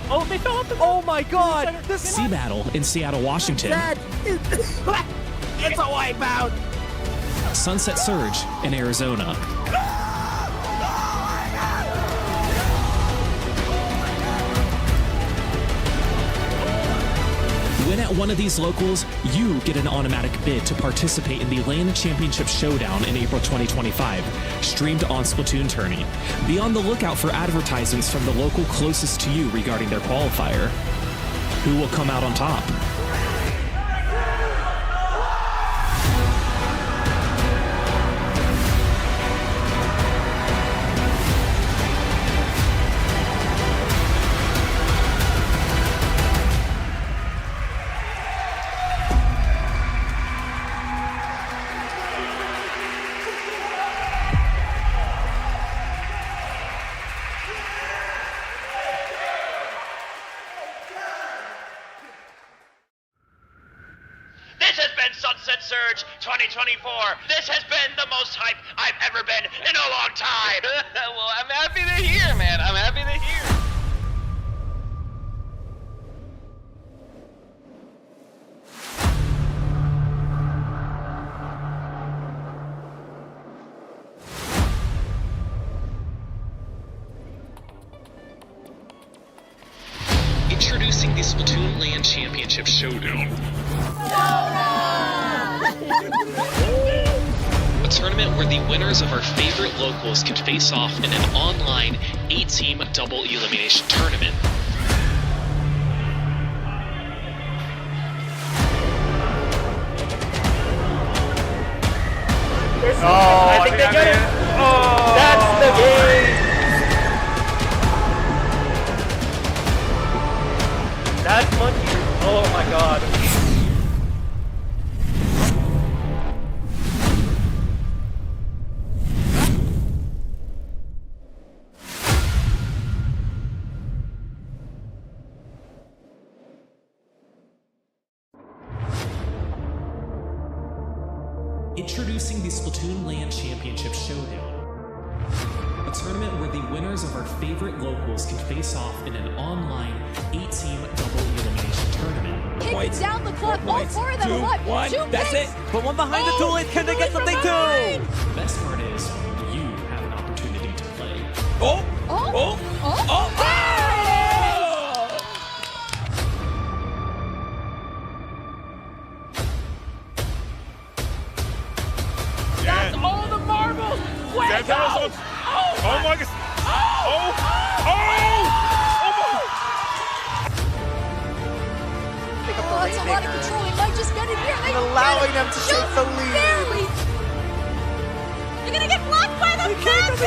Oh, they fell off the. Oh my God!
Sea Battle in Seattle, Washington.
It's a wipeout.
Sunset Surge in Arizona. Win at one of these locals, you get an automatic bid to participate in the LAN Championship Showdown in April 2025, streamed on Splatoon Tourney. Be on the lookout for advertisements from the local closest to you regarding their qualifier. Who will come out on top?
This has been Sunset Surge 2024. This has been the most hype I've ever been in a long time. Well, I'm happy to hear, man. I'm happy to hear.
Introducing the Splatoon LAN Championship Showdown. A tournament where the winners of our favorite locals can face off in an online 8-team double elimination tournament.
I think they get it. Oh, that's the game. That's monkey. Oh my God.
Introducing the Splatoon LAN Championship Showdown. A tournament where the winners of our favorite locals can face off in an online 8-team double elimination tournament.
Kick down the clock, all 4 of them alive.
One.
Two
That's
picks.
it. Put one behind the toilet. Can they get something too?
The best part is, you have an opportunity to play.
Oh!
Oh!
Oh!
Oh!
Oh!
That's
all the marbles! Wake up!
Oh my God! Oh!
Oh, that's a lot of control. He might just get it here. They
Allowing them to take the lead.
barely. You're gonna get blocked by the
You gotta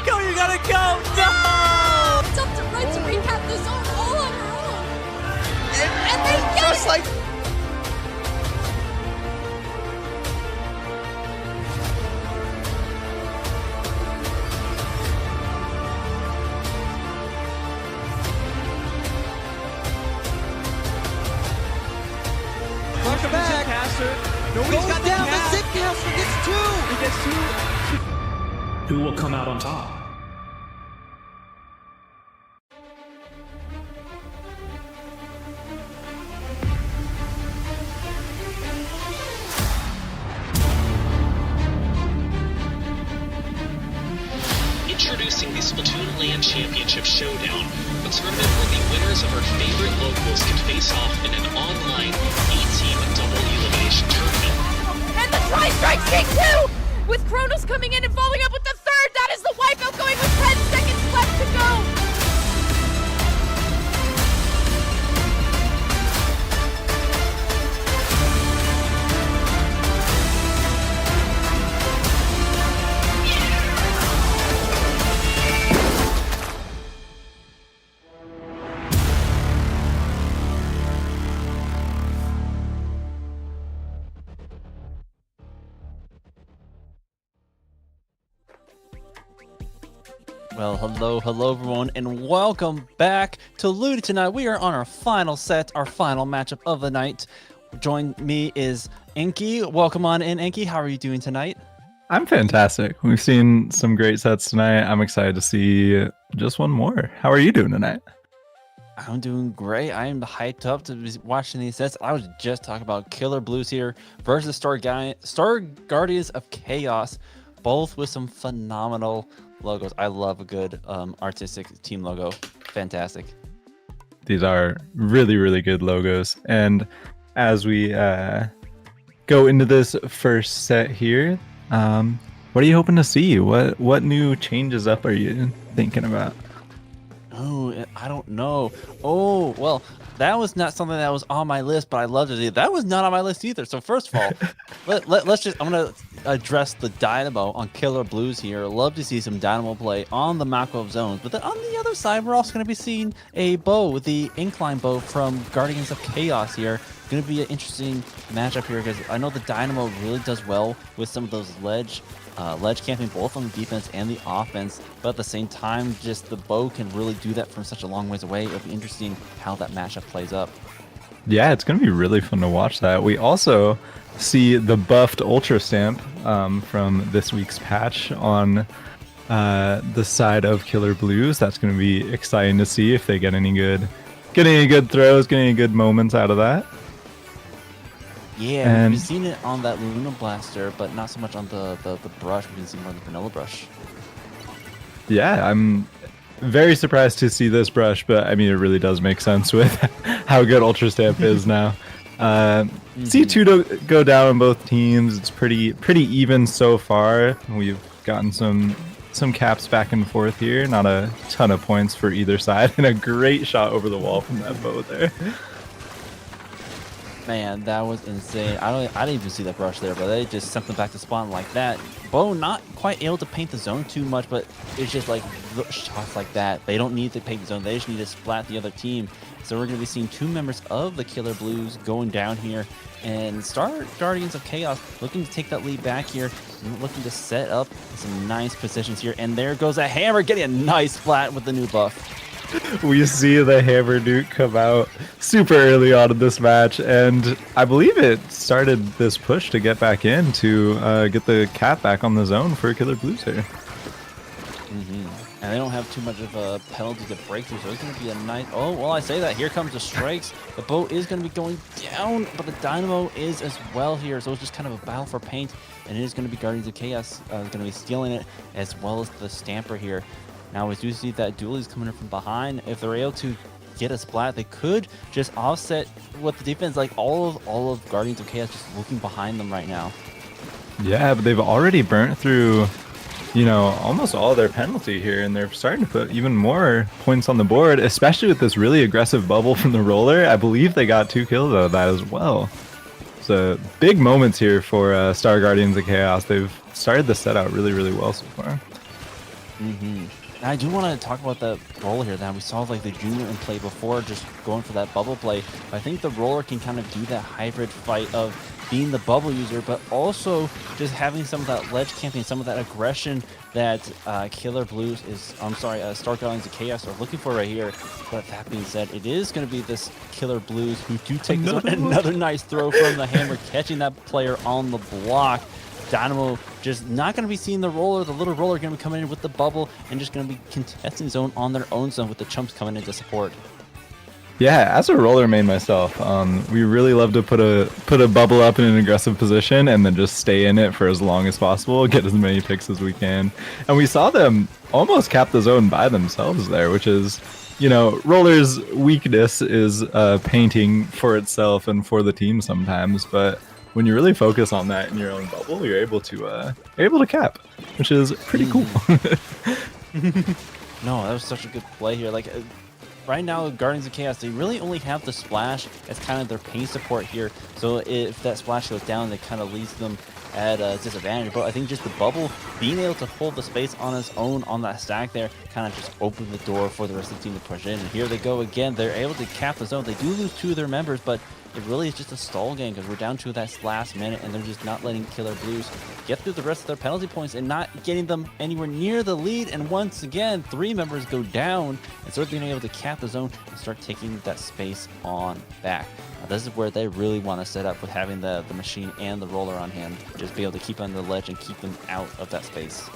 go! You gotta go! No!
It's up to Red to recap the zone all on her own. And they get
Just
it.
like
Welcome back.
No,
Goes down the zip caster, gets 2.
He gets 2.
Who will come out on top? Introducing the Splatoon LAN Championship Showdown, a tournament where the winners of our favorite locals can face off in an online 8-team double elimination tournament.
And the tri-strike kick too! With Kronos coming in and following up with the third, that is the wipeout going with 10 seconds left to go!
Well, hello everyone, and welcome back to LUTI tonight. We are on our final set, our final matchup of the night. Join me is Enki. Welcome on in, Enki. How are you doing tonight?
I'm fantastic. We've seen some great sets tonight. I'm excited to see just one more. How are you doing tonight?
I'm doing great. I am hyped up to be watching these sets. I was just talking about Killer Blues here versus Star Guardians of Chaos, both with some phenomenal logos. I love a good artistic team logo. Fantastic.
These are really, really good logos. And as we go into this first set here, what are you hoping to see? What new changes up are you thinking about?
Oh, I don't know. Oh, well, that was not something that was on my list, but I love to see it. That was not on my list either. So first of all, let's just, I'm going to address the Dynamo on Killer Blues here. Love to see some Dynamo play on the map of zones. But then on the other side, we're also going to be seeing a bow, the incline bow from Guardians of Chaos here. Going to be an interesting matchup here because I know the Dynamo really does well with some of those ledge camping, both on the defense and the offense, but at the same time, just the bow can really do that from such a long ways away. It'll be interesting how that matchup plays up.
Yeah, it's going to be really fun to watch that. We also see the buffed Ultra Stamp from this week's patch on the side of Killer Blues. That's going to be exciting to see if they get any good throws, get any good moments out of that.
Yeah,
and
we've seen it on that Luna Blaster, but not so much on the brush. We've been seeing more on the Vanilla Brush.
Yeah, I'm very surprised to see this brush, but I mean, it really does make sense with how good Ultra Stamp is now. C2 to go down on both teams. It's pretty even so far. We've gotten some caps back and forth here. Not a ton of points for either side, and a great shot over the wall from that bow there.
Man, that was insane. I didn't even see that brush there, but they just sent them back to spawn like that. Bo not quite able to paint the zone too much, but it's just like shots like that. They don't need to paint the zone. They just need to splat the other team. So we're going to be seeing two members of the Killer Blues going down here. And Star Guardians of Chaos looking to take that lead back here. Looking to set up some nice positions here. And there goes a hammer, getting a nice splat with the new buff.
We see the Hammer Duke come out super early on in this match, and I believe it started this push to get back in to get the cap back on the zone for Killer Blues here.
And they don't have too much of a penalty to break through, so it's going to be a nice... Oh, well, I say that. Here comes the strikes. The bow is going to be going down, but the Dynamo is as well here, so it's just kind of a battle for paint, and it is going to be Guardians of Chaos going to be stealing it, as well as the Stamper here. Now we do see that Dooley's coming in from behind. If they're able to get a splat, they could just offset with the defense. Like all of Guardians of Chaos just looking behind them right now.
Yeah, but they've already burnt through, you know, almost all their penalty here, and they're starting to put even more points on the board, especially with this really aggressive bubble from the roller. I believe they got 2 kills out of that as well. So big moments here for Star Guardians of Chaos. They've started the set out really, really well so far.
I do want to talk about the roller here. That we saw like the junior in play before, just going for that bubble play. But I think the roller can kind of do that hybrid fight of being the bubble user, but also just having some of that ledge camping, some of that aggression that Killer Blues is, Star Guardians of Chaos are looking for right here. But that being said, it is going to be this Killer Blues who do take another nice throw from the hammer, catching that player on the block. Dynamo just not going to be seeing the roller. The little roller going to be coming in with the bubble and just going to be contesting zone on their own zone with the chumps coming in to support.
Yeah, as a roller main myself, we really love to put a bubble up in an aggressive position and then just stay in it for as long as possible, get as many picks as we can. And we saw them almost cap the zone by themselves there, which is, you know, roller's weakness is painting for itself and for the team sometimes, but when you really focus on that in your own bubble, you're able to cap, which is pretty cool.
No, that was such a good play here. Like right now, Guardians of Chaos, they really only have the splash as kind of their paint support here. So if that splash goes down, it kind of leaves them at a disadvantage. But I think just the bubble being able to hold the space on its own on that stack there kind of just opened the door for the rest of the team to push in. And here they go again. They're able to cap the zone. They do lose 2 of their members, but it really is just a stall game because we're down to that last minute and they're just not letting Killer Blues get through the rest of their penalty points and not getting them anywhere near the lead. And once again, 3 members go down and start being able to cap the zone and start taking that space on back. Now, this is where they really want to set up with having the machine and the roller on hand, just be able to keep on the ledge and keep them out of that space.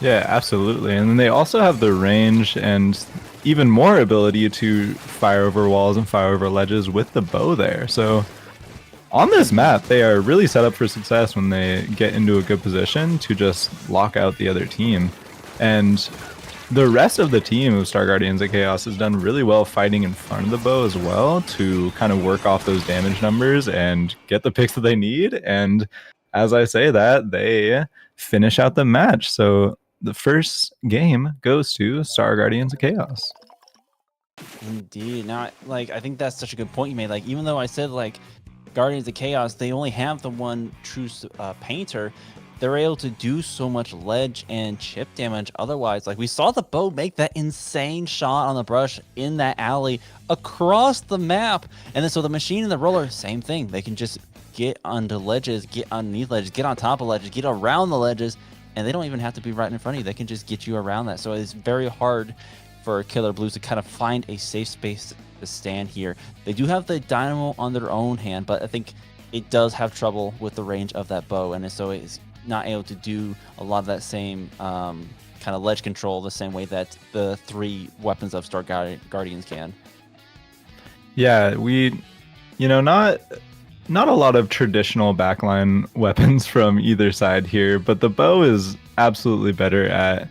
Yeah, absolutely. And then they also have the range and even more ability to fire over walls and fire over ledges with the bow there. So on this map, they are really set up for success when they get into a good position to just lock out the other team. And the rest of the team of Star Guardians of Chaos has done really well fighting in front of the bow as well to kind of work off those damage numbers and get the picks that they need. And as I say that, they finish out the match. So the first game goes to Star Guardians of Chaos.
Indeed. Now, like, I think that's such a good point you made. Like, even though I said, like, Guardians of Chaos, they only have the one true painter, they're able to do so much ledge and chip damage otherwise. Like, we saw the bow make that insane shot on the brush in that alley across the map. And then so the machine and the roller, same thing. They can just get onto ledges, get underneath ledges, get on top of ledges, get around the ledges, and they don't even have to be right in front of you. They can just get you around that. So it's very hard for Killer Blues to kind of find a safe space to stand here. They do have the dynamo on their own hand, but I think it does have trouble with the range of that bow, and so it's not able to do a lot of that same kind of ledge control the same way that the 3 weapons of Star Guardians can.
Yeah, not a lot of traditional backline weapons from either side here, but the bow is absolutely better at,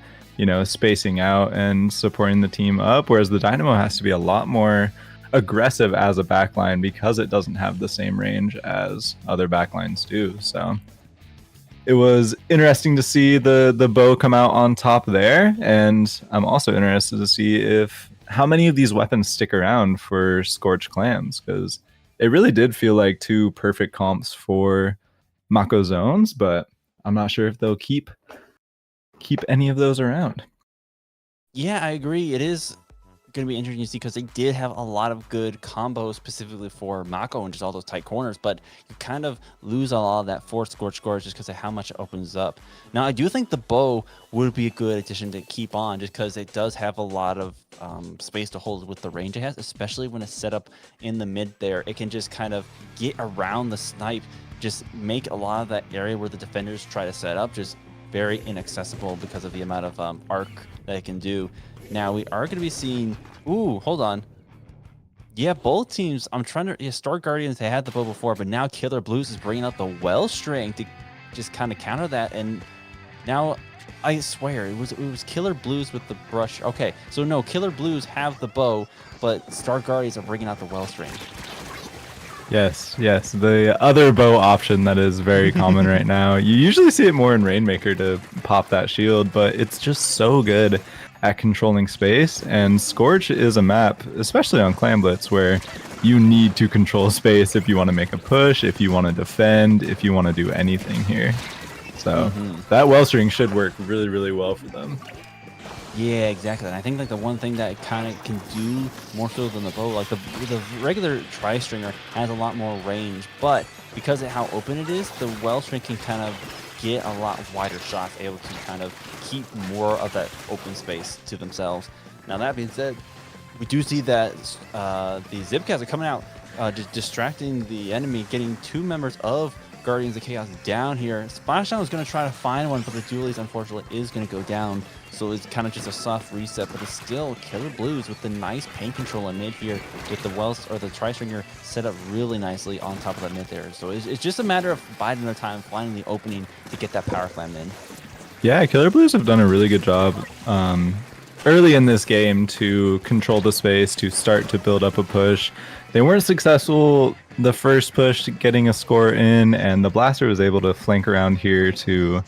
spacing out and supporting the team up, whereas the dynamo has to be a lot more aggressive as a backline because it doesn't have the same range as other backlines do. So it was interesting to see the bow come out on top there, and I'm also interested to see how many of these weapons stick around for Scorched Clams, because it really did feel like 2 perfect comps for Mako zones, but I'm not sure if they'll keep any of those around.
Yeah, I agree. It is going to be interesting to see because they did have a lot of good combos specifically for Mako and just all those tight corners, but you kind of lose a lot of that for Scorched Gorge just because of how much it opens up. Now, I do think the bow would be a good addition to keep on just because it does have a lot of space to hold with the range it has, especially when it's set up in the mid there. It can just kind of get around the snipe, just make a lot of that area where the defenders try to set up just very inaccessible because of the amount of arc that it can do. Now we are going to be seeing. Ooh, hold on. Yeah, both teams. I'm trying to. Yeah, Star Guardians, they had the bow before, but now Killer Blues is bringing out the well string to just kind of counter that. And now, I swear it was Killer Blues with the brush. Okay, so no, Killer Blues have the bow, but Star Guardians are bringing out the well string.
Yes, the other bow option that is very common right now. You usually see it more in Rainmaker to pop that shield, but it's just so good at controlling space, and Scorch is a map, especially on Clan Blitz, where you need to control space if you want to make a push, if you want to defend, if you want to do anything here. So that Wellstring should work really, really well for them.
Yeah, exactly. And I think like the one thing that it kind of can do more so than the bow, like the regular tri-stringer has a lot more range, but because of how open it is, the Wellstring can kind of get a lot wider shots, able to kind of keep more of that open space to themselves. Now that being said, we do see that the Zipcats are coming out, just distracting the enemy, getting 2 members of Guardians of Chaos down here. Splashdown is going to try to find one, but the Dualies unfortunately is going to go down. So it's kind of just a soft reset, but it's still Killer Blues with the nice paint control in mid here, with the Wells or the Tri-Stringer set up really nicely on top of that mid there. So it's just a matter of biding their time, finding the opening to get that power clam in.
Yeah, Killer Blues have done a really good job early in this game to control the space, to start to build up a push. They weren't successful the first push getting a score in, and the Blaster was able to flank around here to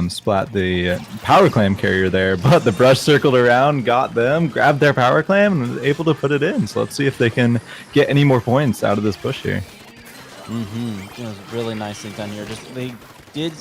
splat the power clam carrier there, but the brush circled around, got them, grabbed their power clam, and was able to put it in. So let's see if they can get any more points out of this push here.
It was really nicely done here. Just they did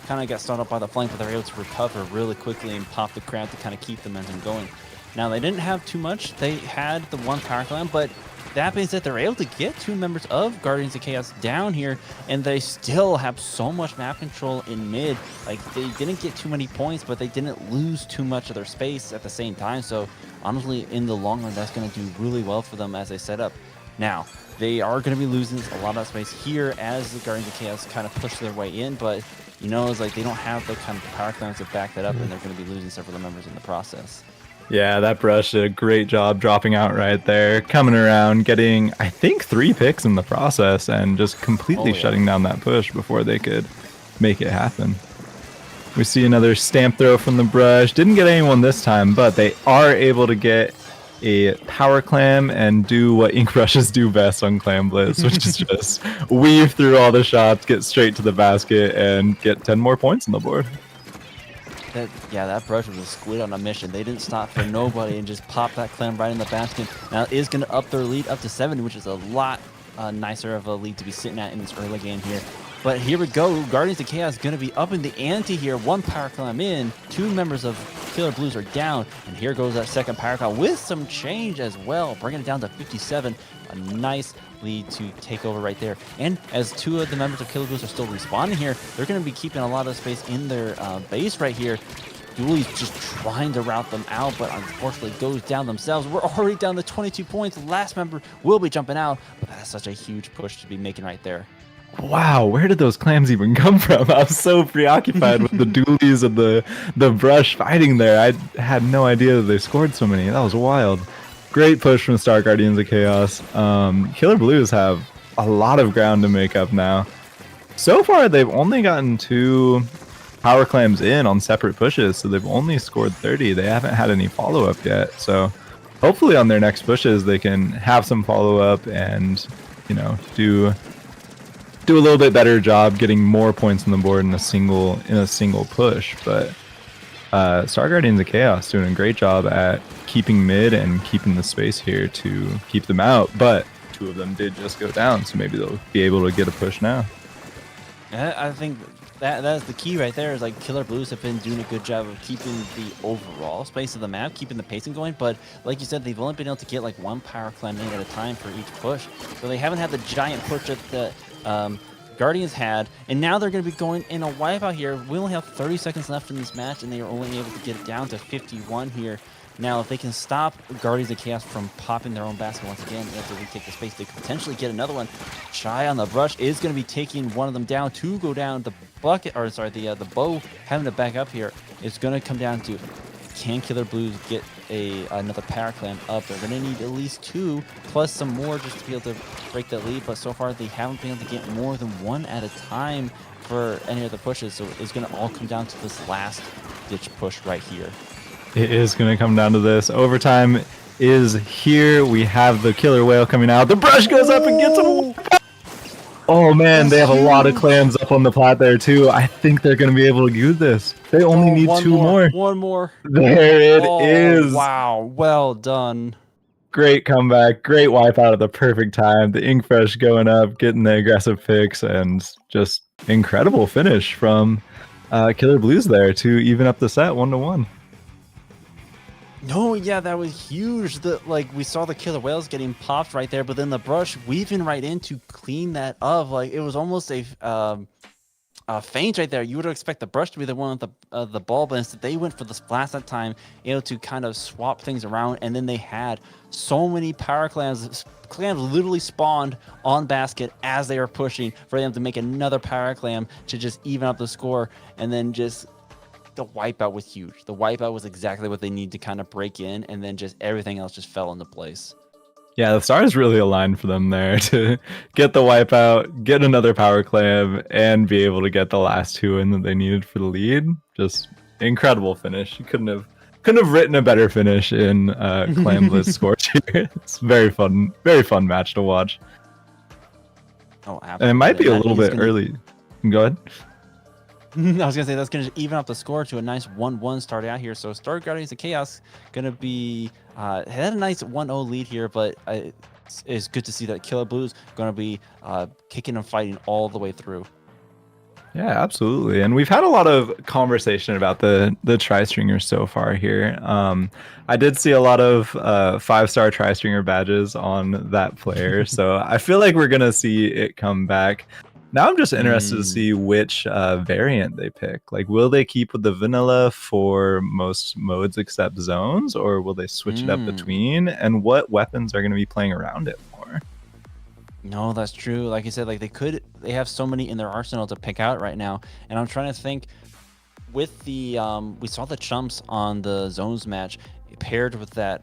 kind of get started up by the flank, but they were able to recover really quickly and pop the crab to kind of keep the momentum going. Now they didn't have too much. They had the one power clam, but that being said, they're able to get 2 members of Guardians of Chaos down here, and they still have so much map control in mid. Like, they didn't get too many points, but they didn't lose too much of their space at the same time. So honestly, in the long run, that's going to do really well for them as they set up. Now, they are going to be losing a lot of space here as the Guardians of Chaos kind of push their way in, but you know, it's like they don't have the kind of power clams to back that up, and they're going to be losing several members in the process.
Yeah, that brush did a great job dropping out right there, coming around, getting, I think, 3 picks in the process, and just completely shutting down that push before they could make it happen. We see another stamp throw from the brush. Didn't get anyone this time, but they are able to get a power clam and do what ink brushes do best on Clam Blitz, which is just weave through all the shots, get straight to the basket, and get 10 more points on the board.
That brush was a squid on a mission. They didn't stop for nobody and just pop that clam right in the basket. Now it is going to up their lead up to 7, which is a lot nicer of a lead to be sitting at in this early game here. But here we go. Guardians of Chaos going to be up in the ante here. 1 power clam in. 2 members of Killer Blues are down. And here goes that second power clam with some change as well, bringing it down to 57. A nice lead to take over right there. And as 2 of the members of Killer Blues are still respawning here, they're going to be keeping a lot of space in their base right here. Dooley's just trying to route them out, but unfortunately goes down themselves. We're already down to 22 points. The last member will be jumping out, but that's such a huge push to be making right there.
Wow, where did those clams even come from? I was so preoccupied with the dualies and the brush fighting there. I had no idea that they scored so many. That was wild. Great push from Star Guardians of Chaos. Killer Blues have a lot of ground to make up now. So far, they've only gotten 2 power clams in on separate pushes, so they've only scored 30. They haven't had any follow-up yet. So hopefully on their next pushes, they can have some follow-up and, you know, do a little bit better job getting more points on the board in a single push. But Star Guardians of Chaos doing a great job at keeping mid and keeping the space here to keep them out. But 2 of them did just go down, so maybe they'll be able to get a push now.
I think that's the key right there. Is like Killer Blues have been doing a good job of keeping the overall space of the map, keeping the pacing going. But like you said, they've only been able to get like 1 power clam in at a time for each push, so they haven't had the giant push that the Guardians had. And now they're going to be going in a wipeout here. We only have 30 seconds left in this match, and they are only able to get it down to 51 here. Now, if they can stop Guardians of Chaos from popping their own basket once again after they take the space, they could potentially get another one. Shy on the brush is going to be taking one of them down to go down. The bucket, or sorry, the bow having to back up here is going to come down to, can Killer Blues get another power clam up? They're going to need at least 2 plus some more just to be able to break that lead. But so far, they haven't been able to get more than 1 at a time for any of the pushes. So it's going to all come down to this last ditch push right here.
It is going to come down to this. Overtime is here. We have the killer whale coming out. The brush goes up and gets him. Oh man, they have a lot of clams up on the plat there too. I think they're going to be able to do this. They only need 2 more.
One more.
There it is.
Wow, well done.
Great comeback. Great wipe out at the perfect time. The ink fresh going up, getting the aggressive picks, and just incredible finish from Killer Blues there to even up the set 1-1.
No, yeah, that was huge. We saw the killer whales getting popped right there, but then the brush weaving right in to clean that up. Like, it was almost a feint right there. You would expect the brush to be the one with the ball, but instead they went for the splash that time, able to kind of swap things around, and then they had so many power clams. Clams literally spawned on basket as they were pushing for them to make another power clam to just even up the score, and then just the wipeout was huge. The wipeout was exactly what they need to kind of break in, and then just everything else just fell into place.
Yeah, the stars really aligned for them there to get the wipeout, get another power clam, and be able to get the last 2 in that they needed for the lead. Just incredible finish. You couldn't have written a better finish in Clam Blitz Scorch here. It's very fun match to watch.
Oh, absolutely.
And it might be a little bit early. Go ahead.
I was going to say that's going to even up the score to a nice 1-1 start out here. So Star Guardians of Chaos going to be had a nice 1-0 lead here, but it's good to see that Killer Blues going to be kicking and fighting all the way through.
Yeah, absolutely. And we've had a lot of conversation about the tri-stringers so far here. I did see a lot of 5-star tri-stringer badges on that player, so I feel like we're gonna see it come back. Now I'm just interested to see which variant they pick. Like, will they keep with the vanilla for most modes except zones, or will they switch it up between? And what weapons are going to be playing around it more?
No, that's true. Like you said, like they have so many in their arsenal to pick out right now. And I'm trying to think with the, we saw the chumps on the zones match paired with that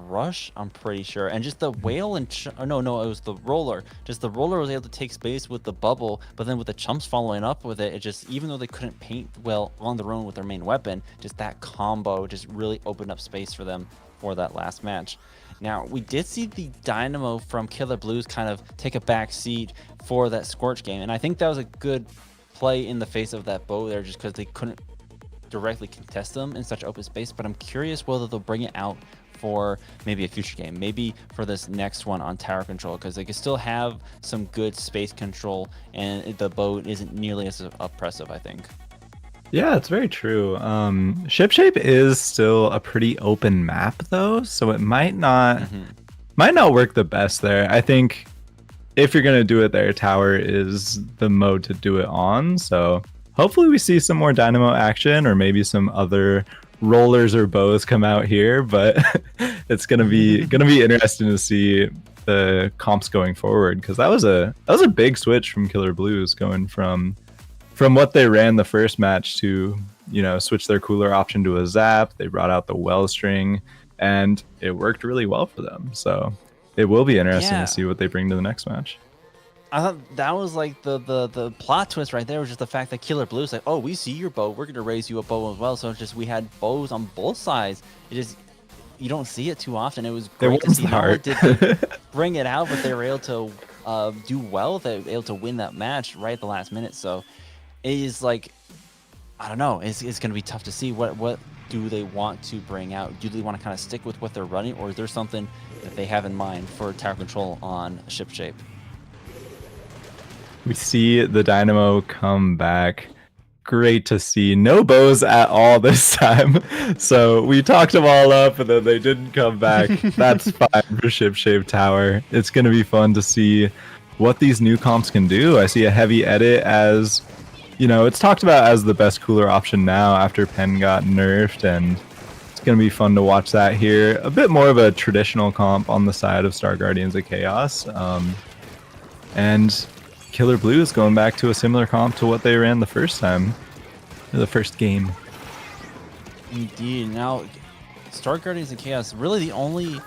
brush, I'm pretty sure. And just the whale and, no, it was the roller. Just the roller was able to take space with the bubble, but then with the chumps following up with it, it just, even though they couldn't paint well on their own with their main weapon, just that combo just really opened up space for them for that last match. Now, we did see the Dynamo from Killer Blues kind of take a back seat for that Scorch game, and I think that was a good play in the face of that bow there, just because they couldn't directly contest them in such open space. But I'm curious whether they'll bring it out for maybe a future game, maybe for this next one on tower control, because they can still have some good space control, and the bow isn't nearly as oppressive, I think.
Yeah, it's very true. Ship shape is still a pretty open map though, so it might not work the best there. I think if you're gonna do it there, tower is the mode to do it on. So hopefully we see some more dynamo action, or maybe some other rollers or bows come out here. But it's gonna be interesting to see the comps going forward, because that was a big switch from Killer Blues, going from what they ran the first match to, switch their cooler option to a zap. They brought out the well string, and it worked really well for them. So it will be interesting to see what they bring to the next match.
I thought that was like the plot twist right there, was just the fact that Killer Blues like, oh, we see your bow, we're gonna raise you a bow as well. So it's just, we had bows on both sides. It just, you don't see it too often. It was great to see. Not only did they bring it out, but they were able to do well. They were able to win that match right at the last minute. So it is like, I don't know, it's going to be tough to see what do they want to bring out. Do they want to kind of stick with what they're running, or is there something that they have in mind for tower control on ship shape?
We see the Dynamo come back. Great to see. No bows at all this time. So we talked them all up, and then they didn't come back. That's fine for ship shape tower. It's going to be fun to see what these new comps can do. I see a heavy edit as, it's talked about as the best cooler option now after Pen got nerfed, and it's going to be fun to watch that here. A bit more of a traditional comp on the side of Star Guardians of Chaos. And Killer Blues going back to a similar comp to what they ran the first time, the first game.
Indeed. Now, Star Guardians of Chaos, really the only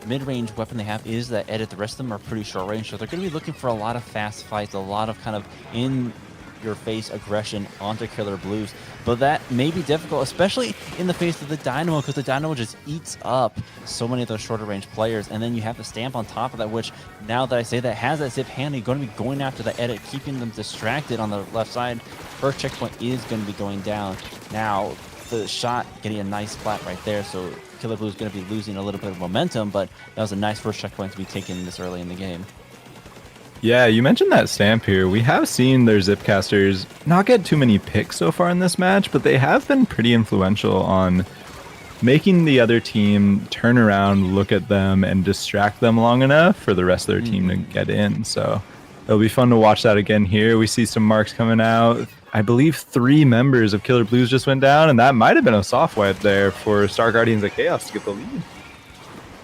mid-range weapon they have is that edit. The rest of them are pretty short range, so they're going to be looking for a lot of fast fights, a lot of kind of in-your-face aggression onto Killer Blues. But that may be difficult, especially in the face of the Dynamo, because the Dynamo just eats up so many of those shorter range players. And then you have the Stamp on top of that, which, now that I say that, has that zip handy, going to be going after the edit, keeping them distracted on the left side. First checkpoint is going to be going down. Now, the shot getting a nice flat right there, so Killer Blue is going to be losing a little bit of momentum, but that was a nice first checkpoint to be taken this early in the game.
Yeah, you mentioned that Stamp here. We have seen their Zipcasters not get too many picks so far in this match, but they have been pretty influential on making the other team turn around, look at them, and distract them long enough for the rest of their team to get in. So it'll be fun to watch that again here. We see some marks coming out. I believe 3 members of Killer Blues just went down, and that might have been a soft wipe there for Star Guardians of Chaos to get the lead.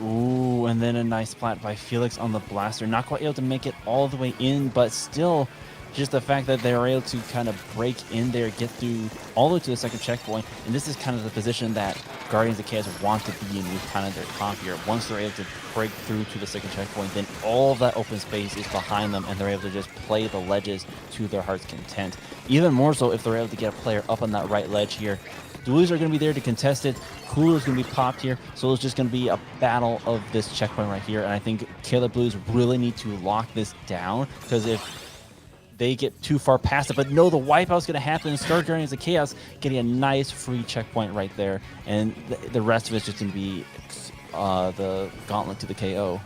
Ooh, and then a nice plat by Felix on the blaster. Not quite able to make it all the way in, but still, just the fact that they were able to kind of break in there, get through all the way to the second checkpoint. And this is kind of the position that Guardians of Chaos want to be in with kind of their comp here. Once they're able to break through to the second checkpoint, then all of that open space is behind them, and they're able to just play the ledges to their heart's content. Even more so if they're able to get a player up on that right ledge here. Dualies are going to be there to contest it. Cooler's going to be popped here. So it's just going to be a battle of this checkpoint right here. And I think Killer Blues really need to lock this down, because if they get too far past it, but no, the wipeout's going to happen. Star Guardians of Chaos getting a nice free checkpoint right there. And the rest of it's just going to be the gauntlet to the KO.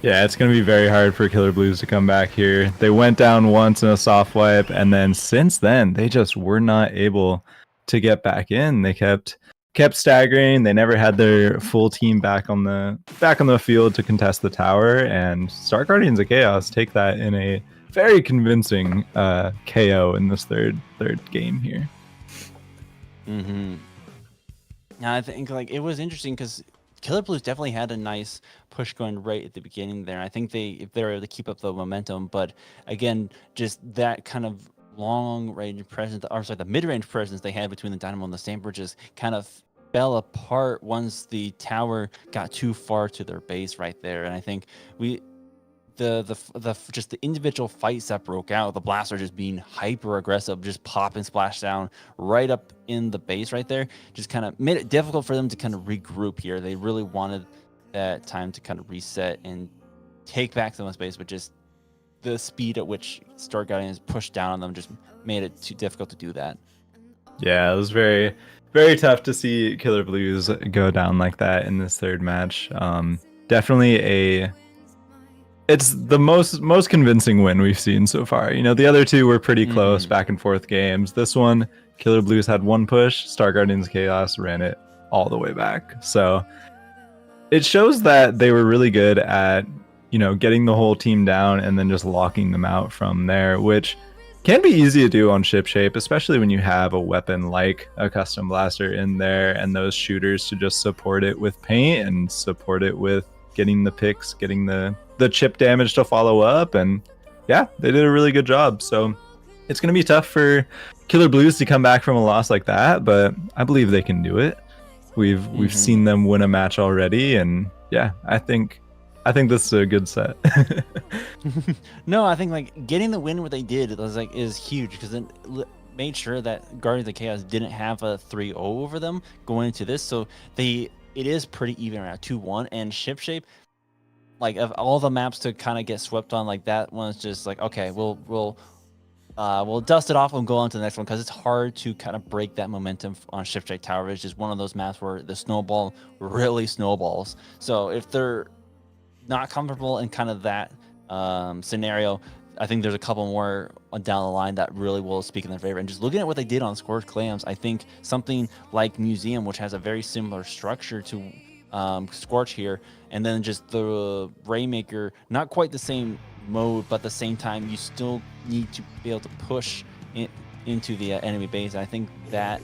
Yeah, it's going to be very hard for Killer Blues to come back here. They went down once in a soft wipe, and then since then, they just were not able to get back in. They kept staggering. They never had their full team back on the field to contest the tower, and Star Guardians of Chaos take that in a very convincing KO in this third game here.
Mm-hmm. I think like it was interesting because Killer Blues definitely had a nice push going right at the beginning there. I think if they were able to keep up the momentum, but again, just that kind of long range presence, or sorry, the mid range presence they had between the Dynamo and the Stamper just kind of fell apart once the tower got too far to their base right there. And I think just the individual fights that broke out, the Blaster just being hyper aggressive, just pop and splash down right up in the base right there, just kind of made it difficult for them to kind of regroup here. They really wanted that time to kind of reset and take back some of the space, but just the speed at which Star Guardians pushed down on them just made it too difficult to do that.
Yeah, it was very, very tough to see Killer Blues go down like that in this third match. Definitely it's the most convincing win we've seen so far. You know, the other two were pretty close, back and forth games. This one, Killer Blues had one push, Star Guardians Chaos ran it all the way back. So it shows that they were really good at, you know, getting the whole team down and then just locking them out from there, which can be easy to do on ship shape, especially when you have a weapon like a custom blaster in there and those shooters to just support it with paint and support it with getting the picks, getting the chip damage to follow up. And yeah, they did a really good job. So it's going to be tough for Killer Blues to come back from a loss like that, but I believe they can do it. We've seen them win a match already, and yeah, I think this is a good set.
No, I think like getting the win what they did is huge, because then made sure that Guardians of Chaos didn't have a 3-0 over them going into this, so it is pretty even around 2-1. And ship shape, like of all the maps to kind of get swept on, like that one's just like, okay, we'll dust it off and go on to the next one, because it's hard to kind of break that momentum on Ship Shape Tower. It's just one of those maps where the snowball really snowballs. So if they're not comfortable in kind of that scenario, I think there's a couple more down the line that really will speak in their favor. And just looking at what they did on Scorched Clams, I think something like Museum, which has a very similar structure to Scorch here, and then just the Rainmaker, not quite the same mode, but at the same time you still need to be able to push into the enemy base. And I think that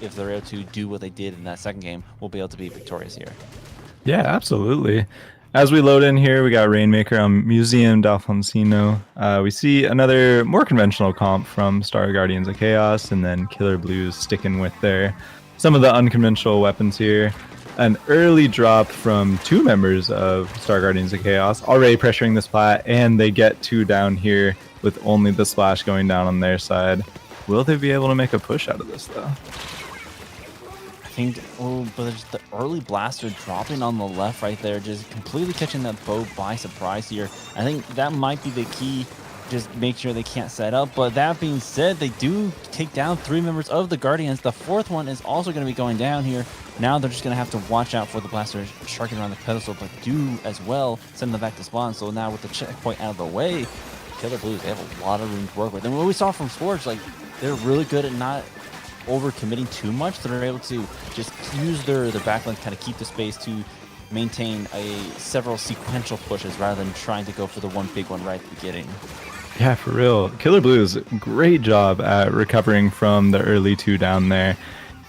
if they're able to do what they did in that second game, we'll be able to be victorious here.
Yeah, absolutely. As we load in here, we got Rainmaker on Museum d'Alfonsino. We see another more conventional comp from Star Guardians of Chaos, and then Killer Blues sticking with some of the unconventional weapons here. An early drop from two members of Star Guardians of Chaos, already pressuring this plat, and they get two down here with only the splash going down on their side. Will they be able to make a push out of this, though?
I think, but there's the early blaster dropping on the left right there, just completely catching that bow by surprise here. I think that might be the key, just make sure they can't set up. But that being said, they do take down 3 members of the Guardians. The 4th one is also going to be going down here. Now they're just going to have to watch out for the blaster sharking around the pedestal, but do as well send them back to spawn. So now with the checkpoint out of the way, Killer Blues, they have a lot of room to work with. And what we saw from Scorch, like, they're really good at not over-committing too much. They're able to just use their backline to kind of keep the space to maintain several sequential pushes rather than trying to go for the one big one right at the beginning.
Yeah, for real. Killer Blues, great job at recovering from the early 2 down there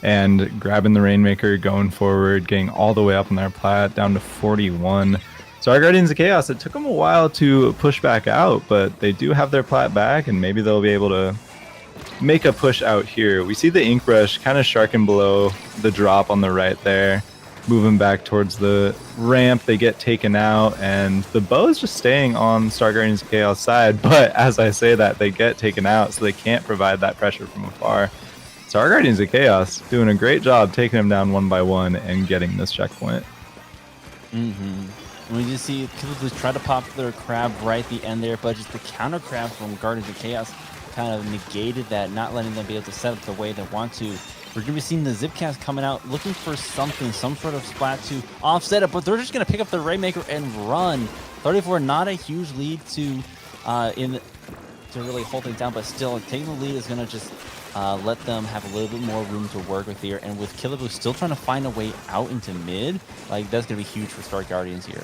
and grabbing the Rainmaker, going forward, getting all the way up in their plat, down to 41. So our Guardians of Chaos, it took them a while to push back out, but they do have their plat back, and maybe they'll be able to make a push out here. We see the Ink Rush kind of sharking below the drop on the right there, moving back towards the ramp. They get taken out, and the bow is just staying on Star Guardians of Chaos side, but as I say that, they get taken out, so they can't provide that pressure from afar. Star Guardians of Chaos doing a great job taking them down one by one and getting this checkpoint.
We just see Killer Blues try to pop their crab right at the end there, but just the counter crab from Guardians of Chaos kind of negated that, not letting them be able to set up the way they want to. We're going to be seeing the Zipcast coming out, looking for something, some sort of splat to offset it, but they're just going to pick up the Rainmaker and run. 34, not a huge lead to really hold things down, but still taking the lead is going to just let them have a little bit more room to work with here. And with Killer Blue still trying to find a way out into mid, like that's going to be huge for Star Guardians here.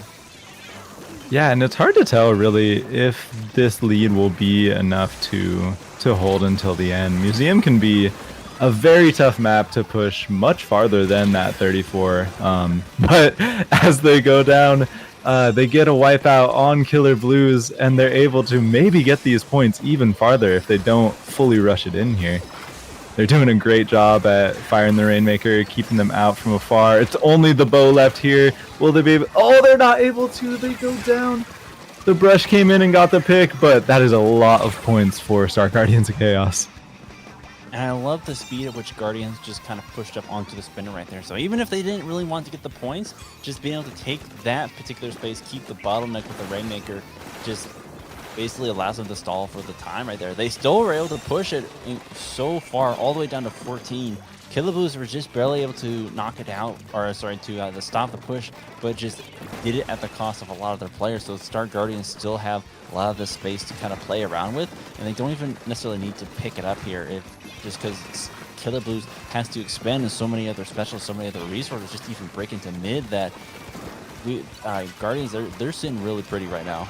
Yeah, and it's hard to tell really if this lead will be enough to hold until the end. Museum can be a very tough map to push much farther than that 34. But as they go down, they get a wipeout on Killer Blues, and they're able to maybe get these points even farther if they don't fully rush it in here. They're doing a great job at firing the Rainmaker, keeping them out from afar. It's only the bow left here. Will they be able... Oh, they're not able to. They go down. The brush came in and got the pick, but that is a lot of points for Star Guardians of Chaos.
And I love the speed at which Guardians just kind of pushed up onto the spinner right there. So even if they didn't really want to get the points, just being able to take that particular space, keep the bottleneck with the Rainmaker, just basically allows them to stall for the time right there. They still were able to push it so far, all the way down to 14. Killer Blues were just barely able to knock it out, or sorry, to stop the push, but just did it at the cost of a lot of their players. So Star Guardians still have a lot of this space to kind of play around with, and they don't even necessarily need to pick it up here, just because Killer Blues has to expend in so many other specials, so many other resources, just even break into mid that Guardians, they're sitting really pretty right now.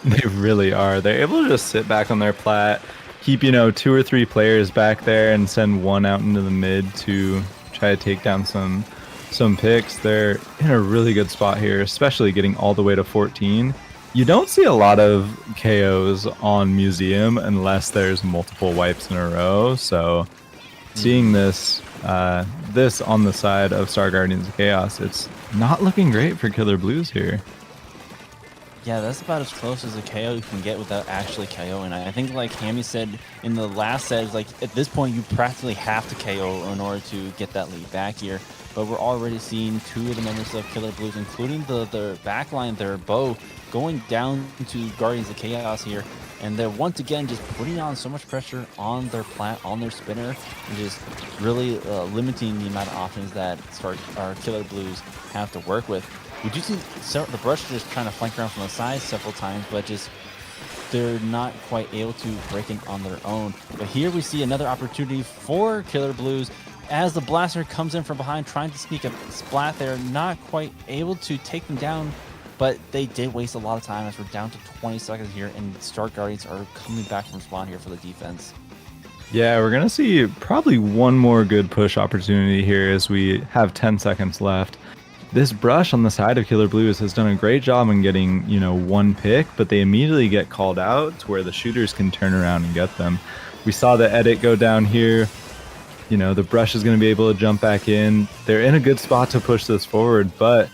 They really are. They're able to just sit back on their plat, keep, 2 or 3 players back there, and send one out into the mid to try to take down some picks. They're in a really good spot here, especially getting all the way to 14. You don't see a lot of KOs on Museum unless there's multiple wipes in a row. So seeing this on the side of Star Guardians of Chaos, it's not looking great for Killer Blues here.
Yeah, that's about as close as a KO you can get without actually KOing. I think, like Hammy said in the last set, it's like at this point you practically have to KO in order to get that lead back here. But we're already seeing 2 of the members of Killer Blues, including the backline, their bow, going down to Guardians of Chaos here. And they're once again just putting on so much pressure on their plat, on their spinner, and just really limiting the amount of options that our Killer Blues have to work with. We do see the brush just trying to flank around from the side several times, but just they're not quite able to break in on their own. But here we see another opportunity for Killer Blues as the blaster comes in from behind, trying to sneak a splat there, not quite able to take them down, but they did waste a lot of time as we're down to 20 seconds here, and Star Guardians are coming back from spawn here for the defense.
Yeah, we're going to see probably one more good push opportunity here as we have 10 seconds left. This brush on the side of Killer Blues has done a great job in getting, one pick, but they immediately get called out to where the shooters can turn around and get them. We saw the edit go down here. The brush is going to be able to jump back in. They're in a good spot to push this forward, but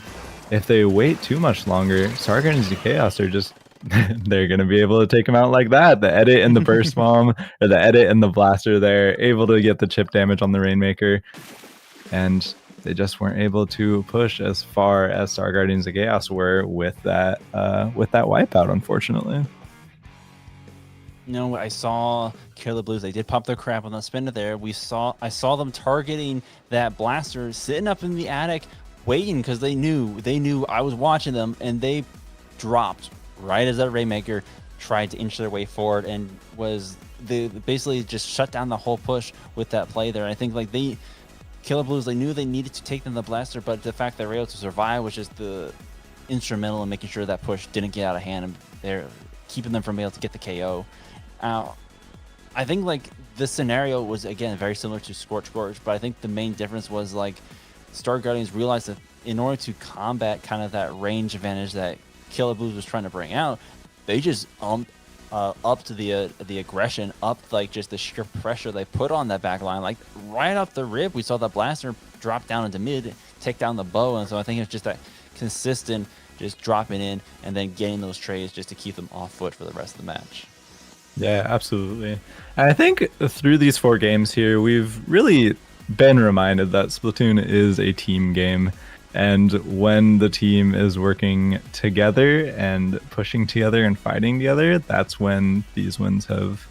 if they wait too much longer, Star Guardians of Chaos are just, they're going to be able to take them out like that. The edit and the burst bomb, or the edit and the blaster, they're able to get the chip damage on the Rainmaker. And they just weren't able to push as far as Star Guardians of Chaos were with that wipeout, unfortunately.
I saw Killer Blues. They did pop their crap on the spinner there. I saw them targeting that blaster, sitting up in the attic, waiting because they knew I was watching them, and they dropped right as that Rainmaker tried to inch their way forward, and they basically just shut down the whole push with that play there. I think Killer Blues, they knew they needed to take them the blaster, but the fact they were able to survive was just the instrumental in making sure that push didn't get out of hand, and they're keeping them from being able to get the KO. I think this scenario was again very similar to Scorch Gorge, but I think the main difference was Star Guardians realized that in order to combat kind of that range advantage that Killer Blues was trying to bring out, they just up to the aggression, up just the sheer pressure they put on that back line, right off the rip. We saw the blaster drop down into mid, take down the bow, and so I think it's just that consistent just dropping in and then getting those trades just to keep them off foot for the rest of the match.
Yeah, absolutely. And I think through these 4 games here, we've really been reminded that Splatoon is a team game. And when the team is working together and pushing together and fighting together, that's when these wins have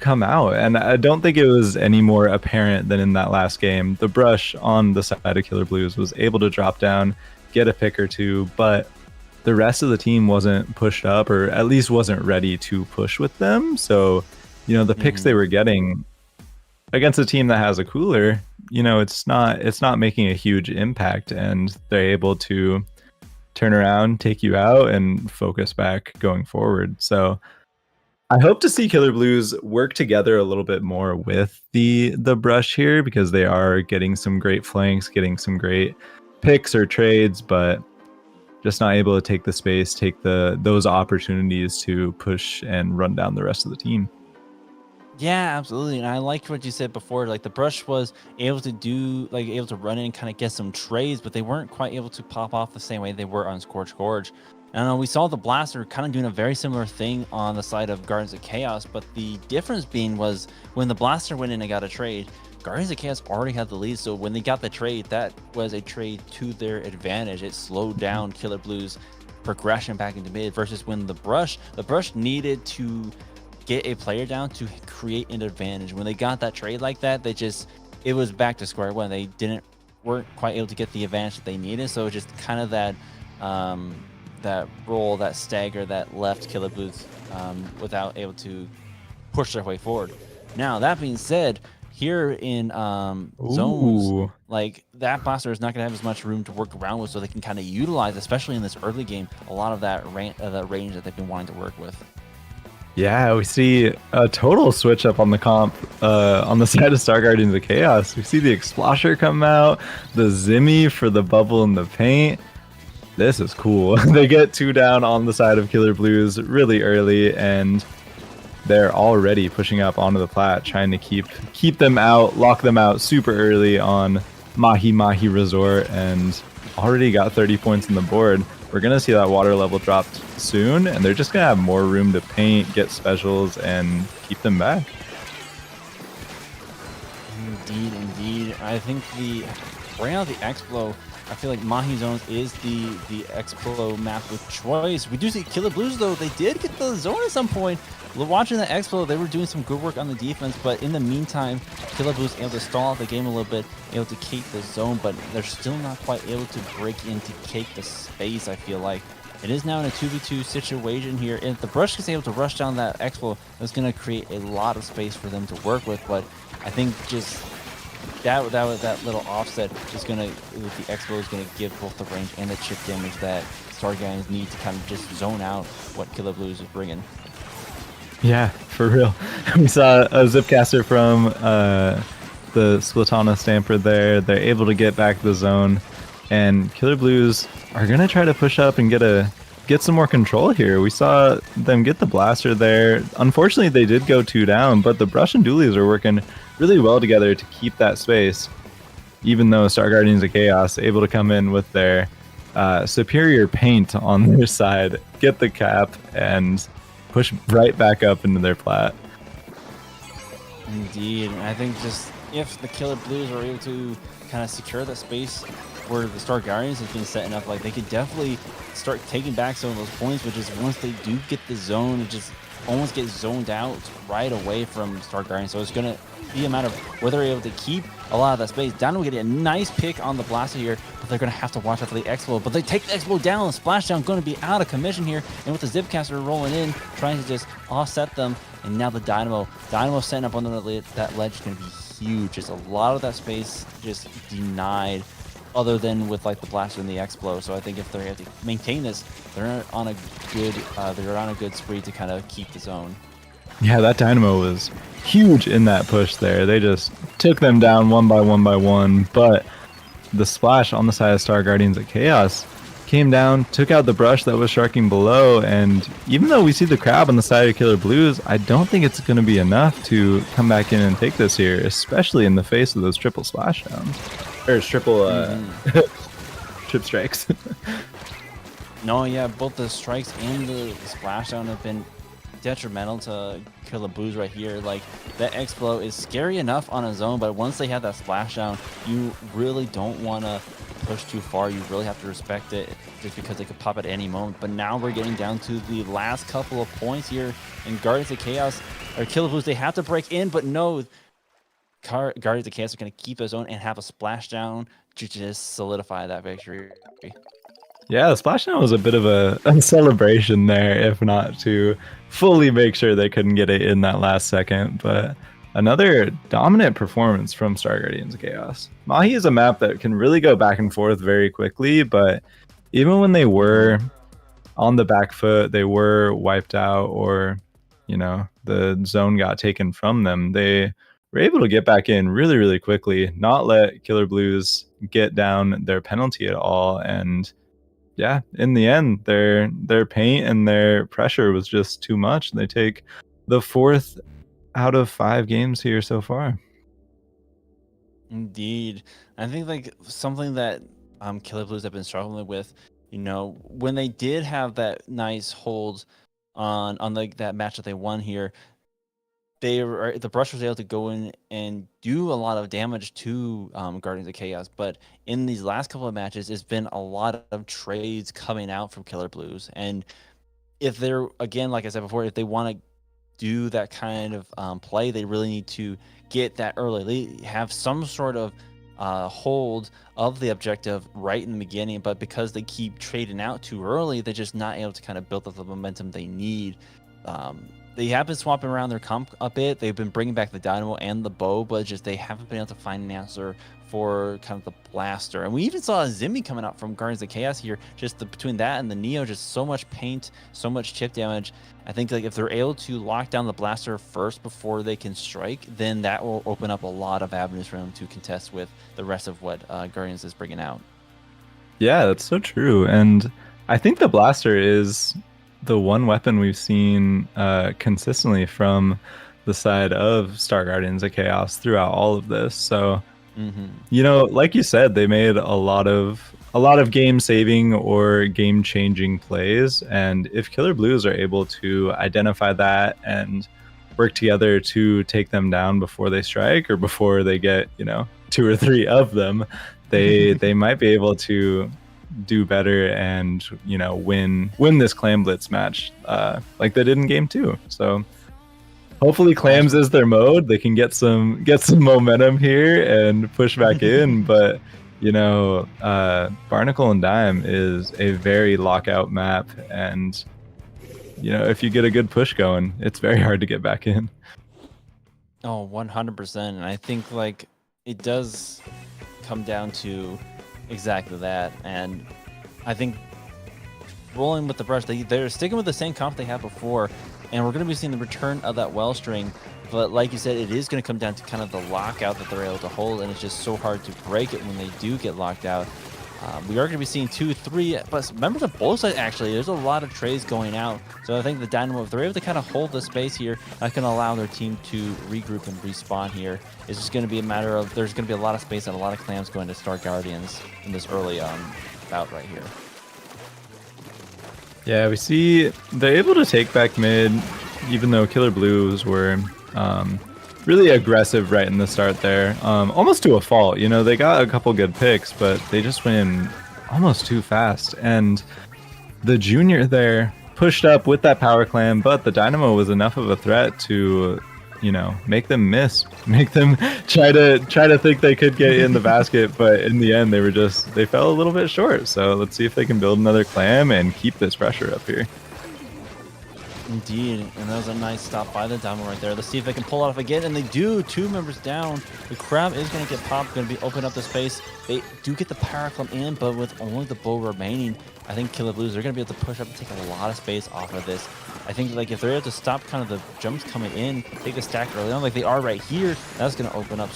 come out. And I don't think it was any more apparent than in that last game. The brush on the side of Killer Blues was able to drop down, get a pick or two, but the rest of the team wasn't pushed up, or at least wasn't ready to push with them. So, the picks they were getting against a team that has a cooler, it's not making a huge impact, and they're able to turn around, take you out, and focus back going forward. So I hope to see Killer Blues work together a little bit more with the brush here, because they are getting some great flanks, getting some great picks or trades, but just not able to take the space, take those opportunities to push and run down the rest of the team.
Yeah, absolutely. And I liked what you said before. Like the brush was able to able to run in and kind of get some trades, but they weren't quite able to pop off the same way they were on Scorch Gorge. And we saw the Blaster kind of doing a very similar thing on the side of Guardians of Chaos, but the difference being was when the Blaster went in and got a trade, Guardians of Chaos already had the lead. So when they got the trade, that was a trade to their advantage. It slowed down Killer Blues' progression back into mid, versus when the brush needed to get a player down to create an advantage. When they got that trade like that, it was back to square one. They weren't quite able to get the advantage that they needed. So just kind of that roll, that stagger that left Killer Blues without able to push their way forward. Now that being said, here in zones, like that Blaster is not going to have as much room to work around with, so they can kind of utilize, especially in this early game, a lot of that range that they've been wanting to work with.
Yeah, we see a total switch up on the comp on the side of Star Guardians of Chaos. We see the Explosher come out, the Zimmy for the bubble in the paint. This is cool. They get 2 down on the side of Killer Blues really early, and they're already pushing up onto the plat, trying to keep them out, lock them out super early on Mahi Mahi Resort, and already got 30 points on the board. We're going to see that water level dropped soon, and they're just going to have more room to paint, get specials, and keep them back.
Indeed. I think right now the Explo, I feel like Mahi Zones is the Explo map with choice. We do see Killer Blues, though. They did get the zone at some point. Watching the Explo, they were doing some good work on the defense, but in the meantime, Killer Blues able to stall out the game a little bit, able to keep the zone, but they're still not quite able to break in to take the space, I feel like. It is now in a 2v2 situation here. If the Brush is able to rush down that Explo, that's going to create a lot of space for them to work with, but I think just that little offset is going to, with the Explo, is going to give both the range and the chip damage that Star Guardians need to kind of just zone out what Killer Blues is bringing.
Yeah, for real. We saw a Zipcaster from the Splatana Stamper there. They're able to get back the zone, and Killer Blues are going to try to push up and get some more control here. We saw them get the Blaster there. Unfortunately, they did go 2 down, but the Brush and Doolies are working really well together to keep that space, even though Star Guardians of Chaos able to come in with their superior paint on their side, get the cap, and push right back up into their plat.
Indeed. I think just if the Killer Blues are able to kind of secure that space where the Star Guardians has been setting up, like they could definitely start taking back some of those points, which is once they do get the zone, it just almost gets zoned out right away from Star Guardians. So it's going to be a matter of whether they're able to keep a lot of that space. Down, we get a nice pick on the Blaster here, but they're going to have to watch out for the Explo. But they take the Explo down, the Splashdown going to be out of commission here, and with the Zipcaster rolling in, trying to just offset them, and now the Dynamo setting up on that ledge is going to be huge. Just a lot of that space just denied, other than with like the Blaster and the Explo. So I think if they're able to maintain this, they're on a good spree to kind of keep the zone.
Yeah, that Dynamo was huge in that push there. They just took them down one by one, but the splash on the side of Star Guardians of Chaos came down, took out the Brush that was sharking below, and even though we see the Crab on the side of Killer Blues, I don't think it's going to be enough to come back in and take this here, especially in the face of those triple splashdowns. Or triple trip strikes.
No, yeah, both the strikes and the splashdown have been detrimental to Killer Blues right here. Like, that Explo is scary enough on his own, but once they have that splashdown, you really don't want to push too far. You really have to respect it just because they could pop at any moment. But now we're getting down to the last couple of points here in Guardians of Chaos, or Killer Blues. They have to break in, but no, Guardians of Chaos are going to keep his own and have a splashdown to just solidify that victory.
Yeah, the splashdown was a bit of a celebration there, if not to fully make sure they couldn't get it in that last second. But another dominant performance from Star Guardians of Chaos. Mahi is a map that can really go back and forth very quickly, but even when they were on the back foot, they were wiped out, or the zone got taken from them, they were able to get back in really, really quickly, not let Killer Blues get down their penalty at all. And yeah, in the end, their paint and their pressure was just too much. They take the 4th out of 5 games here so far.
Indeed. I think like something that Killer Blues have been struggling with, when they did have that nice hold on like that match that they won here, the Brush was able to go in and do a lot of damage to Guardians of Chaos. But in these last couple of matches, it's been a lot of trades coming out from Killer Blues. And if they're, again, like I said before, if they want to do that kind of play, they really need to get that early. They have some sort of hold of the objective right in the beginning, but because they keep trading out too early, they're just not able to kind of build up the momentum they need. They have been swapping around their comp a bit. They've been bringing back the Dynamo and the Bow, but just they haven't been able to find an answer for kind of the Blaster. And we even saw a Zimmy coming out from Guardians of Chaos here. Just between that and the Neo, just so much paint, so much chip damage. I think like if they're able to lock down the Blaster first before they can strike, then that will open up a lot of avenues for them to contest with the rest of what Guardians is bringing out.
Yeah, that's so true. And I think the Blaster is the one weapon we've seen consistently from the side of Star Guardians of Chaos throughout all of this. So, like you said, they made a lot of game saving or game changing plays. And if Killer Blues are able to identify that and work together to take them down before they strike or before they get, 2 or 3 of them, they might be able to do better and win this Clam Blitz match like they did in game 2. So hopefully Clams is their mode. They can get some momentum here and push back in. But Barnacle and Dime is a very lockout map, and if you get a good push going, it's very hard to get back in.
Oh, 100%. And I think like it does come down to exactly that. And I think rolling with the Brush, they're sticking with the same comp they had before, and we're going to be seeing the return of that Wellstring. But like you said, it is going to come down to kind of the lockout that they're able to hold, and it's just so hard to break it when they do get locked out. We are going to be seeing 2, 3, but members of both sides, actually. There's a lot of trades going out. So I think the Dynamo, if they're able to kind of hold the space here, that can allow their team to regroup and respawn here. It's just going to be a matter of, there's going to be a lot of space and a lot of clams going to Star Guardians in this early bout right here.
Yeah, we see they're able to take back mid, even though Killer Blues were really aggressive right in the start there, almost to a fault. They got a couple good picks, but they just went in almost too fast. And the Junior there pushed up with that power clam, but the Dynamo was enough of a threat to, make them miss, make them try to think they could get in the basket. But in the end, they fell a little bit short. So let's see if they can build another clam and keep this pressure up here.
Indeed, and that was a nice stop by the Dynamo right there. Let's see if they can pull it off again, and they do. 2 members down. The Crab is going to get popped, going to be open up the space. They do get the Power Clam in, but with only the Bow remaining, I think Killer Blues are going to be able to push up and take a lot of space off of this. I think like if they're able to stop kind of the jumps coming in, take a stack early on like they are right here, that's going to open up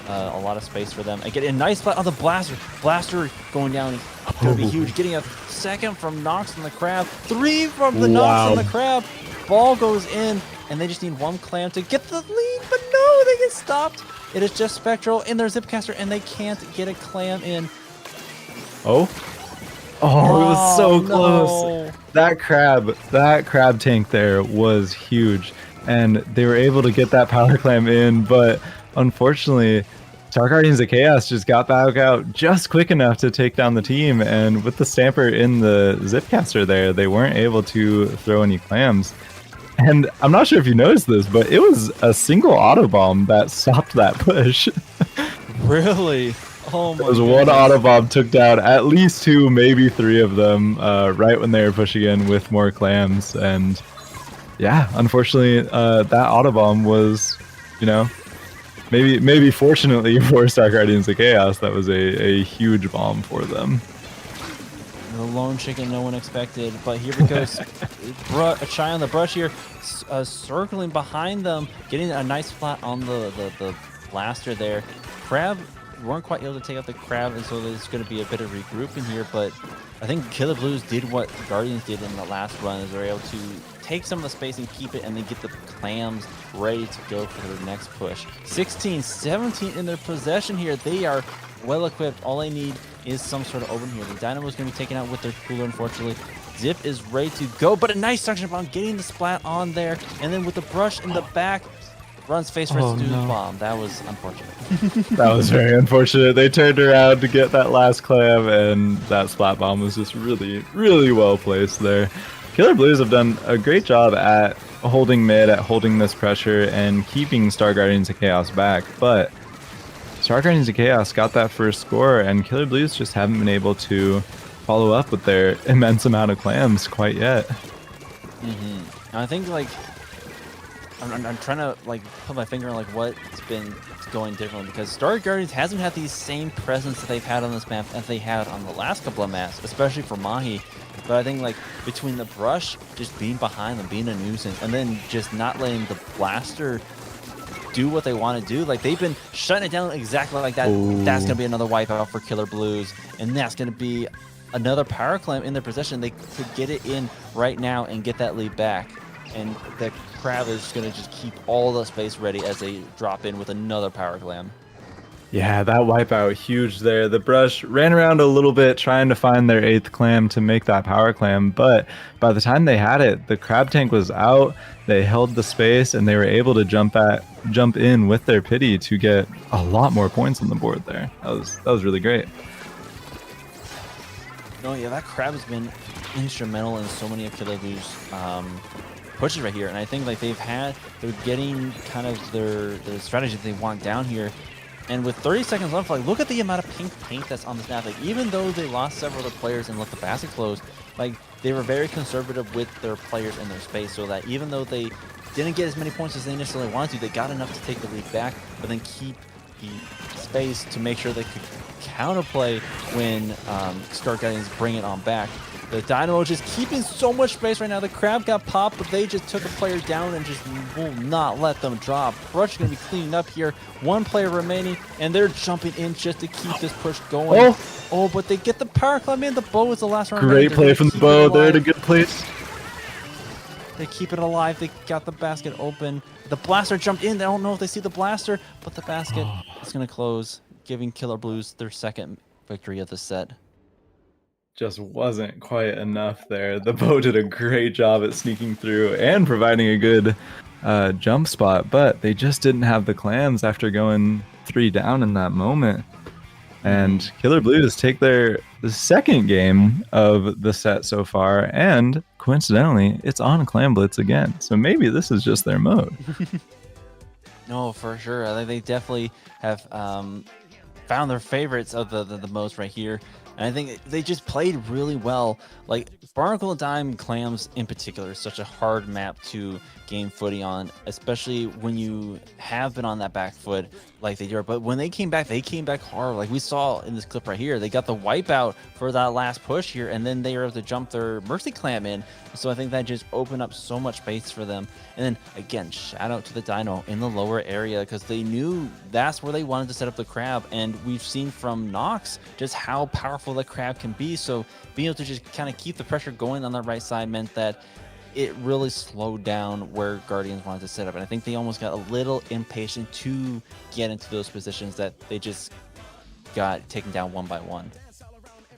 a lot of space for them. And get a nice flat on the Blaster. Blaster going down. It's going to be huge. Getting a second from Nox and the Crab. 3 from the Nox and the Crab. Ball goes in, and they just need 1 clam to get the lead, but no, they get stopped. It is just Spectral in their Zipcaster, and they can't get a clam in.
Oh, it was so close. That crab tank there was huge, and they were able to get that power clam in, but unfortunately, Star Guardians of Chaos just got back out just quick enough to take down the team, and with the Stamper in the Zipcaster there, they weren't able to throw any clams. And I'm not sure if you noticed this, but it was a single auto bomb that stopped that push.
Really? Oh my
There was one
goodness.
Autobomb took down at least 2, maybe 3 of them right when they were pushing in with more clams. And yeah, unfortunately, that Autobomb was, you know, maybe fortunately for Star Guardians of Chaos, that was a huge bomb for them.
The lone chicken no one expected, but here we go. A Shy on the brush here, circling behind them, getting a nice flat on the blaster there. Crab weren't quite able to take out the Crab, and so there's going to be a bit of regrouping here, but I think Killer Blues did what Guardians did in the last run, is they're able to take some of the space and keep it, and then get the clams ready to go for their next push. 16, 17 in their possession here. They are well equipped. All they need is some sort of open here. The Dynamo is going to be taken out with their cooler, unfortunately. Zip is ready to go, but a nice suction bomb getting the splat on there, and then with the brush in the back, runs face first to the bomb. That was unfortunate.
That was very unfortunate. They turned around to get that last clam, and that splat bomb was just really, really well placed there. Killer Blues have done a great job at holding mid, at holding this pressure, and keeping Star Guardians of Chaos back, but Star Guardians of Chaos got that first score, and Killer Blues just haven't been able to follow up with their immense amount of clams quite yet.
I think, like, I'm trying to, like, put my finger on, like, what's been going differently, because Star Guardians hasn't had the same presence that they've had on this map as they had on the last couple of maps, especially for Mahi. But I think, like, between the brush just being behind them, being a nuisance, and then just not letting the blaster do what they want to do, like, they've been shutting it down exactly like that. Ooh. That's going to be another wipeout for Killer Blues, and that's going to be another power clam in their possession. They could get it in right now and get that lead back, and the Crab is going to just keep all the space ready as they drop in with another power clam.
Yeah, that wipeout huge there. The brush ran around a little bit trying to find their 8th clam to make that power clam, but by the time they had it, the Crab tank was out. They held the space, and they were able to jump in with their pity to get a lot more points on the board there. That was really great.
No, yeah, that Crab has been instrumental in so many of Killer Blues' pushes right here, and I think, like, they're getting kind of their strategy that they want down here. And with 30 seconds left, like, look at the amount of pink paint that's on this map. Like, even though they lost several of the players and let the basket close, like, they were very conservative with their players in their space, so that even though they didn't get as many points as they initially wanted to, they got enough to take the lead back, but then keep the space to make sure they could counterplay when Star Guardians bring it on back. The Dynamo just keeping so much space right now. The Crab got popped, but they just took a player down and just will not let them drop. Rush is going to be cleaning up here. 1 player remaining, and they're jumping in just to keep this push going. Oh, but they get the power climb in. The bow is the last one.
Great play from the bow there to good place.
They keep it alive. They got the basket open. The blaster jumped in. They don't know if they see the blaster, but the basket is going to close, giving Killer Blues their 2nd victory of the set.
Just wasn't quite enough there. The bow did a great job at sneaking through and providing a good jump spot, but they just didn't have the clams after going 3 down in that moment. And Killer Blues take the 2nd game of the set so far, and coincidentally, it's on Clam Blitz again. So maybe this is just their mode.
No, for sure. I think they definitely have found their favorites of the most right here. And I think they just played really well. Like, Barnacle and Dime Clams in particular is such a hard map to gain footing on, especially when you have been on that back foot like they did. But when they came back hard. Like we saw in this clip right here, they got the wipeout for that last push here, and then they were able to jump their Mercy Clam in. So I think that just opened up so much space for them. And then again, shout out to the Dino in the lower area, because they knew that's where they wanted to set up the Crab. And we've seen from Nox just how powerful the Crab can be. So being able to just kind of keep the pressure going on the right side meant that it really slowed down where Guardians wanted to set up. And I think they almost got a little impatient to get into those positions that they just got taken down one by one.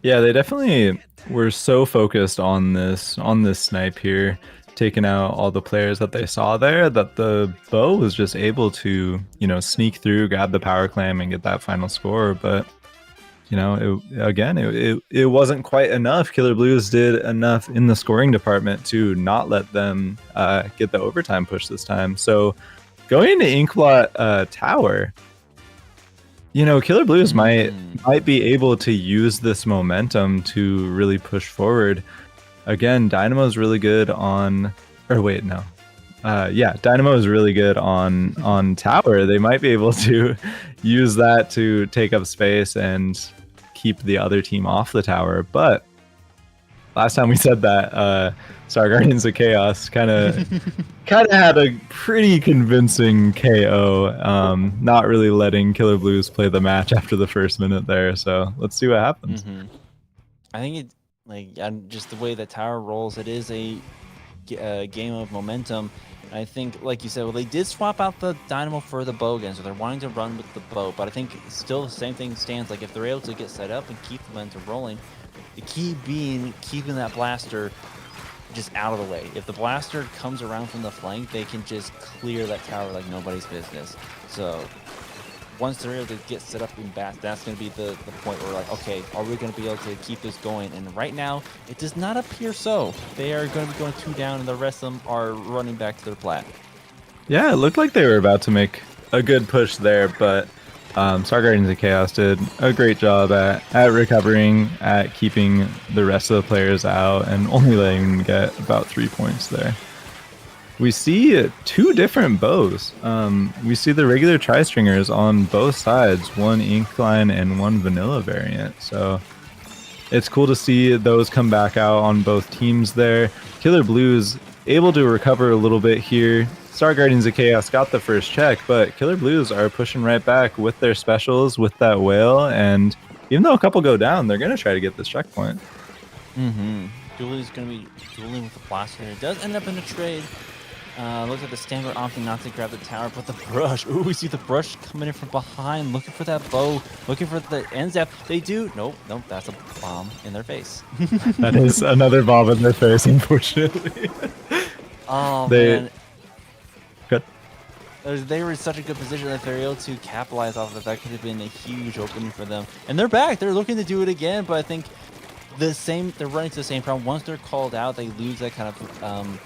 Yeah, they definitely were so focused on this snipe here, taking out all the players that they saw there, that the bow was just able to, sneak through, grab the power clam, and get that final score. But it wasn't quite enough. Killer Blues did enough in the scoring department to not let them get the overtime push this time. So going into Inkblot Tower, You know, Killer Blues might be able to use this momentum to really push forward. Again, Dynamo's really good on, or wait, no. Yeah, Dynamo is really good on tower. They might be able to use that to take up space and keep the other team off the tower. But last time we said that, Star Guardians of Chaos kind of had a pretty convincing KO, not really letting Killer Blues play the match after the first minute there. So let's see what happens.
I think it just the way that tower rolls, it is a game of momentum. I think, like you said, well, they did swap out the Dynamo for the bow again, so they're wanting to run with the bow. But I think still the same thing stands. Like, if they're able to get set up and keep the momentum rolling, the key being keeping that blaster just out of the way. If the blaster comes around from the flank, they can just clear that tower like nobody's business. So once they're able to get set up in bat, that's going to be the point where we're like, okay, are we going to be able to keep this going? And right now, it does not appear so. They are going to be going 2 down, and the rest of them are running back to their plat.
Yeah, it looked like they were about to make a good push there, but Star Guardians of Chaos did a great job at recovering, at keeping the rest of the players out, and only letting them get about 3 points there. We see 2 different bows. We see the regular tri-stringers on both sides, one Inkline and one vanilla variant. So it's cool to see those come back out on both teams there. Killer Blues able to recover a little bit here. Star Guardians of Chaos got the first check, but Killer Blues are pushing right back with their specials, with that whale, and even though a couple go down, they're going to try to get this checkpoint.
Julie's going to be dueling with the blaster. It does end up in a trade. Looks like the standard opting not to grab the tower, but the brush. Ooh, we see the brush coming in from behind, looking for that bow, looking for the end zap. They do. Nope, that's a bomb in their face.
That is another bomb in their face, unfortunately.
Oh, man.
Good.
They were in such a good position that they're able to capitalize off of it. That could have been a huge opening for them. And they're back. They're looking to do it again, but I think they're running to the same problem. Once they're called out, they lose that kind of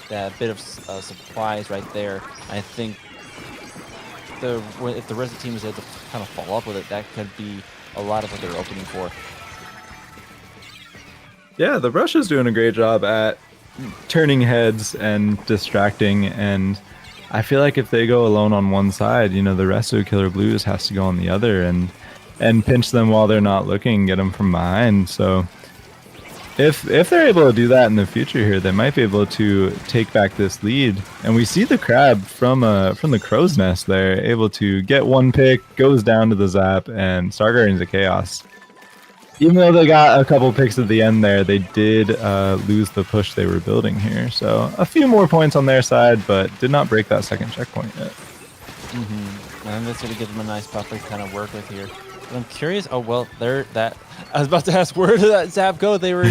that bit of surprise right there. I think if the rest of the team is able to kind of follow up with it, that could be a lot of what they're opening for.
Yeah, the Brush is doing a great job at turning heads and distracting, and I feel like if they go alone on one side, you know, the rest of Killer Blues has to go on the other and pinch them while they're not looking, get them from behind. So if they're able to do that in the future here, they might be able to take back this lead. And we see the crab from the crow's nest there, able to get one pick, goes down to the zap, and Star Guardians of Chaos, even though they got a couple picks at the end there, they did lose the push they were building here. So a few more points on their side, but did not break that second checkpoint yet.
And that's going to give them a nice buffer to kind of work with here. But I'm curious. Oh, well, I was about to ask, where did that zap go? They were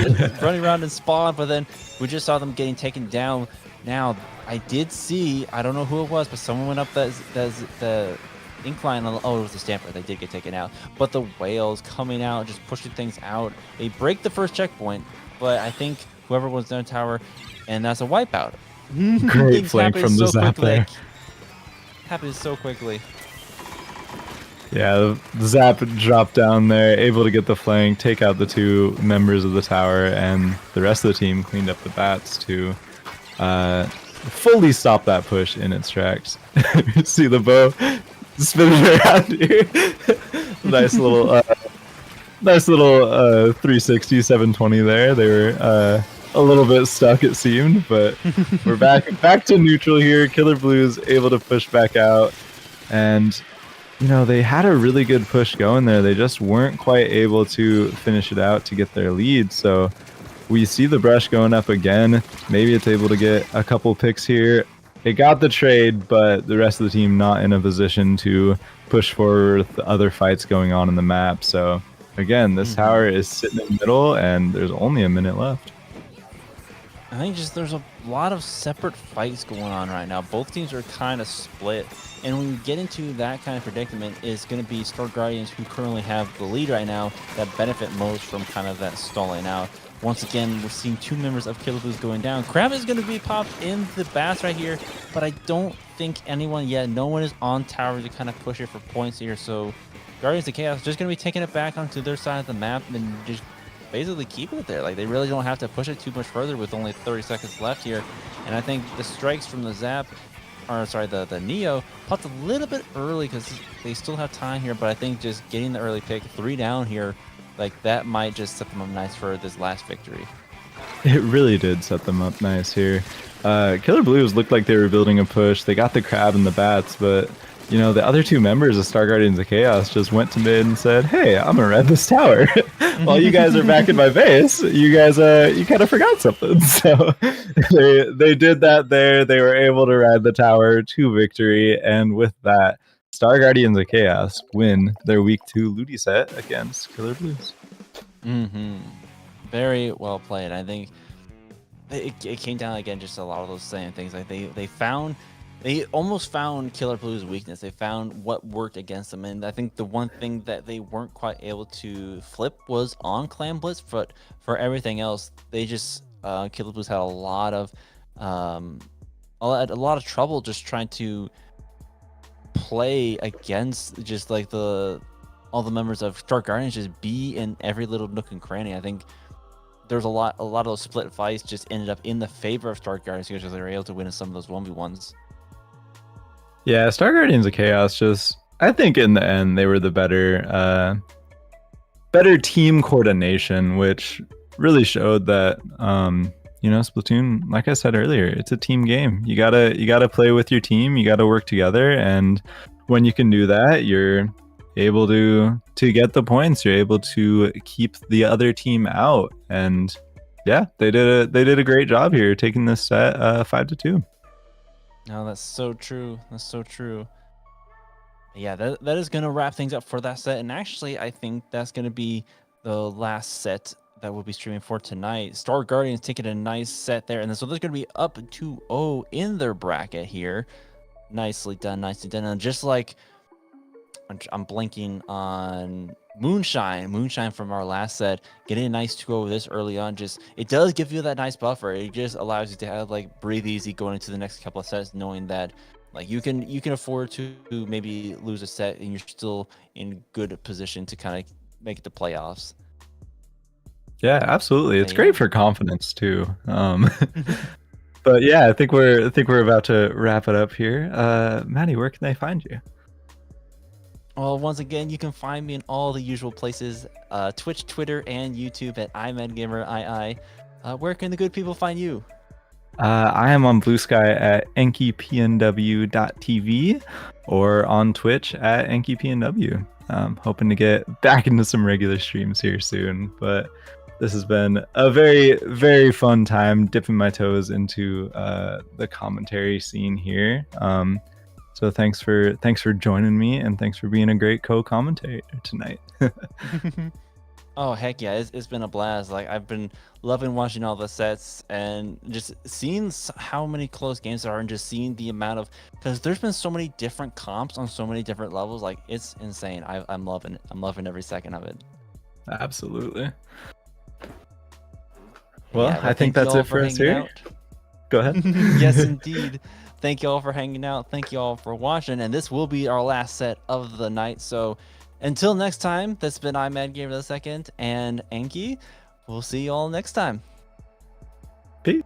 running around in spawn, but then we just saw them getting taken down. Now, I did see, I don't know who it was, but someone went up the incline. Oh, it was the Stamper. They did get taken out. But the whales coming out, just pushing things out. They break the first checkpoint, but I think whoever was in the tower, and that's a wipeout.
Great flank from the zap there.
Happens so quickly.
Yeah, the zap dropped down there, able to get the flank, take out the 2 members of the tower, and the rest of the team cleaned up the bats to fully stop that push in its tracks. See the bow spinning around here. nice little 360, 720 there. They were a little bit stuck, it seemed, but we're back to neutral here. Killer Blues able to push back out, and you know, they had a really good push going there. They just weren't quite able to finish it out to get their lead. So we see the Brush going up again. Maybe it's able to get a couple picks here. It got the trade, but the rest of the team not in a position to push forward with the other fights going on in the map. So again, this tower is sitting in the middle, and there's only a minute left.
I think just there's a lot of separate fights going on right now. Both teams are kind of split. And when you get into that kind of predicament, it's going to be Star Guardians, who currently have the lead right now, that benefit most from kind of that stalling out. Once again, we're seeing 2 members of Killer Blues going down. Crab is going to be popped in the bats right here, but I don't think anyone yet. No one is on tower to kind of push it for points here. So Guardians of Chaos just going to be taking it back onto their side of the map and just basically keeping it there. Like, they really don't have to push it too much further with only 30 seconds left here. And I think the strikes from the Zap, or sorry, the Neo, popped a little bit early because they still have time here. But I think just getting the early pick, 3 down here, like, that might just set them up nice for this last victory.
It really did set them up nice here. Killer Blues looked like they were building a push. They got the crab and the bats, but you know, the other 2 members of Star Guardians of Chaos just went to mid and said, "Hey, I'm gonna red this tower. While you guys are back in my base, you guys you kind of forgot something." So they did that there. They were able to ride the tower to victory, and with that, Star Guardians of Chaos win their week 2 LUTI set against Killer Blues.
Very well played. I think it came down again just a lot of those same things. Like they almost found Killer Blues' weakness. They found what worked against them, and I think the one thing that they weren't quite able to flip was on Clan Blitz. But for everything else, they just Killer Blues had a lot of trouble just trying to play against just like all the members of Star Guardians just be in every little nook and cranny. I think there's a lot of those split fights just ended up in the favor of Star Guardians because they were able to win some of those 1v1s.
Yeah, Star Guardians of Chaos just, I think in the end they were the better team coordination, which really showed that you know, Splatoon, like I said earlier, it's a team game. You gotta play with your team, you gotta work together, and when you can do that, you're able to get the points, you're able to keep the other team out. And yeah, they did a great job here taking this set 5-2.
No, that's so true. That's so true. Yeah, that is gonna wrap things up for that set. And actually, I think that's gonna be the last set that we'll be streaming for tonight. Star Guardians taking a nice set there, and so they're gonna be up 2-0 in their bracket here. Nicely done, nicely done. And just like I'm blanking on Moonshine from our last set, getting a nice 2-0 this early on, just it does give you that nice buffer. It just allows you to have like breathe easy going into the next couple of sets, knowing that like you can afford to maybe lose a set and you're still in good position to kind of make it to playoffs.
Yeah, absolutely. It's great for confidence too. But yeah, I think we're about to wrap it up here. Maddie, where can they find you?
Well, once again, you can find me in all the usual places, Twitch, Twitter, and YouTube at IMadGamerII. Where can the good people find you?
I am on Blue Sky at enkipnw.tv or on Twitch at enkipnw. Hoping to get back into some regular streams here soon, but this has been a very, very fun time dipping my toes into the commentary scene here. So thanks for joining me, and thanks for being a great co-commentator tonight.
Oh heck yeah, it's been a blast. Like, I've been loving watching all the sets and just seeing how many close games there are, and just seeing the amount of, because there's been so many different comps on so many different levels. Like, it's insane. I'm loving it. I'm loving every second of it.
Absolutely. Well,
Yeah,
I think that's it for us here. Go ahead.
Yes, indeed. Thank you all for hanging out. Thank you all for watching. And this will be our last set of the night. So until next time, that's been IMadGamer II and Enki. We'll see you all next time.
Peace.